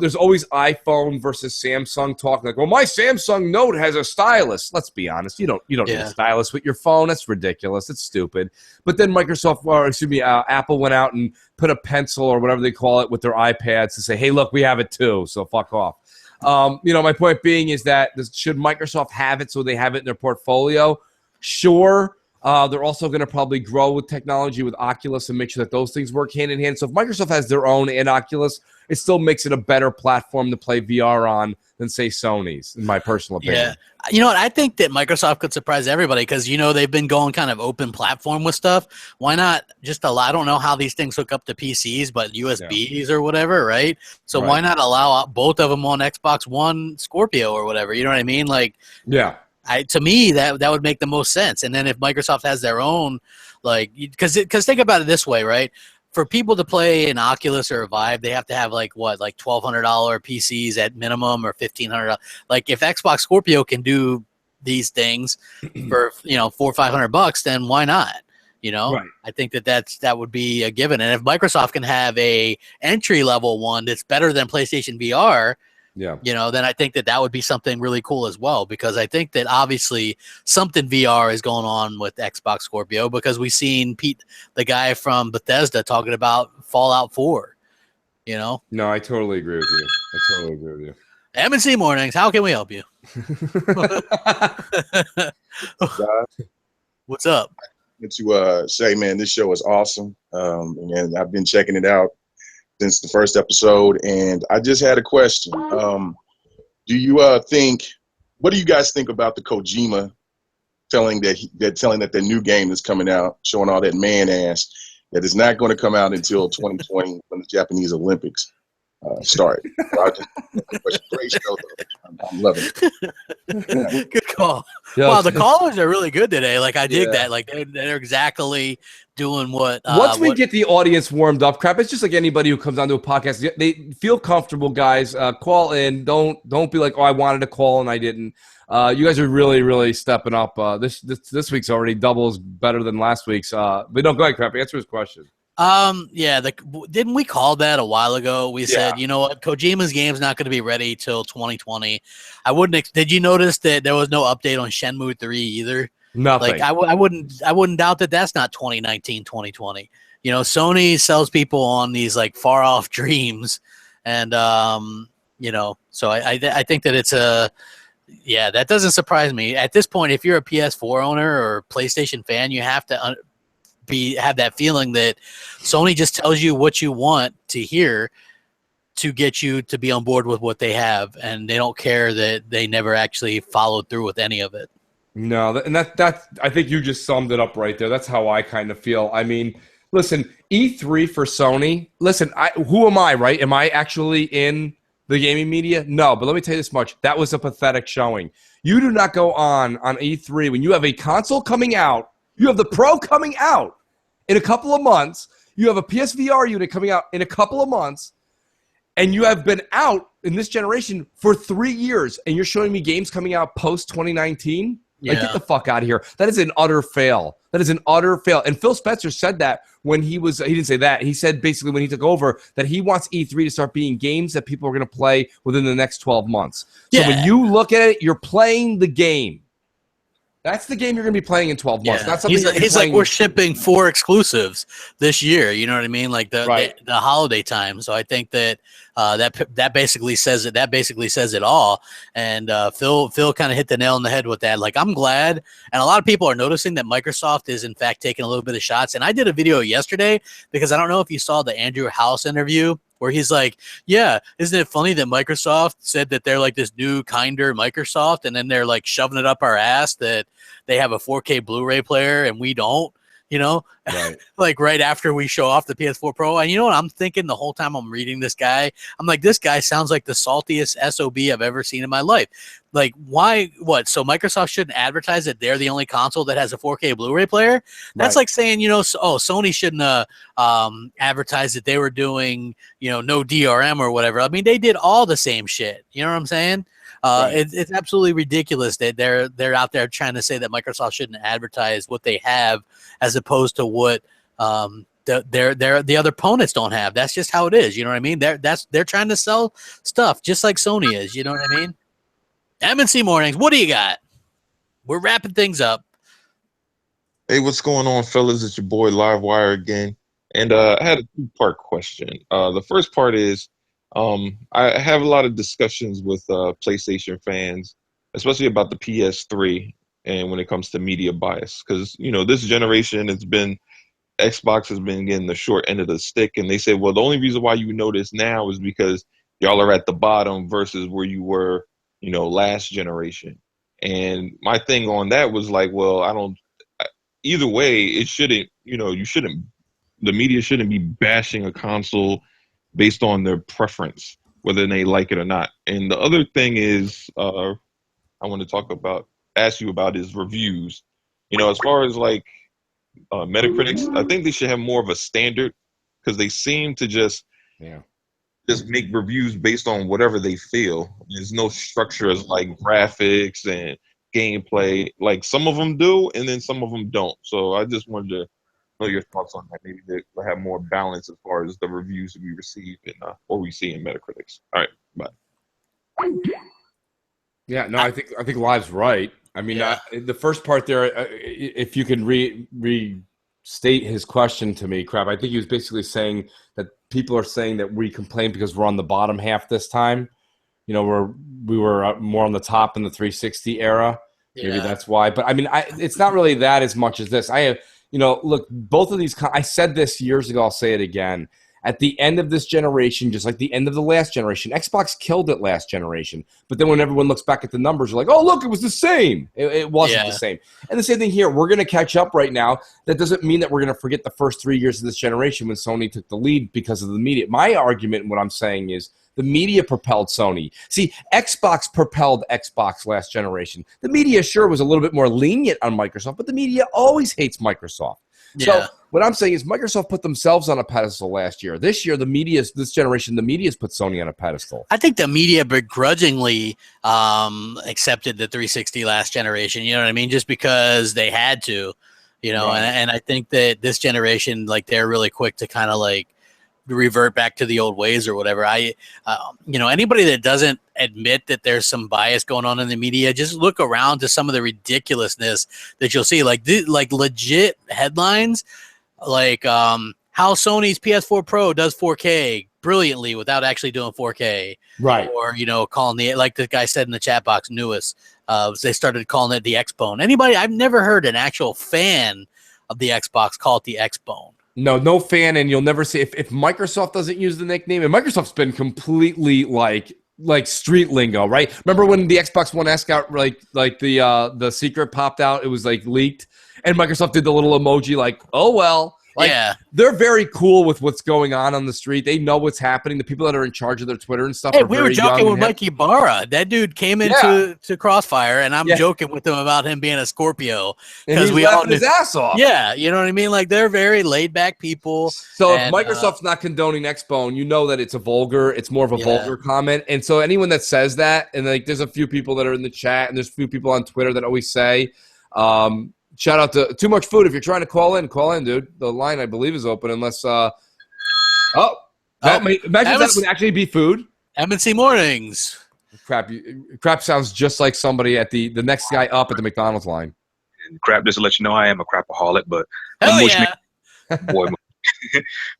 There's always iPhone versus Samsung talk. Like, well, my Samsung Note has a stylus. Let's be honest. You don't need a stylus with your phone. That's ridiculous. It's stupid. But then Apple went out and put a pencil or whatever they call it with their iPads to say, hey, look, we have it too. So fuck off. My point being is that should Microsoft have it so they have it in their portfolio? Sure. They're also going to probably grow with technology with Oculus and make sure that those things work hand in hand. So if Microsoft has their own and Oculus, it still makes it a better platform to play VR on than, say, Sony's, in my personal opinion. Yeah. You know what? I think that Microsoft could surprise everybody because, they've been going kind of open platform with stuff. Why not just allow – I don't know how these things hook up to PCs, but USBs or whatever, right? So why not allow both of them on Xbox One Scorpio or whatever? You know what I mean? Like, yeah. To me, that would make the most sense. And then if Microsoft has their own, because think about it this way, right? For people to play an Oculus or a Vive, they have to have like $1,200 PCs at minimum or $1,500. Like if Xbox Scorpio can do these things for $400 or $500, then why not? Right. I think that would be a given. And if Microsoft can have a entry level one that's better than PlayStation VR. Yeah. Then I think that would be something really cool as well, because I think that obviously something VR is going on with Xbox Scorpio because we've seen Pete, the guy from Bethesda, talking about Fallout 4, No, I totally agree with you. M&C Mornings, how can we help you? What's up? To say, man, this show is awesome. And I've been checking it out since the first episode, and I just had a question. What do you guys think about the Kojima telling that the new game that's coming out, showing all that man ass, that is not going to come out until 2020 when the Japanese Olympics start? Great show, though. I'm loving it. Good call. Wow, the callers are really good today. Like, I dig that. Like, they're exactly doing what. Once we get the audience warmed up, Crap, it's just like anybody who comes onto a podcast. They feel comfortable, guys. Call in. Don't be like, oh, I wanted to call and I didn't. You guys are really, really stepping up. This week's already doubles better than last week's. But no, go ahead, Crap. Answer his question. Didn't we call that a while ago? We said, you know what, Kojima's game's not going to be ready till 2020. Did you notice that there was no update on Shenmue 3 either? Nothing. Like I wouldn't doubt that that's not 2019, 2020. Sony sells people on these like far off dreams, and so I think that it's that doesn't surprise me at this point. If you're a PS4 owner or PlayStation fan, you have to have that feeling that Sony just tells you what you want to hear to get you to be on board with what they have, and they don't care that they never actually followed through with any of it. No, and that I think you just summed it up right there. That's how I kind of feel. I mean, listen, E3 for Sony. Listen, who am I, right? Am I actually in the gaming media? No, but let me tell you this much. That was a pathetic showing. You do not go on E3 when you have a console coming out. You have the Pro coming out in a couple of months. You have a PSVR unit coming out in a couple of months. And you have been out in this generation for 3 years. And you're showing me games coming out post-2019? Like, get the fuck out of here. That is an utter fail. And Phil Spencer said that when he didn't say that. He said basically when he took over that he wants E3 to start being games that people are going to play within the next 12 months. So when you look at it, you're playing the game. That's the game you're going to be playing in 12 months. Yeah. Not something He's like, we're shipping 4 exclusives this year. You know what I mean? Like the holiday time. So I think that that basically says it. That basically says it all. And Phil kind of hit the nail on the head with that. Like, I'm glad, and a lot of people are noticing that Microsoft is in fact taking a little bit of shots. And I did a video yesterday because I don't know if you saw the Andrew House interview, where he's like, yeah, isn't it funny that Microsoft said that they're like this new, kinder Microsoft, and then they're like shoving it up our ass that they have a 4K Blu-ray player and we don't, you know, right. like right after we show off the PS4 Pro. And you know what I'm thinking the whole time I'm reading this guy? I'm like, this guy sounds like the saltiest SOB I've ever seen in my life. Like, why? What? So Microsoft shouldn't advertise that they're the only console that has a 4K Blu-ray player? That's like saying, you know, Sony shouldn't advertise that they were doing, you know, no DRM or whatever. I mean, they did all the same shit. You know what I'm saying? It's absolutely ridiculous that they're out there trying to say that Microsoft shouldn't advertise what they have as opposed to what the other opponents don't have. That's just how it is. You know what I mean? They're trying to sell stuff just like Sony is. You know what I mean? M&C Mornings, what do you got? We're wrapping things up. Hey, what's going on, fellas? It's your boy Livewire again. And I had a 2-part question. The first part is, I have a lot of discussions with PlayStation fans, especially about the PS3 and when it comes to media bias. Because, you know, this generation, Xbox has been getting the short end of the stick. And they say, well, the only reason why you know this now is because y'all are at the bottom versus where you were, you know, last generation. And my thing on that was like, well, either way, it shouldn't, you know, the media shouldn't be bashing a console based on their preference, whether they like it or not. And the other thing is, I want to ask you about is reviews. You know, as far as like Metacritics, I think they should have more of a standard, because they seem to just make reviews based on whatever they feel. There's no structure as like graphics and gameplay. Like some of them do, and then some of them don't. So I just wanted to know your thoughts on that. Maybe they'll have more balance as far as the reviews that we receive and what we see in Metacritics. All right, bye. Yeah, no, I think Live's right. I mean, the first part there, if you can restate his question to me, Crap, I think he was basically saying that people are saying that we complain because we're on the bottom half this time. You know, we were more on the top in the 360 era. Yeah. Maybe that's why. But I mean, it's not really that as much as this. I have, you know, look, both of these. I said this years ago. I'll say it again. At the end of this generation, just like the end of the last generation, Xbox killed it last generation. But then when everyone looks back at the numbers, you're like, oh, look, it was the same. It wasn't the same. And the same thing here. We're going to catch up right now. That doesn't mean that we're going to forget the first 3 years of this generation when Sony took the lead because of the media. My argument and what I'm saying is the media propelled Sony. See, Xbox propelled Xbox last generation. The media sure was a little bit more lenient on Microsoft, but the media always hates Microsoft. So what I'm saying is Microsoft put themselves on a pedestal last year. This year, this generation, the media's put Sony on a pedestal. I think the media begrudgingly accepted the 360 last generation, you know what I mean? Just because they had to, you know, and I think that this generation, like, they're really quick to kind of like revert back to the old ways or whatever. You know, anybody that doesn't admit that there's some bias going on in the media, just look around to some of the ridiculousness that you'll see, like legit headlines, like how Sony's PS4 Pro does 4K brilliantly without actually doing 4K, right? Or, you know, calling the, like the guy said in the chat box, newest, they started calling it the X-Bone. I've never heard an actual fan of the Xbox call it the X-Bone. No fan, and you'll never see if Microsoft doesn't use the nickname. And Microsoft's been completely like street lingo, right? Remember when the Xbox One S got like the secret popped out? It was like leaked, and Microsoft did the little emoji like, oh well. Like, they're very cool with what's going on the street. They know what's happening. The people that are in charge of their Twitter and stuff. Hey, we were joking with Mikey Barra. That dude came into Crossfire, and I'm joking with him about him being a Scorpio because we all his ass off. Yeah, you know what I mean. Like, they're very laid back people. So if Microsoft's not condoning X-Bone, you know that it's more of a vulgar comment. And so anyone that says that, and like, there's a few people that are in the chat, and there's a few people on Twitter that always say. Shout out to Too Much Food. If you're trying to call in, dude. The line, I believe, is open unless imagine that would actually be food. M&C Mornings. Crap sounds just like somebody at the next guy up at the McDonald's line. And crap, just to let you know, I am a crapaholic, but Hell Mooch yeah. boy.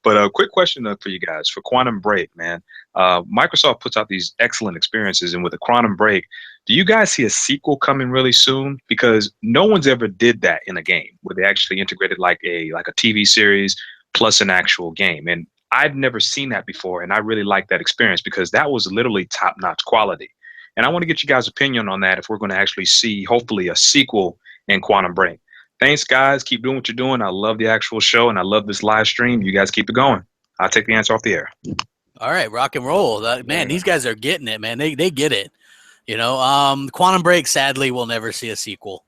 But a quick question for you guys for Quantum Break, man. Microsoft puts out these excellent experiences, and with the Quantum Break, do you guys see a sequel coming really soon? Because no one's ever did that in a game where they actually integrated like a TV series plus an actual game, and I've never seen that before, and I really like that experience because that was literally top-notch quality. And I want to get you guys' opinion on that if we're going to actually see, hopefully, a sequel in Quantum Break. Thanks, guys. Keep doing what you're doing. I love the actual show, and I love this live stream. You guys keep it going. I'll take the answer off the air. All right, rock and roll. Man, these guys are getting it, man. They get it. You know, Quantum Break, sadly, will never see a sequel.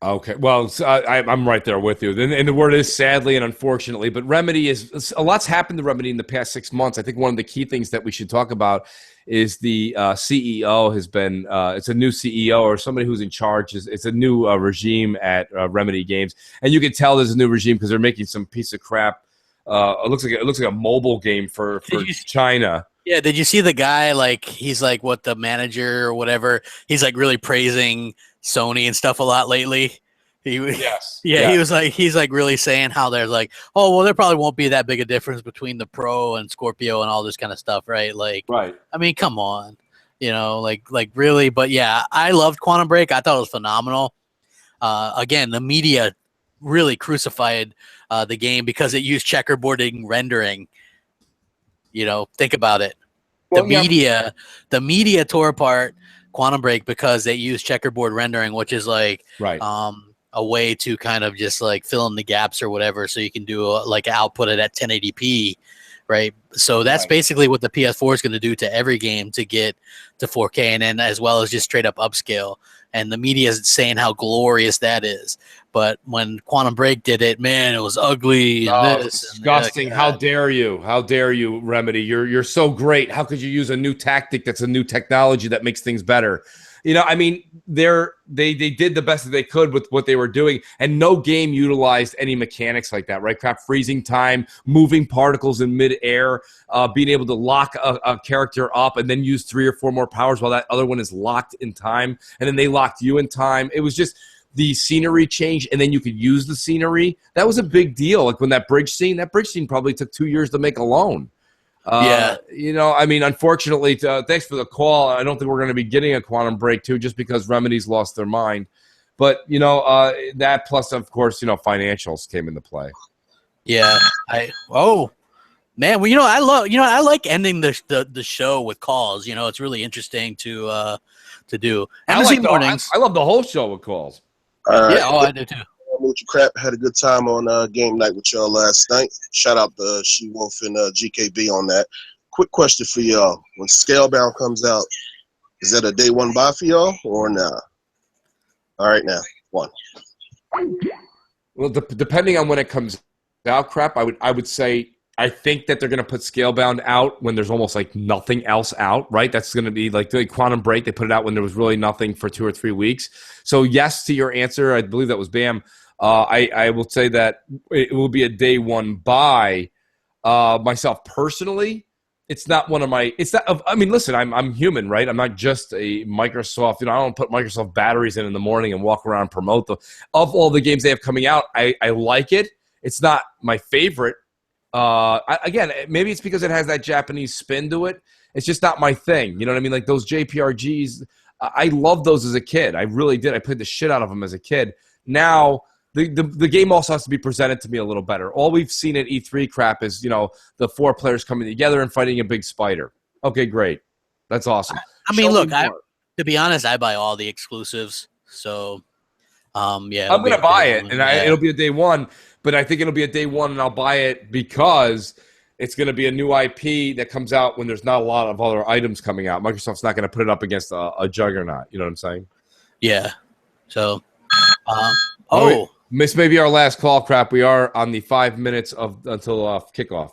Okay, well, I'm right there with you. And the word is sadly and unfortunately, but Remedy a lot's happened to Remedy in the past 6 months. I think one of the key things that we should talk about is the CEO has been, it's a new CEO or somebody who's in charge. It's a new regime at Remedy Games. And you can tell there's a new regime because they're making some piece of crap. It looks like a mobile game for China. Yeah, did you see the guy, like, he's like what the manager or whatever, he's like really praising Sony and stuff a lot lately. Yes. Yeah, he's like really saying how there's like, oh, well, there probably won't be that big a difference between the Pro and Scorpio and all this kind of stuff, right? Like, right. I mean, come on, you know, like really. But yeah, I loved Quantum Break. I thought it was phenomenal. Again, the media really crucified the game because it used checkerboarding rendering. You know, think about it. Well, the media tore apart Quantum Break because they use checkerboard rendering, which is like a way to kind of just like fill in the gaps or whatever, so you can do like output it at 1080p, right? So that's basically what the PS4 is going to do to every game to get to 4K, and then as well as just straight up upscale. And the media is saying how glorious that is. But when Quantum Break did it, man, it was ugly and this. Disgusting. How dare you? How dare you, Remedy? You're so great. How could you use a new tactic that's a new technology that makes things better? You know, I mean, they did the best that they could with what they were doing, and no game utilized any mechanics like that, right? Crap, freezing time, moving particles in midair, being able to lock a character up and then use 3 or 4 more powers while that other one is locked in time, and then they locked you in time. It was just the scenery change, and then you could use the scenery. That was a big deal. Like when that bridge scene probably took 2 years to make alone. Yeah. You know, I mean, unfortunately, thanks for the call. I don't think we're going to be getting a Quantum Break 2 just because Remedy's lost their mind. But, you know, that plus, of course, you know, financials came into play. Yeah. Man, well, I like ending the show with calls. You know, it's really interesting to do. M&C Mornings. I love the whole show with calls. Yeah, I do too. Mooch and Crap had a good time on game night with y'all last night. Shout out to She Wolf and GKB on that. Quick question for y'all: when Scalebound comes out, is that a day one buy for y'all or nah? All right, now one. Well, depending on when it comes out, Crap, I would say I think that they're going to put Scalebound out when there's almost like nothing else out, right? That's going to be like the Quantum Break. They put it out when there was really nothing for 2 or 3 weeks. So yes to your answer. I believe that was Bam. I will say that it will be a day one buy. Myself personally, it's not one of my. It's not. I mean, listen, I'm human, right? I'm not just a Microsoft. You know, I don't put Microsoft batteries in the morning and walk around and promote them. Of all the games they have coming out, I like it. It's not my favorite. Again, maybe it's because it has that Japanese spin to it. It's just not my thing. You know what I mean? Like those JPRGs, I loved those as a kid. I really did. I played the shit out of them as a kid. Now, the game also has to be presented to me a little better. All we've seen at E3 Crap is, you know, the 4 players coming together and fighting a big spider. Okay, great. That's awesome. I mean, look, to be honest, I buy all the exclusives. So, yeah. I'm going to buy it, and it'll be a day one. But I think it'll be a day one, and I'll buy it because it's going to be a new IP that comes out when there's not a lot of other items coming out. Microsoft's not going to put it up against a juggernaut. You know what I'm saying? Yeah. So, Miss maybe our last call, Crap. We are on the 5 minutes until kickoff.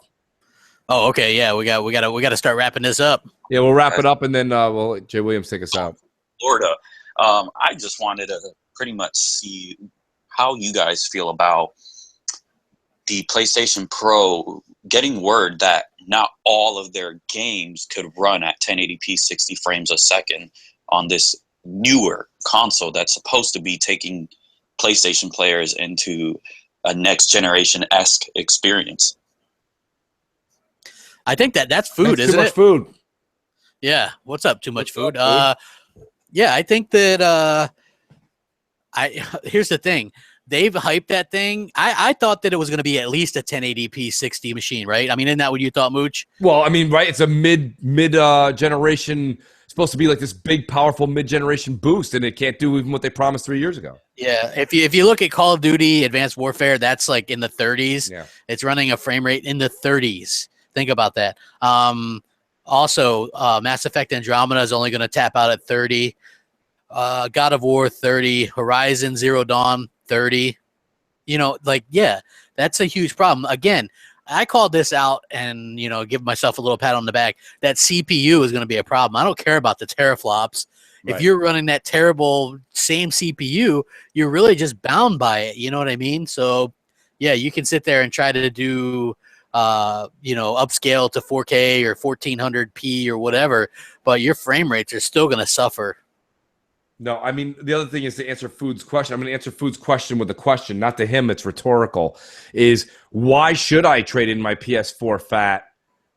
Oh, okay. Yeah, we got to start wrapping this up. Yeah, we'll wrap it up, and then we'll let Jay Williams take us out. Florida. I just wanted to pretty much see how you guys feel about the PlayStation Pro getting word that not all of their games could run at 1080p 60 frames a second on this newer console that's supposed to be taking PlayStation players into a next generation-esque experience. I think that's food, That's isn't too much it? food. Yeah. What's up? Too much food. Yeah, I think that here's the thing. They've hyped that thing. I thought that it was going to be at least a 1080p 60 machine, right? I mean, isn't that what you thought, Mooch? Well, I mean, right? It's a mid generation, supposed to be like this big, powerful mid generation boost, and it can't do even what they promised 3 years ago. Yeah. If you look at Call of Duty Advanced Warfare, that's like in the 30s. Yeah. It's running a frame rate in the 30s. Think about that. Also, Mass Effect Andromeda is only going to tap out at 30. God of War 30. Horizon Zero Dawn 30. You know, like, yeah, that's a huge problem. Again, I called this out and, you know, give myself a little pat on the back. That CPU is going to be a problem. I don't care about the teraflops. Right. If you're running that terrible same CPU, you're really just bound by it. You know what I mean? So, yeah, you can sit there and try to do, you know, upscale to 4K or 1400p or whatever, but your frame rates are still going to suffer. No, I mean, the other thing is to answer Food's question. I'm going to answer Food's question with a question, not to him. It's rhetorical. Is why should I trade in my PS4 Fat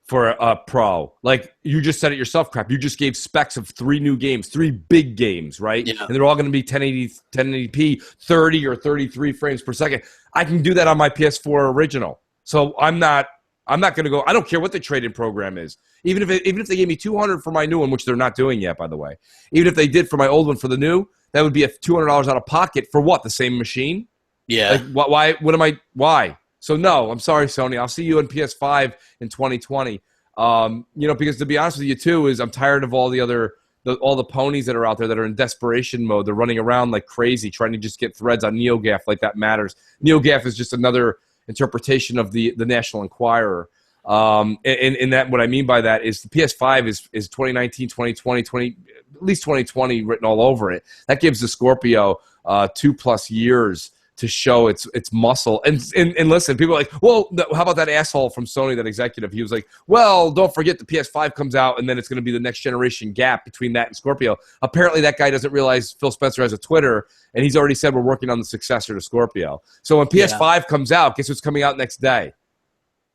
for a Pro? Like, you just said it yourself, Crap. You just gave specs of 3 new games, 3 big games, right? Yeah. And they're all going to be 1080p, 30 or 33 frames per second. I can do that on my PS4 original. So I'm not going to go. I don't care what the trade-in program is. Even if they gave me $200 for my new one, which they're not doing yet, by the way. Even if they did for my old one for the new, that would be a $200 out of pocket for what? The same machine? Yeah. Like, why? What am I? Why? So no, I'm sorry, Sony. I'll see you in PS5 in 2020. You know, because to be honest with you too, is I'm tired of all the ponies that are out there that are in desperation mode. They're running around like crazy, trying to just get threads on NeoGAF like that matters. NeoGAF is just another interpretation of the National Enquirer. And that what I mean by that is the PS5 is 2019, 2020, at least 2020 written all over it. That gives the Scorpio 2+ years to show its muscle. And listen, people are like, well, how about that asshole from Sony, that executive? He was like, well, don't forget the PS5 comes out, and then it's going to be the next generation gap between that and Scorpio. Apparently, that guy doesn't realize Phil Spencer has a Twitter, and he's already said we're working on the successor to Scorpio. So when PS5 comes out, guess what's coming out next day?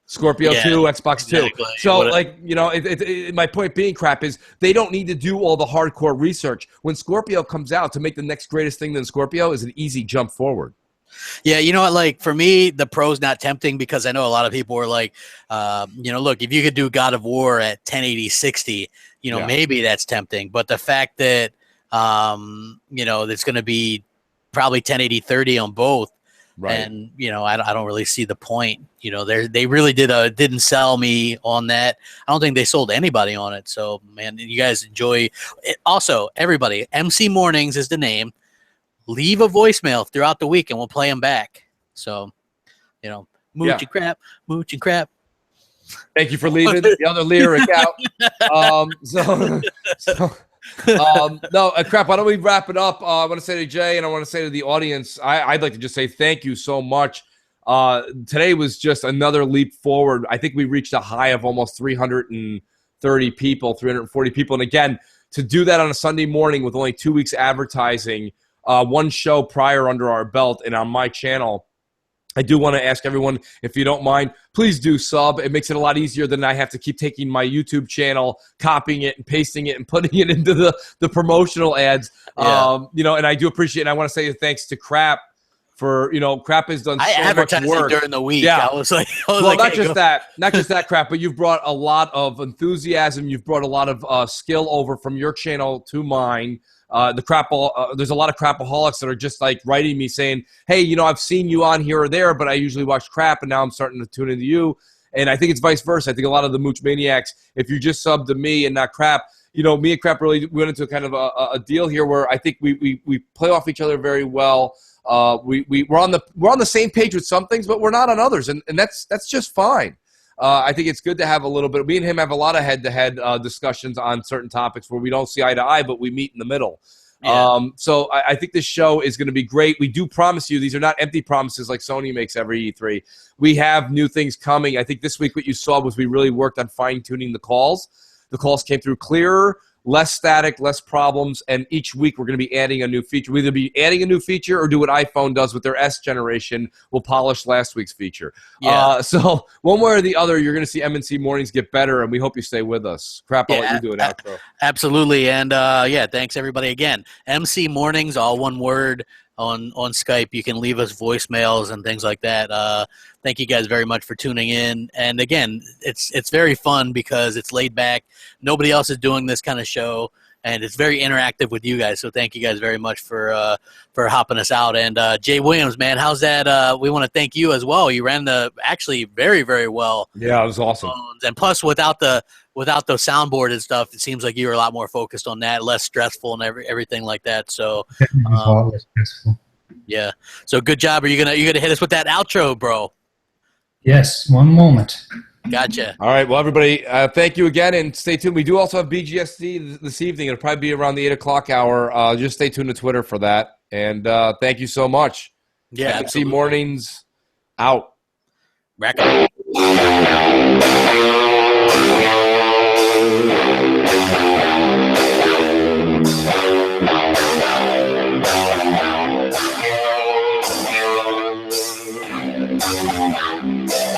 Scorpio 2, Xbox 2. Exactly. So, like, you know, my point being, Crap, is they don't need to do all the hardcore research. When Scorpio comes out, to make the next greatest thing than Scorpio is an easy jump forward. Yeah, you know what? Like, for me, the Pro's not tempting because I know a lot of people are like, you know, look, if you could do God of War at 1080 60, you know, maybe that's tempting. But the fact that, you know, it's going to be probably 1080 30 on both. Right. And, you know, I don't really see the point. You know, they really didn't sell me on that. I don't think they sold anybody on it. So, man, you guys enjoy it. Also, everybody, MC Mornings is the name. Leave a voicemail throughout the week and we'll play them back. So, you know, Mooch and Crap, Mooch and Crap. Thank you for leaving the other lyric out. No, Crap, why don't we wrap it up? I want to say to Jay and I want to say to the audience, I'd like to just say thank you so much. Today was just another leap forward. I think we reached a high of almost 330 people, 340 people. And again, to do that on a Sunday morning with only 2 weeks advertising, one show prior under our belt and on my channel, I do want to ask everyone, if you don't mind, please do sub. It makes it a lot easier than I have to keep taking my YouTube channel, copying it and pasting it and putting it into the promotional ads. Yeah. You know, and I do appreciate it. And I want to say thanks to Crap for, you know, Crap has done so much work. I advertised it during the week. Yeah. I was like, not just that, Crap, but you've brought a lot of enthusiasm. You've brought a lot of skill over from your channel to mine. There's a lot of crapaholics that are just like writing me saying, hey, you know, I've seen you on here or there, but I usually watch Crap and now I'm starting to tune into you. And I think it's vice versa. I think a lot of the Mooch Maniacs, if you just sub to me and not Crap, you know, me and Crap really went into kind of a deal here where I think we play off each other very well. We're on the same page with some things, but we're not on others. And that's just fine. I think it's good to have a little bit. Me and him have a lot of head-to-head discussions on certain topics where we don't see eye to eye, but we meet in the middle. Yeah. So I think this show is going to be great. We do promise you, these are not empty promises like Sony makes every E3. We have new things coming. I think this week what you saw was we really worked on fine-tuning the calls. The calls came through clearer. less static, less problems, and each week we're going to be adding a new feature. We'll either be adding a new feature or do what iPhone does with their S generation. We'll polish last week's feature. Yeah. So one way or the other, you're going to see M&C Mornings get better, and we hope you stay with us. Crap, I'll let you do an outro. Absolutely. And thanks everybody again. MC Mornings, all one word on Skype. You can leave us voicemails and things like that. Thank you guys very much for tuning in. And again, it's very fun because it's laid back. Nobody else is doing this kind of show, and it's very interactive with you guys. So thank you guys very much for hopping us out. And Jay Williams, man, how's that? We want to thank you as well. You ran the actually very, very well. Yeah, it was awesome. And plus, without the soundboard and stuff, it seems like you were a lot more focused on that, less stressful and everything like that. So yeah. So good job. Are you gonna hit us with that outro, bro? Yes, one moment. Gotcha. All right. Well, everybody, thank you again, and stay tuned. We do also have BGSD this evening. It'll probably be around the 8 o'clock hour. Just stay tuned to Twitter for that. And thank you so much. Yeah, M&C Mornings out. Rack it. Yeah.